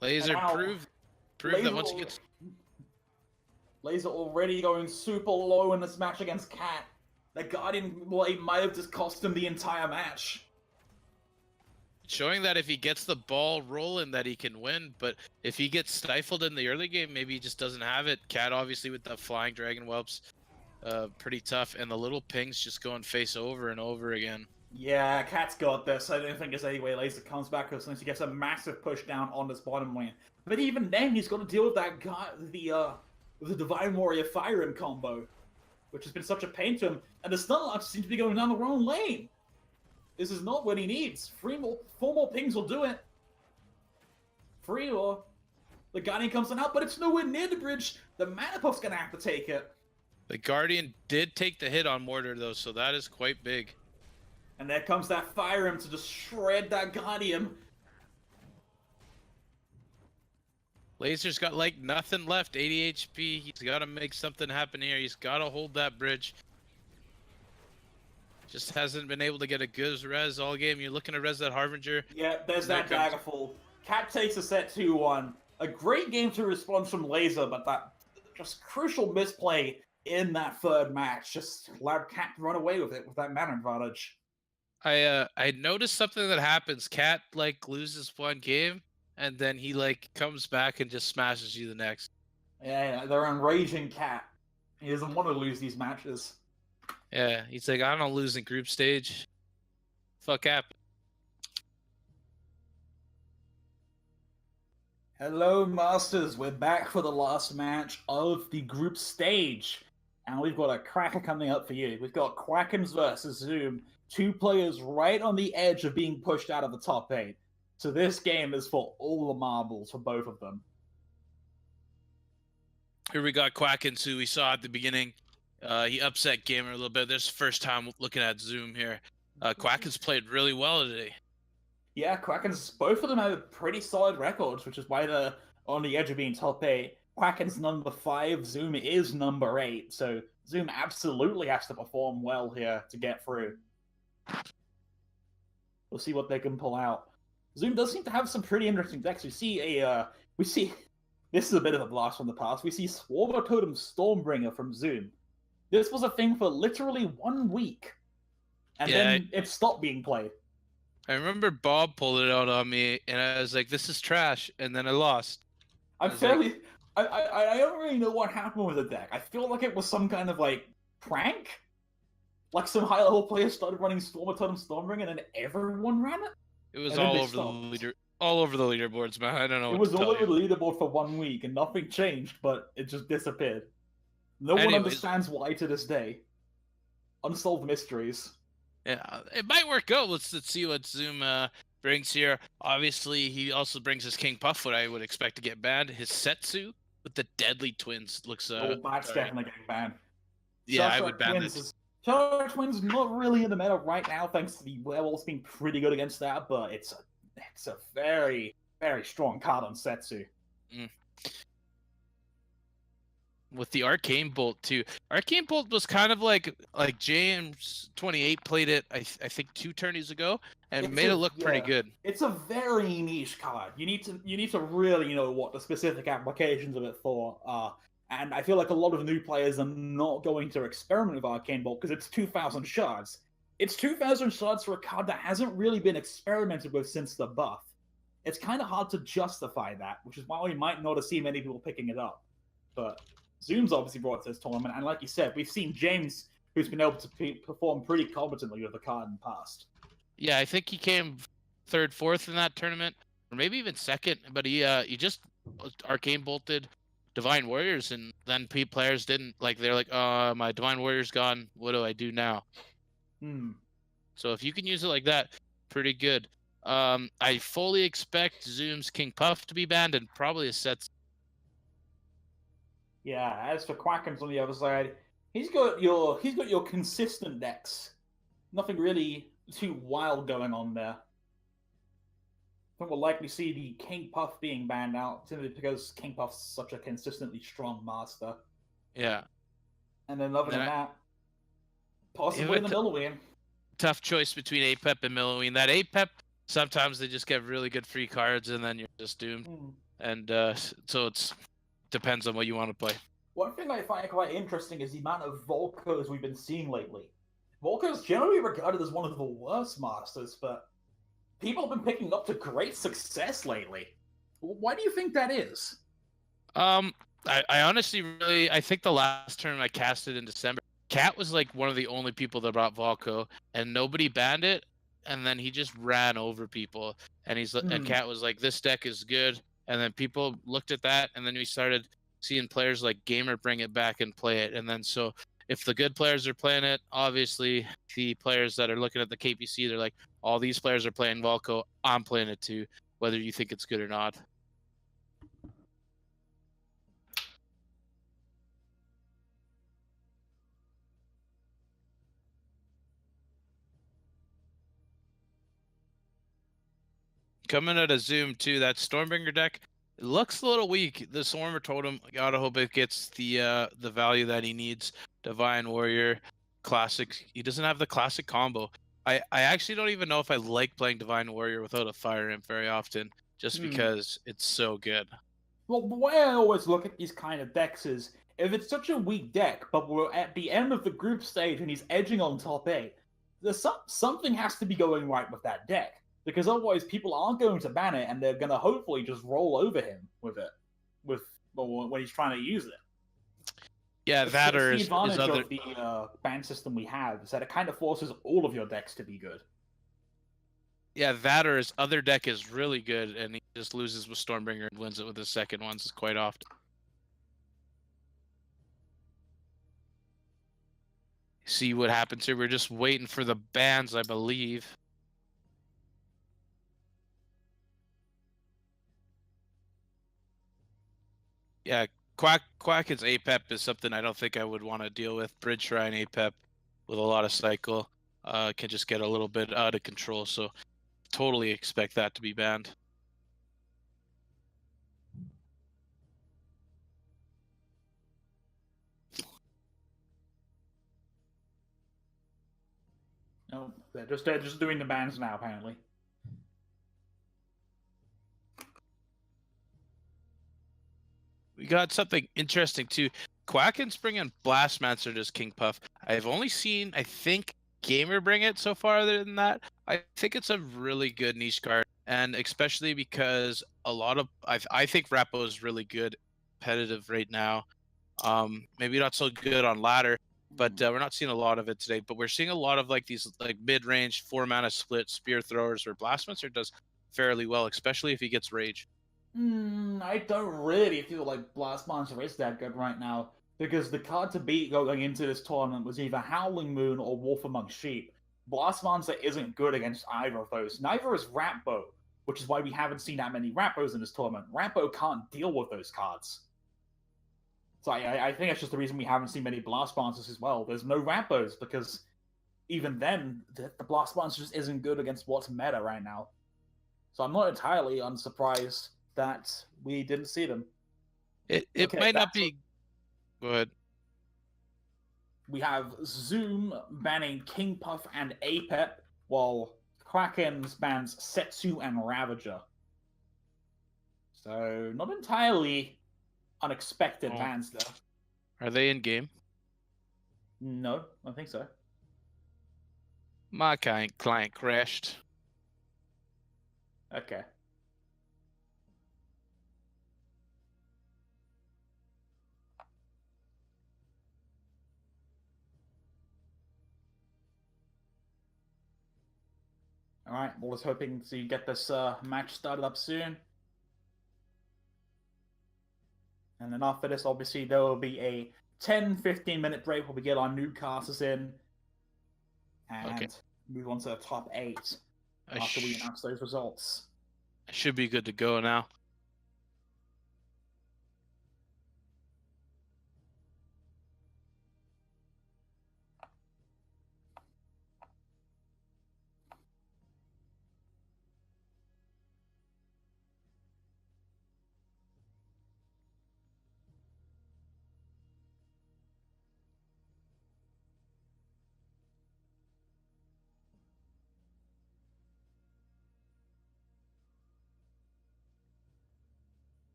Laser proved that once he gets... Laser already going super low in this match against Cat. That Guardian blade might have just cost him the entire match. Showing that if he gets the ball rolling that he can win, but if he gets stifled in the early game, maybe he just doesn't have it. Cat obviously with the flying dragon whelps, pretty tough, and the little pings just going face over and over again. Yeah, Cat's got this. I don't think there's any way Laser comes back unless he gets a massive push down on this bottom lane. But even then, he's got to deal with that guy, the Divine Warrior Fire Imp combo, which has been such a pain to him. And the stun launch seems to be going down the wrong lane. This is not what he needs. 4 more pings will do it. 3 or the Guardian comes on out, but it's nowhere near the bridge. The Mana Puff's gonna have to take it. The Guardian did take the hit on Mortar though, so that is quite big. And there comes that Fire Imp to just shred that Guardian. Laser's got like nothing left, 80 HP. He's got to make something happen here. He's got to hold that bridge. Just hasn't been able to get a good res all game. You're looking to res that Harbinger. Yeah, there's There that comes- Daggerfall. Cat takes a set 2-1. A great game to respond from Laser, but that just crucial misplay in that third match just allowed Cat to run away with it with that mana advantage. I noticed something that happens. Cat like loses one game, and then he like comes back and just smashes you the next. Yeah, they're enraging Cat. He doesn't want to lose these matches. Yeah, he's like, I don't lose in group stage. Fuck happened. Hello, Masters. We're back for the last match of the group stage. And we've got a cracker coming up for you. We've got Krakens versus Zoom. 2 players right on the edge of being pushed out of the top 8. So this game is for all the marbles for both of them. Here we got Krakens, who we saw at the beginning. He upset Gamer a little bit. This is the first time looking at Zoom here. Krakens played really well today. Yeah, Krakens, both of them have pretty solid records, which is why they're on the edge of being top 8. Kraken's number 5, Zoom is number 8, so Zoom absolutely has to perform well here to get through. We'll see what they can pull out. Zoom does seem to have some pretty interesting decks. We see this is a bit of a blast from the past. We see Swarmer Totem Stormbringer from Zoom. This was a thing for literally 1 week, and then it stopped being played. I remember Bob pulled it out on me, and I was like, "This is trash," and then I lost. I don't really know what happened with the deck. I feel like it was some kind of like prank. Like some high level players started running Swarmer Totem Stormbringer, and then everyone ran it. It was And then all they over stopped. all over the leaderboards, man. I don't know. It was all over the leaderboard for 1 week, and nothing changed, but it just disappeared. No one Anyways. understands why to this day. Unsolved mysteries. Yeah, it might work out. Let's see what Zoom brings here. Obviously, he also brings his King Puff, what I would expect to get banned. His Setsu with the Deadly Twins looks. That's definitely getting banned. Yeah, I would ban this. Shadow Twins not really in the meta right now, thanks to the Werewolves being pretty good against that, but it's a very, very strong card on Setsu. With the Arcane Bolt too. Arcane Bolt was kind of like James 28 played it, I think 2 tourneys ago, and made it look pretty good. It's a very niche card. You need to really know what the specific applications of it for are. And I feel like a lot of new players are not going to experiment with Arcane Bolt because it's 2,000 shards. It's 2,000 shards for a card that hasn't really been experimented with since the buff. It's kind of hard to justify that, which is why we might not have seen many people picking it up. But Zoom's obviously brought it to this tournament, and like you said, we've seen James, who's been able to perform pretty competently with the card in the past. Yeah, I think he came 3rd, 4th in that tournament, or maybe even 2nd. But he just Arcane Bolted Divine Warriors, and then players didn't like. They're like, my Divine Warrior's gone. What do I do now? So if you can use it like that, pretty good. I fully expect Zoom's King Puff to be banned, and probably a set. Yeah, as for Krakens on the other side, he's got your consistent decks. Nothing really too wild going on there. I think we'll likely see the King Puff being banned out simply because King Puff's such a consistently strong master. Yeah. And then other than that, possibly the Milloween. Tough choice between Apep and Milloween. That Apep, sometimes they just get really good free cards, and then you're just doomed. And so it's depends on what you want to play. One thing I find quite interesting is the amount of Volkos we've been seeing lately. Volko's generally regarded as one of the worst masters, but people have been picking up to great success lately. Why do you think that is? I honestly I think the last tournament I casted in December, Cat was like one of the only people that brought Volko, and nobody banned it, and then he just ran over people, and and Cat was like, this deck is good, and then people looked at that, and then we started seeing players like Gamer bring it back and play it, and then so if the good players are playing it, obviously the players that are looking at the KPC, they're like, all these players are playing Volko, I'm playing it too, whether you think it's good or not. Coming out of Zoom too, that Stormbringer deck, It looks a little weak. The Swarmer Totem, gotta hope it gets the value that he needs. Divine Warrior, classic. He doesn't have the classic combo. I actually don't even know if I like playing Divine Warrior without a Fire Imp very often, just because it's so good. Well, the way I always look at these kind of decks is, if it's such a weak deck, but we're at the end of the group stage and he's edging on top 8, there's something has to be going right with that deck. Because otherwise people aren't going to ban it, and they're going to hopefully just roll over him with it, when he's trying to use it. Yeah, that or the advantage other... of the ban system we have is that it kind of forces all of your decks to be good. Yeah, that or his other deck is really good, and he just loses with Stormbringer and wins it with his second ones quite often. See what happens here. We're just waiting for the bans, I believe. Yeah, Krakens APEP is something I don't think I would want to deal with. Bridge Shrine APEP with a lot of cycle can just get a little bit out of control, so totally expect that to be banned. No, they're just doing the bans now, apparently. We got something interesting too. Krakens bring in Blastmancer as King Puff. I've only seen, I think, Gamer bring it so far. Other than that, I think it's a really good niche card, and especially because a lot of I think Rappo is really good competitive right now. Maybe not so good on ladder, but we're not seeing a lot of it today. But we're seeing a lot of like these like mid-range 4-mana split spear throwers where Blastmancer does fairly well, especially if he gets rage. I don't really feel like Blastmancer is that good right now, because the card to beat going into this tournament was either Howling Moon or Wolf Among Sheep. Blastmancer isn't good against either of those. Neither is Ratbo, which is why we haven't seen that many Ratbos in this tournament. Ratbo can't deal with those cards. So I think that's just the reason we haven't seen many Blastmancers as well. There's no Ratbos, because even then, the Blastmancer just isn't good against what's meta right now. So I'm not entirely unsurprised that we didn't see them. It might not be. Go ahead. We have Zoom banning King Puff and Apep, while Krakens bans Setsu and Ravager. So not entirely unexpected bans there. Are they in game? No, I don't think so. My client crashed. Okay. Alright, well, let's hoping to get this match started up soon. And then after this, obviously, there will be a 10-15 minute break where we get our new casters in. And move on to the top 8 after we announce those results. I should be good to go now.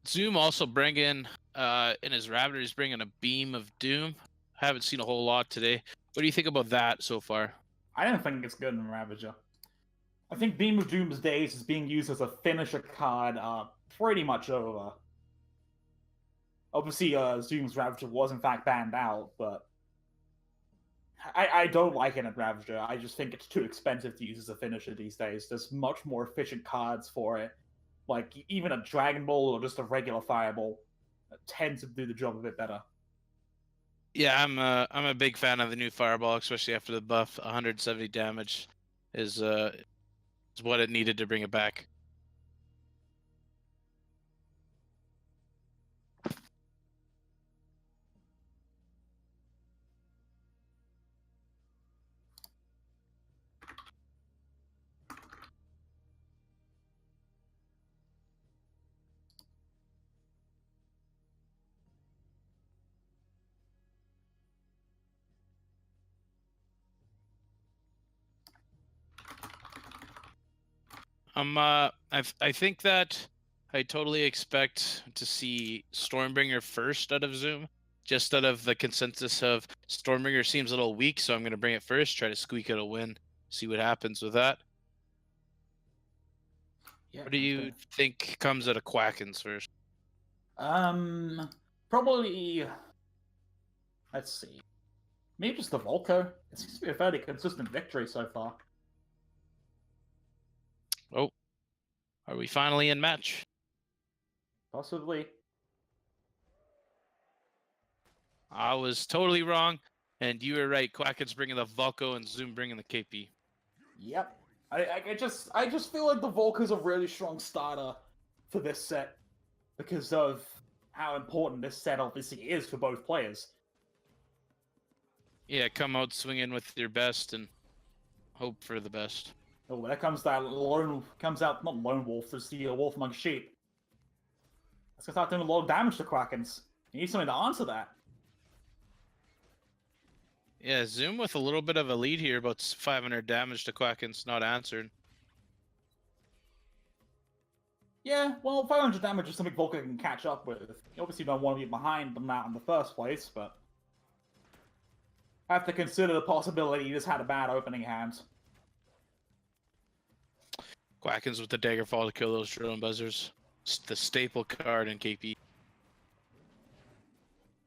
Zoom also bringing in his Ravager, he's bringing a Beam of Doom. Haven't seen a whole lot today. What do you think about that so far? I don't think it's good in Ravager. I think Beam of Doom's days is being used as a finisher card pretty much over. Obviously, Zoom's Ravager was in fact banned out, but I don't like it in Ravager. I just think it's too expensive to use as a finisher these days. There's much more efficient cards for it. Like, even a Dragon Ball or just a regular Fireball tend to do the job a bit better. Yeah, I'm a big fan of the new Fireball, especially after the buff. 170 damage is what it needed to bring it back. I think that I totally expect to see Stormbringer first out of Zoom, just out of the consensus of Stormbringer seems a little weak, so I'm going to bring it first, try to squeak out a win, see what happens with that. Yeah, What do you think comes out of Krakens first? Probably. Let's see. Maybe just the Volko. It seems to be a fairly consistent victory so far. Oh, are we finally in match? Possibly. I was totally wrong, and you were right. Krakens bringing the Volko and Zoom bringing the KP. Yep. I just feel like the Volko's a really strong starter for this set because of how important this set obviously is for both players. Yeah, come out swinging with your best and hope for the best. Oh, there comes that not lone wolf, there's the wolf among sheep. That's gonna start doing a lot of damage to Krakens. You need something to answer that. Yeah, Zoom with a little bit of a lead here, about 500 damage to Krakens, not answered. Yeah, well, 500 damage is something Volker can catch up with. You obviously don't want to be behind on that in the first place, but I have to consider the possibility he just had a bad opening hand. Krakens with the Daggerfall to kill those drone buzzers. It's the staple card in KP.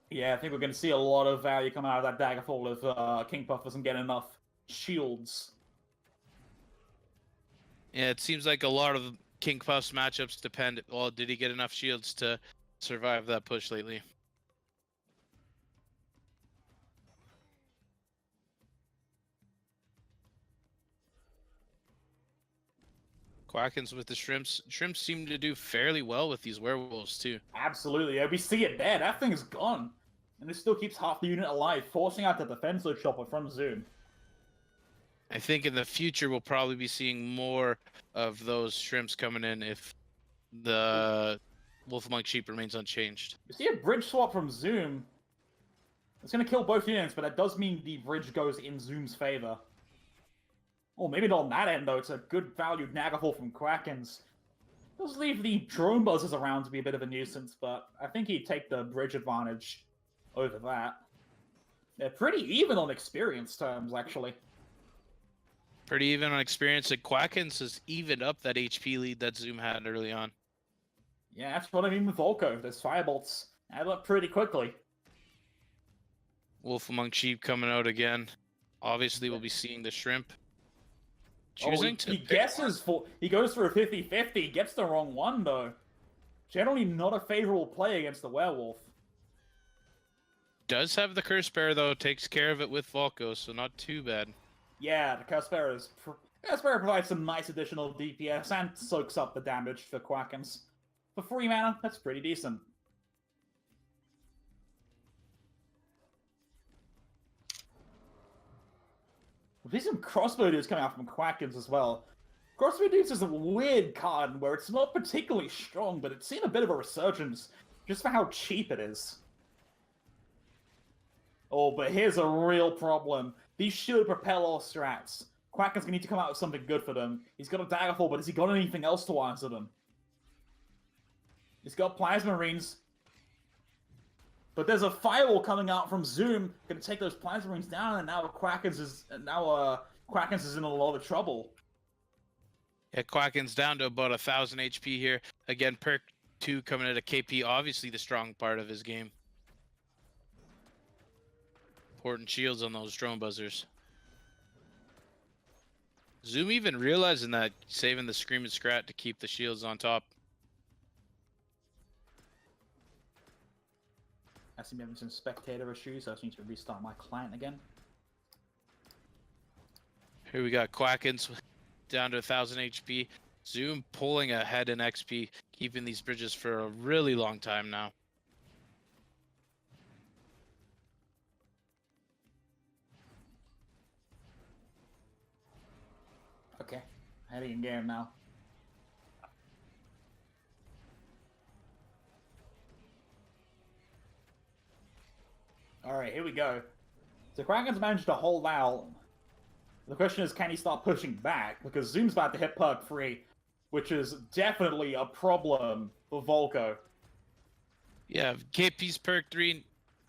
Yeah, I think we're going to see a lot of value coming out of that Daggerfall if King Puff doesn't get enough shields. Yeah, it seems like a lot of King Puff's matchups depend. Well, did he get enough shields to survive that push lately? Krakens with the shrimps. Shrimps seem to do fairly well with these werewolves too. Absolutely, yeah, we see it there. That thing's gone. And it still keeps half the unit alive, forcing out the defensive chopper from Zoom. I think in the future we'll probably be seeing more of those shrimps coming in if the Wolf Among Sheep remains unchanged. You see a bridge swap from Zoom. It's going to kill both units, but that does mean the bridge goes in Zoom's favor. Oh, maybe not on that end, though. It's a good valued Daggerfall from Krakens. Does leave the drone buzzers around to be a bit of a nuisance, but I think he'd take the bridge advantage over that. They're pretty even on experience terms, actually. Pretty even on experience, and Krakens has evened up that HP lead that Zoom had early on. Yeah, that's what I mean with Volko. Those firebolts add up pretty quickly. Wolf Among Sheep coming out again. Obviously, we'll be seeing the shrimp. Choosing he guesses for... He goes for a 50-50, gets the wrong one, though. Generally not a favorable play against the werewolf. Does have the Curse Bearer, though. Takes care of it with Volko, so not too bad. Yeah, the Curse Bearer provides some nice additional DPS and soaks up the damage for Krakens. For 3 mana, that's pretty decent. There's some crossbow dudes coming out from Krakens as well. Crossbow dudes is a weird card where it's not particularly strong, but it's seen a bit of a resurgence just for how cheap it is. Oh, but here's a real problem. These should propel all strats. Kraken's gonna need to come out with something good for them. He's got a Daggerfall, but has he got anything else to answer them? He's got Plasma Marines. But there's a firewall coming out from Zoom, gonna take those Plasma Marines down, and now Krakens is in a lot of trouble. Yeah, Kraken's down to about 1,000 HP here. Again, perk 2 coming at a KP, obviously the strong part of his game. Important shields on those drone buzzers. Zoom even realizing that, saving the Screaming Scrat to keep the shields on top. I seem to be having some spectator issues, so I just need to restart my client again. Here we got Krakens down to 1,000 HP. Zoom pulling ahead in XP, keeping these bridges for a really long time now. Okay, heading in game now. Alright, here we go. So Kraken's managed to hold out. The question is, can he start pushing back? Because Zoom's about to hit perk 3. which is definitely a problem for Volko. Yeah, KP's perk 3,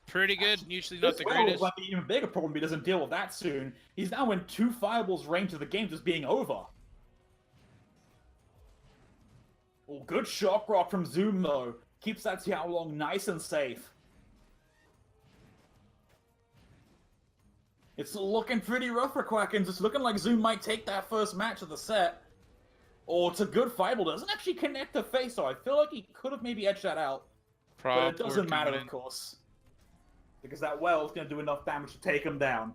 pretty good. Usually not the This greatest. might be an even bigger problem if he doesn't deal with that soon. He's now in 2 fireballs range of the game just being over. Oh, good shock rock from Zoom, though. Keeps that Xiao Long nice and safe. It's looking pretty rough for Krakens. It's looking like Zoom might take that first match of the set. Oh, it's a good fireball. Doesn't actually connect the face, so I feel like he could have maybe edged that out. But it doesn't matter, of course. Because that well is going to do enough damage to take him down.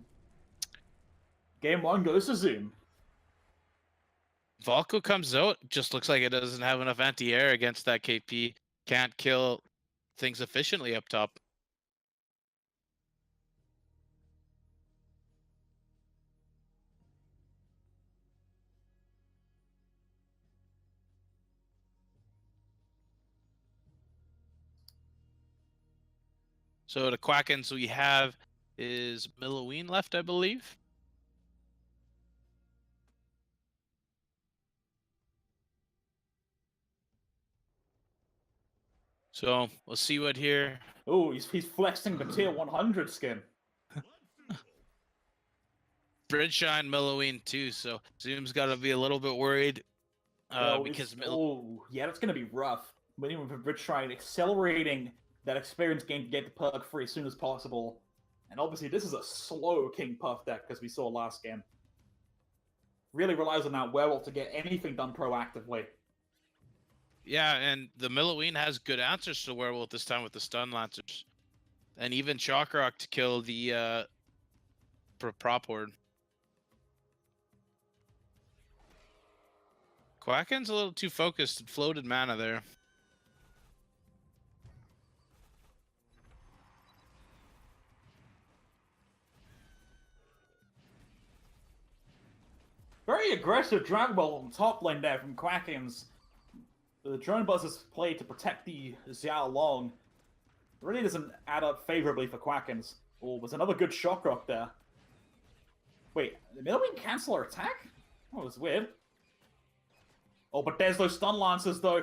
Game 1 goes to Zoom. Volko comes out, just looks like it doesn't have enough anti-air against that KP. Can't kill things efficiently up top. So the Krakens we have is Milloween left, I believe. So we'll see what here. Oh, he's flexing the tier 100 skin. Bridgeshine Milloween too, so Zoom's got to be a little bit worried because yeah, that's going to be rough. Winning with Bridgeshine, accelerating that experience gain to get the perk free as soon as possible. And obviously this is a slow King Puff deck, as we saw last game. Really relies on that Werewolf to get anything done proactively. Yeah, and the Milloween has good answers to Werewolf this time with the Stun Lancers. And even Shock Rock to kill the prop horde. Krakens a little too focused and floated mana there. Very aggressive Dragon Ball on top lane there from Krakens. The drone buzz is played to protect the Xiao Long. Really doesn't add up favorably for Krakens. Oh, there's another good shock rock there. Wait, did Milloween cancel our attack? Oh, that's weird. Oh, but there's those stun lancers though.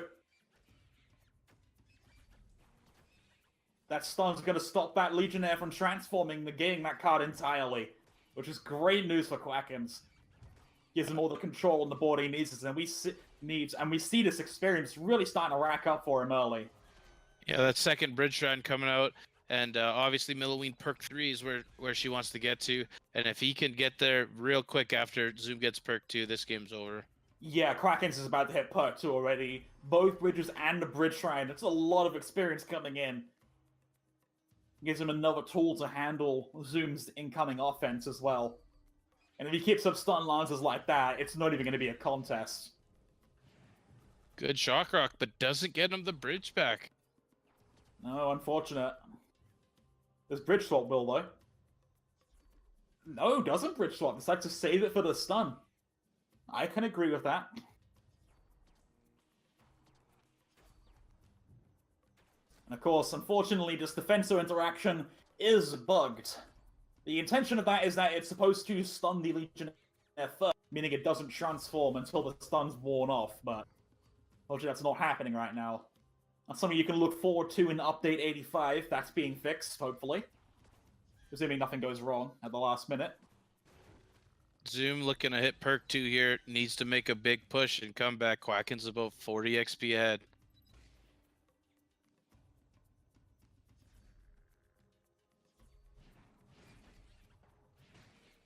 That stun's gonna stop that Legionnaire from transforming, negating that card entirely. Which is great news for Krakens. Gives him all the control on the board he needs, and we see this experience really starting to rack up for him early. Yeah, that second Bridge Shrine coming out, and obviously Milloween perk 3 is where she wants to get to, and if he can get there real quick after Zoom gets perk 2, this game's over. Yeah, Krakens is about to hit perk 2 already. Both bridges and the Bridge Shrine. That's a lot of experience coming in. Gives him another tool to handle Zoom's incoming offense as well. And if he keeps up stun lancers like that, it's not even going to be a contest. Good Shock Rock, but doesn't get him the bridge back. No, unfortunate. This bridge swap will, though. No, doesn't bridge swap. Decides to save it for the stun. I can agree with that. And of course, unfortunately, this defensor interaction is bugged. The intention of that is that it's supposed to stun the Legionnaire first, meaning it doesn't transform until the stun's worn off, but unfortunately that's not happening right now. That's something you can look forward to in Update 85. That's being fixed, hopefully. Assuming nothing goes wrong at the last minute. Zoom looking to hit perk 2 here, needs to make a big push and come back. Krakens about 40 XP ahead.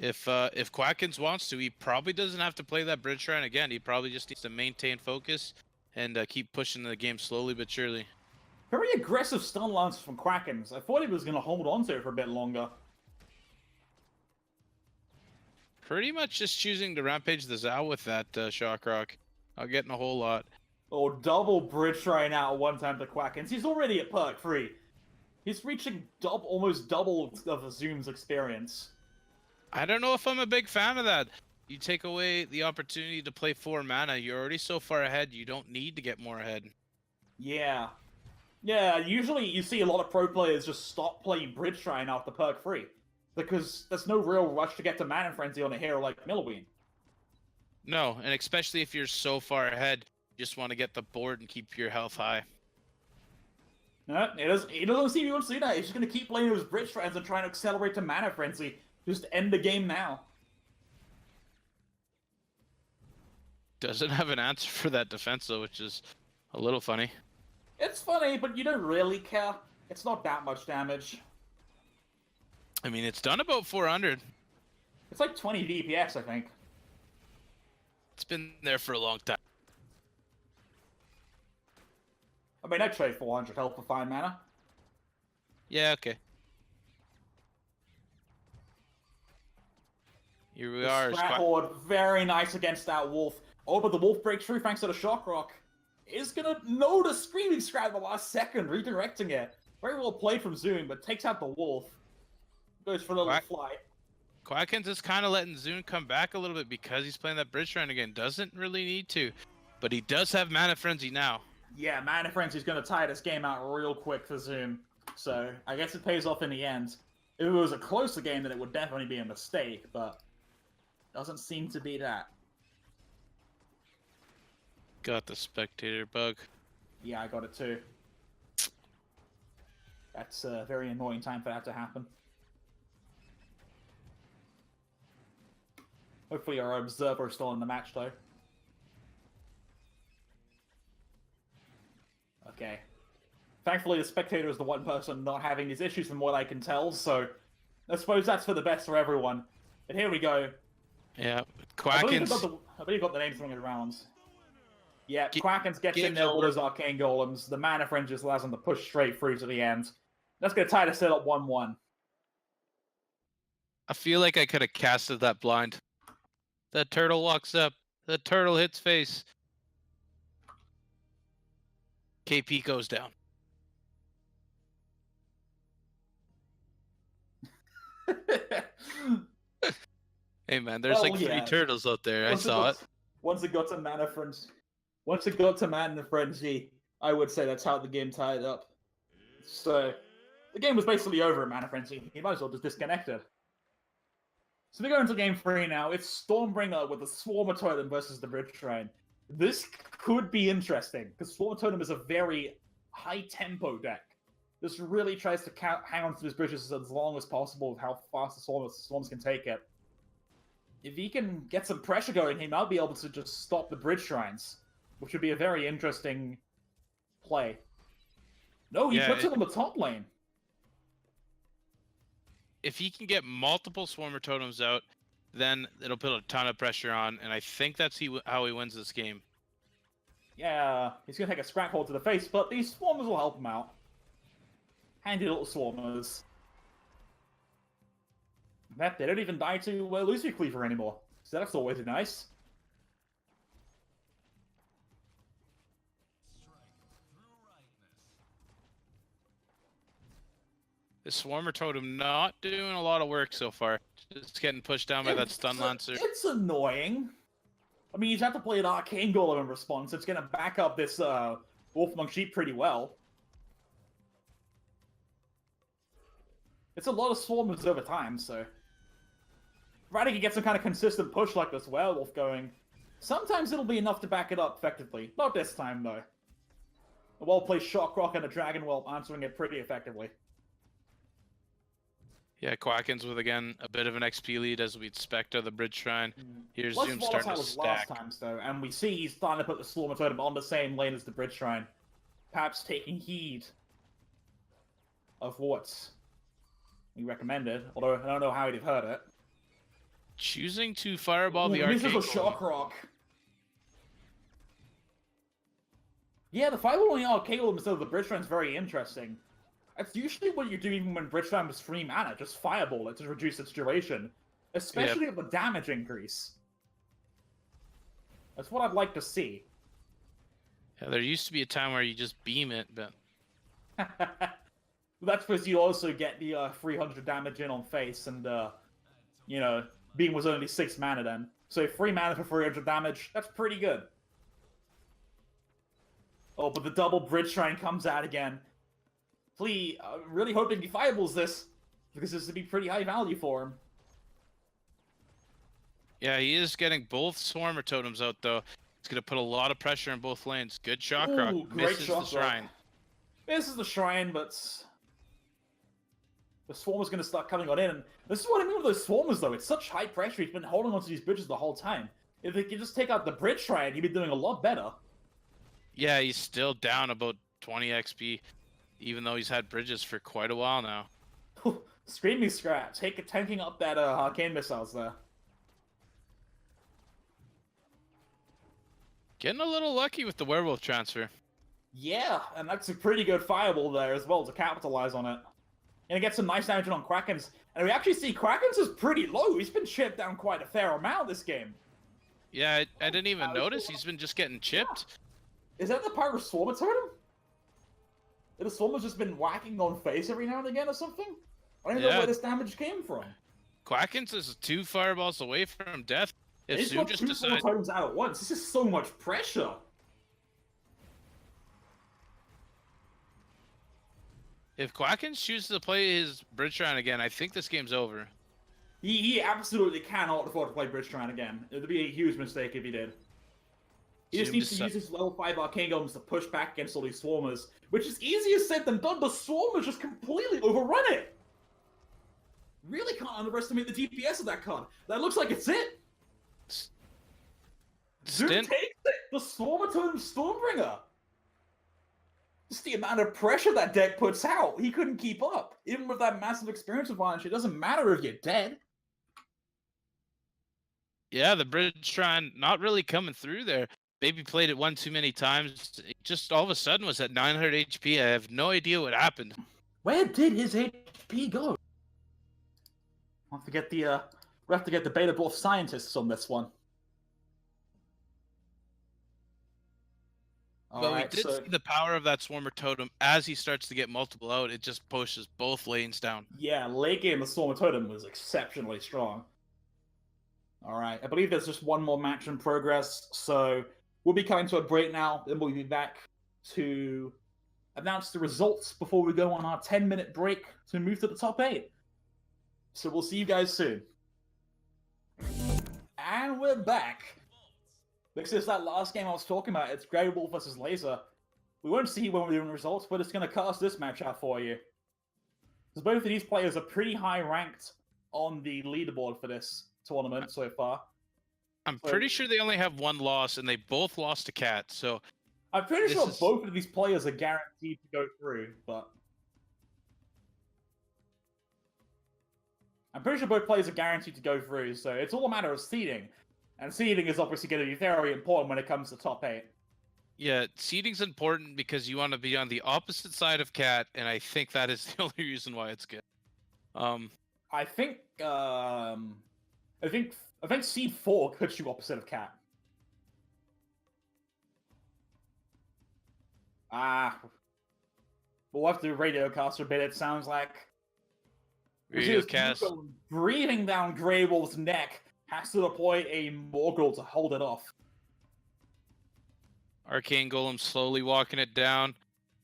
If Krakens wants to, he probably doesn't have to play that Bridge Shrine again. He probably just needs to maintain focus and keep pushing the game slowly but surely. Very aggressive stun lance from Krakens. I thought he was going to hold on to it for a bit longer. Pretty much just choosing to rampage the Zao with that Shock Rock. Not getting a whole lot. Oh, double Bridge Shrine out at one time to Krakens. He's already at perk 3. He's reaching almost double of Zoom's experience. I don't know if I'm a big fan of that. You take away the opportunity to play 4 mana. You're already so far ahead, you don't need to get more ahead. Yeah. Yeah, usually you see a lot of pro players just stop playing Bridge Shrine after perk 3. Because there's no real rush to get to Mana Frenzy on a hero like Milloween. No, and especially if you're so far ahead, just want to get the board and keep your health high. No, he doesn't seem to want to do that. He's just going to keep playing those Bridge Shrines and trying to accelerate to Mana Frenzy. Just end the game now. Doesn't have an answer for that defense, though, which is a little funny. It's funny, but you don't really care. It's not that much damage. I mean, it's done about 400. It's like 20 DPS, I think. It's been there for a long time. I mean, I'd trade 400 health for 5 mana. Yeah, okay. Here we The are. Strat Horde, very nice against that Wolf. Oh, but the Wolf breaks through thanks to the Shock Rock. Is gonna know the Screaming Scrap at the last second, redirecting it. Very well played from Zoom, but takes out the Wolf. Goes for a little fly. Krakens is kind of letting Zune come back a little bit because he's playing that Bridge Shrine again. Doesn't really need to, but he does have Mana Frenzy now. Yeah, Mana Frenzy's gonna tie this game out real quick for Zoom. So, I guess it pays off in the end. If it was a closer game, then it would definitely be a mistake, but doesn't seem to be that. Got the spectator bug. Yeah, I got it too. That's a very annoying time for that to happen. Hopefully our observer is still in the match, though. Okay. Thankfully, the spectator is the one person not having these issues from what I can tell, so I suppose that's for the best for everyone. But here we go. Yeah, I believe Krakens. you got the names wrong around. Yeah, Krakens gets in there with those Arcane Golems. The Mana Frenzy just allows them to push straight through to the end. That's going to tie the set up 1-1. I feel like I could have casted that blind. That turtle walks up. The turtle hits face. KP goes down. Hey man, there's like 3 turtles out there. I saw it. Once it got to Mana Frenzy, I would say that's how the game tied up. So, the game was basically over at Mana Frenzy. He might as well just disconnect it. So we go into game 3 now. It's Stormbringer with the Swarmer Totem versus the Bridge Shrine. This could be interesting, because Swarmer Totem is a very high-tempo deck. This really tries to hang on to his bridges as long as possible with how fast the Swarms can take it. If he can get some pressure going, he might be able to just stop the Bridge Shrines, which would be a very interesting play. No, he puts it on the top lane. If he can get multiple Swarmer Totems out, then it'll put a ton of pressure on, and I think that's how he wins this game. Yeah, he's going to take a Scrap Horde to the face, but these Swarmers will help him out. Handy little Swarmers. They don't even die to Illusory Cleaver anymore, so that's always nice. The Swarmer Totem not doing a lot of work so far. Just getting pushed down by that Stun Lancer. It's annoying. I mean, he's had to play an Arcane Golem in response. It's going to back up this Wolf Monk Sheep pretty well. It's a lot of Swarmers over time, so... Provided he gets some kind of consistent push like this Werewolf going, sometimes it'll be enough to back it up effectively. Not this time, though. A well-placed Shock Rock and a Dragon Whelp answering it pretty effectively. Yeah, Krakens with, again, a bit of an XP lead as we expect of the Bridge Shrine. Here's Zoom starting to stack. Last time, though, and we see he's starting to put the Swarmer Totem on the same lane as the Bridge Shrine. Perhaps taking heed of what he recommended, although I don't know how he'd have heard it. Choosing to fireball the Arcane Golem. Shock Rock. Yeah, the fireball on the Arcane Golem instead of the Bridge Shrine is very interesting. That's usually what you do even when Bridge Shrine was free mana, just fireball it to reduce its duration. Especially with the damage increase. That's what I'd like to see. Yeah, there used to be a time where you just beam it, but... That's because you also get the 300 damage in on face, and, you know, beam was only 6 mana then. So 3 mana for 300 damage, that's pretty good. Oh, but the double Bridge Shrine comes out again. Please, really hoping he fireballs this, because this would be pretty high value for him. Yeah, he is getting both Swarmer Totems out, though. It's going to put a lot of pressure on both lanes. Good shock Ooh, rock. great Misses shock the shrine. rock. This is the shrine, but the Swarmer's going to start coming on in. And this is what I mean with those Swarmers, though. It's such high pressure. He's been holding onto these bridges the whole time. If they could just take out the bridge shrine, he'd be doing a lot better. Yeah, he's still down about 20 XP, even though he's had bridges for quite a while now. Screaming Scrap, tanking up that arcane missiles there. Getting a little lucky with the werewolf transfer. Yeah, and that's a pretty good fireball there as well to capitalize on it. And it gets some nice damage on Krakens. And we actually see Krakens is pretty low. He's been chipped down quite a fair amount this game. Yeah, I didn't even notice. He's been just getting chipped. Yeah. Is that the power of Swarmer totem? The Swarmer's just been whacking on face every now and again or something? I don't even know where this damage came from. Krakens is 2 fireballs away from death. If He's Zoom got just 2 decides... totems out at once. This is so much pressure. If Krakens chooses to play his bridge shrine again, I think this game's over. He absolutely cannot afford to play Bridge Shrine again. It would be a huge mistake if he did. He just needs to use his level 5 Arcane Golems to push back against all these Swarmers, which is easier said than done. The Swarmers just completely overrun it. Really can't underestimate the DPS of that card. That looks like it's it. Zoom takes it. The Swarmer Totem Stormbringer. Just the amount of pressure that deck puts out. He couldn't keep up. Even with that massive experience advantage, it doesn't matter if you're dead. Yeah, the bridge shrine not really coming through there. Maybe played it one too many times. It just all of a sudden was at 900 HP. I have no idea what happened. Where did his HP go? We'll have to get the beta dwarf scientists on this one. But we did see the power of that Swarmer Totem as he starts to get multiple out. It just pushes both lanes down. Yeah, late game the Swarmer Totem was exceptionally strong. Alright, I believe there's just one more match in progress, so we'll be coming to a break now, then we'll be back to announce the results before we go on our 10-minute break to move to the top 8. So we'll see you guys soon. And we're back. Because it's that last game I was talking about, it's Grey Wolf versus Laser. We won't see when we're doing results, but it's going to cast this match out for you. Because both of these players are pretty high ranked on the leaderboard for this tournament so far. I'm pretty sure they only have one loss, and they both lost to Cat, so... I'm pretty sure both of these players are guaranteed to go through, but... I'm pretty sure both players are guaranteed to go through, so it's all a matter of seeding. And seeding is obviously going to be very important when it comes to top 8. Yeah, seeding's important because you want to be on the opposite side of Cat, and I think that is the only reason why it's good. I think seed 4 puts you opposite of Cat. We'll have to radio cast a bit, it sounds like. Radio cast. Breathing down Grey Wolf's neck, has to deploy a Morgul to hold it off. Arcane Golem slowly walking it down.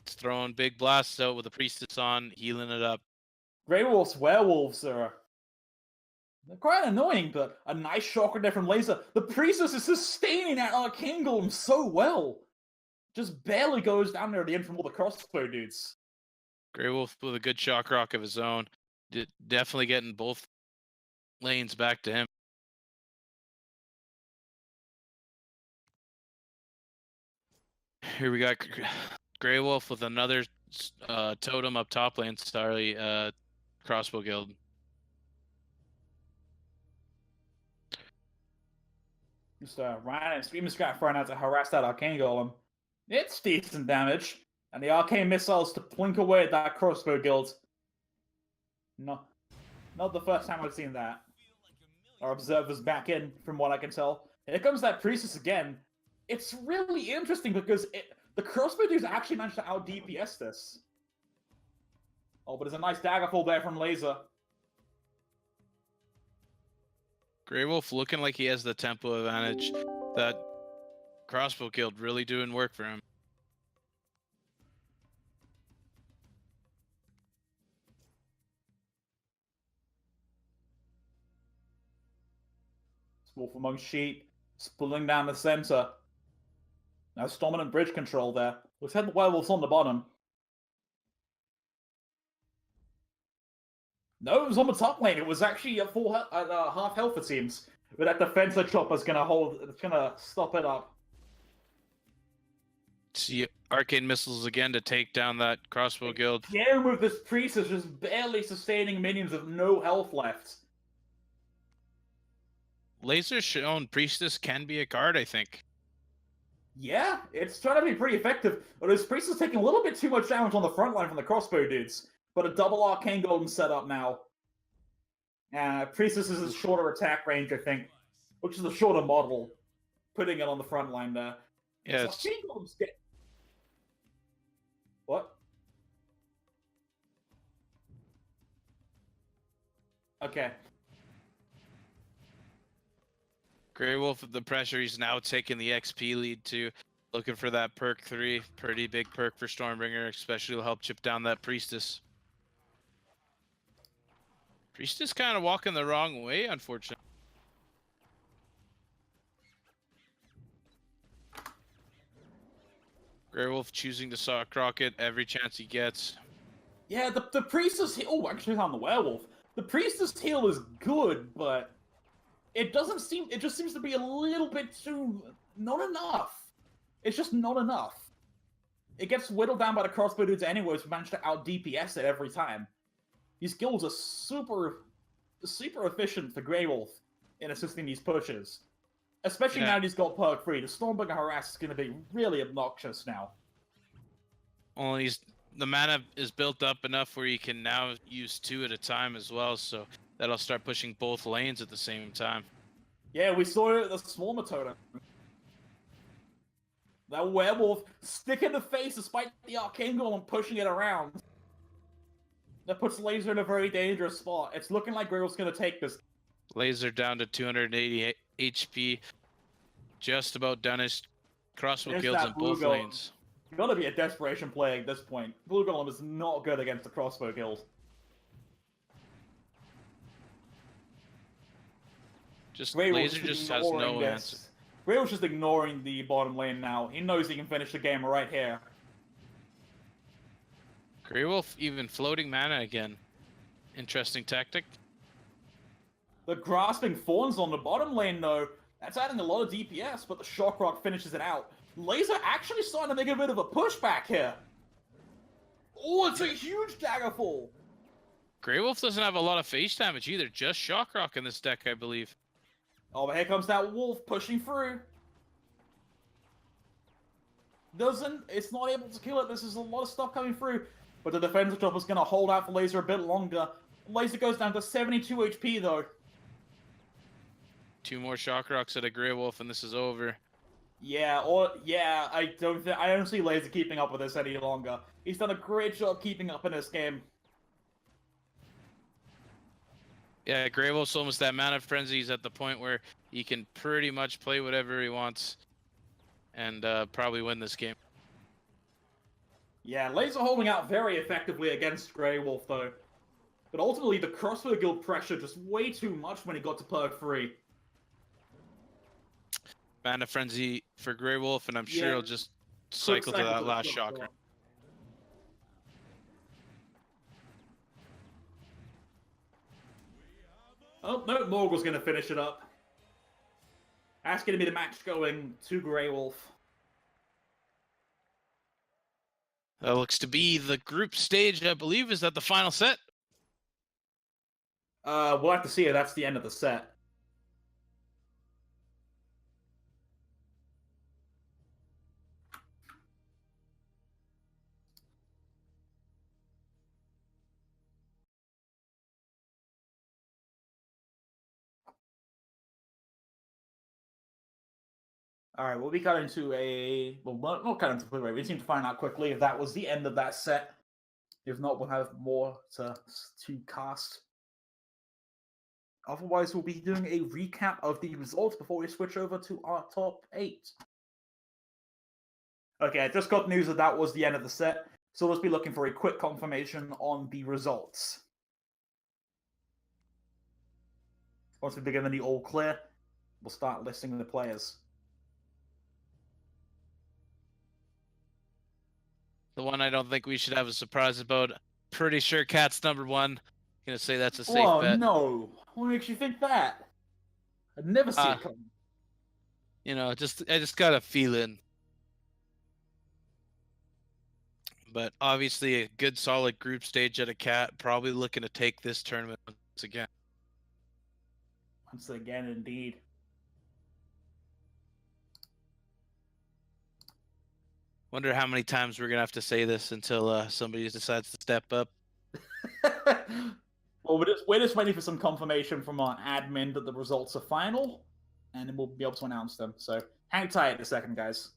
It's throwing big blasts out with a Priestess on, healing it up. Grey Wolf's werewolves are... They're quite annoying, but a nice shocker there from Laser. The Priestess is sustaining that Arcane Golem so well. Just barely goes down there at the end from all the crossbow dudes. Grey Wolf with a good shock rock of his own. Definitely getting both lanes back to him. Here we got Grey Wolf with another totem up top lane, Starly Crossbow Guild. Just Ryan and Screaming Scrap throwing out to harass that Arcane Golem. It's decent damage. And the Arcane Missiles to plink away at that Crossbow Guild. No, not the first time I've seen that. Our observer's back in, from what I can tell. Here comes that Priestess again. It's really interesting because the crossbow dudes actually managed to out DPS this. Oh, but there's a nice daggerfall there from Laser. Grey Wolf looking like he has the tempo advantage. That crossbow guild really doing work for him. Wolf among sheep, pulling down the center. That's dominant bridge control there. We've had the werewolves on the bottom. No, it was on the top lane. It was actually at half health, it seems. But that defensive chopper's gonna stop it up. See arcane missiles again to take down that crossbow guild. Again with this priest is just barely sustaining minions with no health left. Laser shown priestess can be a card, I think. Yeah, it's trying to be pretty effective, but his priest is taking a little bit too much damage on the front line from the crossbow dudes. But a double arcane golem set up now. Priestess is a shorter attack range, I think, which is a shorter model, putting it on the front line there. Yeah, So what? Okay. Grey Wolf with the pressure. He's now taking the XP lead too. Looking for that perk 3. Pretty big perk for Stormbringer, especially to help chip down that Priestess. Priestess kind of walking the wrong way, unfortunately. Grey Wolf choosing to sock rocket every chance he gets. Yeah, the priestess heal. Oh, actually, on the werewolf. The priestess heal is good, but it doesn't seem. It just seems to be a little bit too. Not enough. It's just not enough. It gets whittled down by the crossbow dudes anyways, who manage to out DPS it every time. These guilds are super efficient for Grey Wolf in assisting these pushes. Especially now that he's got perk 3. The Stormbringer Harass is going to be really obnoxious now. Well, the mana is built up enough where you can now use 2 at a time as well, so that'll start pushing both lanes at the same time. Yeah, we saw it at the Swarmer Totem. That werewolf stick in the face despite the Arcane Golem pushing it around. That puts Laser in a very dangerous spot. It's looking like Grey Wolf's going to take this. Laser down to 280 HP. Just about done his crossbow There's guilds in that blue both golem. lanes. You've got to be a desperation play at this point. Blue Golem is not good against the crossbow guild. Laser just has no answer. Grey Wolf's just ignoring the bottom lane now. He knows he can finish the game right here. Grey Wolf even floating mana again. Interesting tactic. The Grasping Thorns on the bottom lane, though, that's adding a lot of DPS, but the Shock Rock finishes it out. Laser actually starting to make a bit of a pushback here. Oh, it's a huge Daggerfall. Grey Wolf doesn't have a lot of face damage either, just Shock Rock in this deck, I believe. Oh, but here comes that Wolf pushing through. It's not able to kill it. This is a lot of stuff coming through. But the defensive drop is going to hold out for Laser a bit longer. Laser goes down to 72 HP, though. 2 more Shock Rocks at a Grey Wolf, and this is over. Yeah, I don't see Laser keeping up with this any longer. He's done a great job keeping up in this game. Yeah, Grey Wolf's almost that mana frenzy. He's at the point where he can pretty much play whatever he wants and probably win this game. Yeah, Laser holding out very effectively against Grey Wolf, though. But ultimately, the crossbow guild pressure just way too much when he got to perk 3. Mana frenzy for Grey Wolf, and I'm sure he'll just cycle to that last shocker. Oh, no, Morgul's going to finish it up. That's going to be the match going to Grey Wolf. That looks to be the group stage, I believe. Is that the final set? We'll have to see if that's the end of the set. Alright, we'll be cutting to a... Well, not cutting to quickly. We just need to find out quickly if that was the end of that set. If not, we'll have more to cast. Otherwise, we'll be doing a recap of the results before we switch over to our top 8. Okay, I just got news that was the end of the set, so let's be looking for a quick confirmation on the results. Once we begin the all clear, we'll start listing the players. The one I don't think we should have a surprise about. Pretty sure Cat's number 1. Gonna say that's a safe Oh bet. no! What makes you think that? I'd never see it coming. I just got a feeling. But obviously a good solid group stage at a Cat. Probably looking to take this tournament once again. Once again, indeed. Wonder how many times we're gonna have to say this until somebody decides to step up. Well, we're just waiting for some confirmation from our admin that the results are final, and then we'll be able to announce them. So hang tight a second, guys.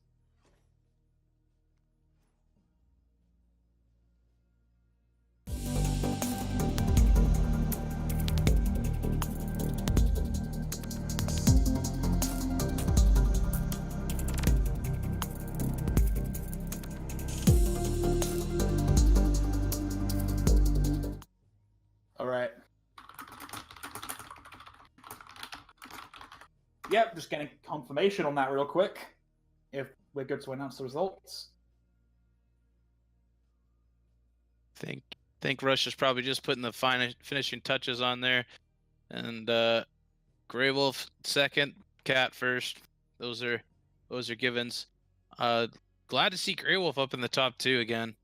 All right. Yep, just getting confirmation on that real quick. If we're good to announce the results. Think Rush is probably just putting the finishing touches on there, and Grey Wolf second, Cat first. Those are givens. Glad to see Grey Wolf up in the top 2 again.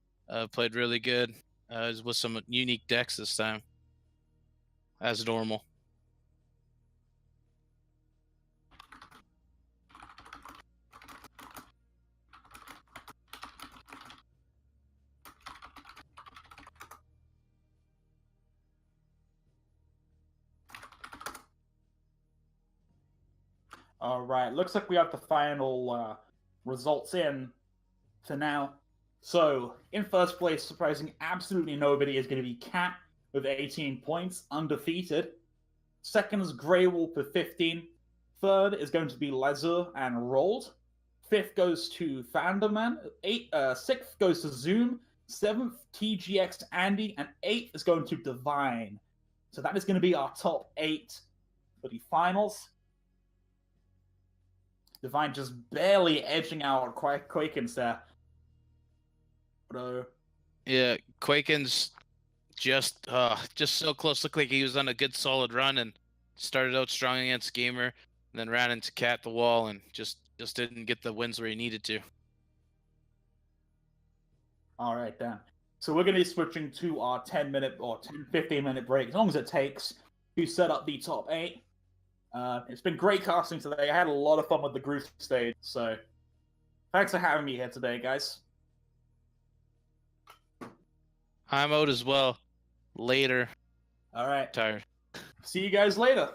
Played really good. With some unique decks this time, as normal. All right, looks like we have the final results in for now. So, in first place, surprising absolutely nobody, is going to be Cat with 18 points, undefeated. Second is Grey Wolf with 15. Third is going to be Lazur and Rolled. Fifth goes to Thunderman. Sixth goes to Zoom. Seventh, TGX Andy. And eighth is going to Divine. So that is going to be our top 8 for the finals. Divine just barely edging out Krakens there. But, yeah, Krakens just so close. Looked like he was on a good solid run and started out strong against Gamer, and then ran into Cat the wall and just didn't get the wins where he needed to. All right, then. So we're going to be switching to our 10-minute or 15-minute break, as long as it takes, to set up the top 8. It's been great casting today. I had a lot of fun with the group stage, so thanks for having me here today, guys. I'm out as well. Later. All right. Tired. See you guys later.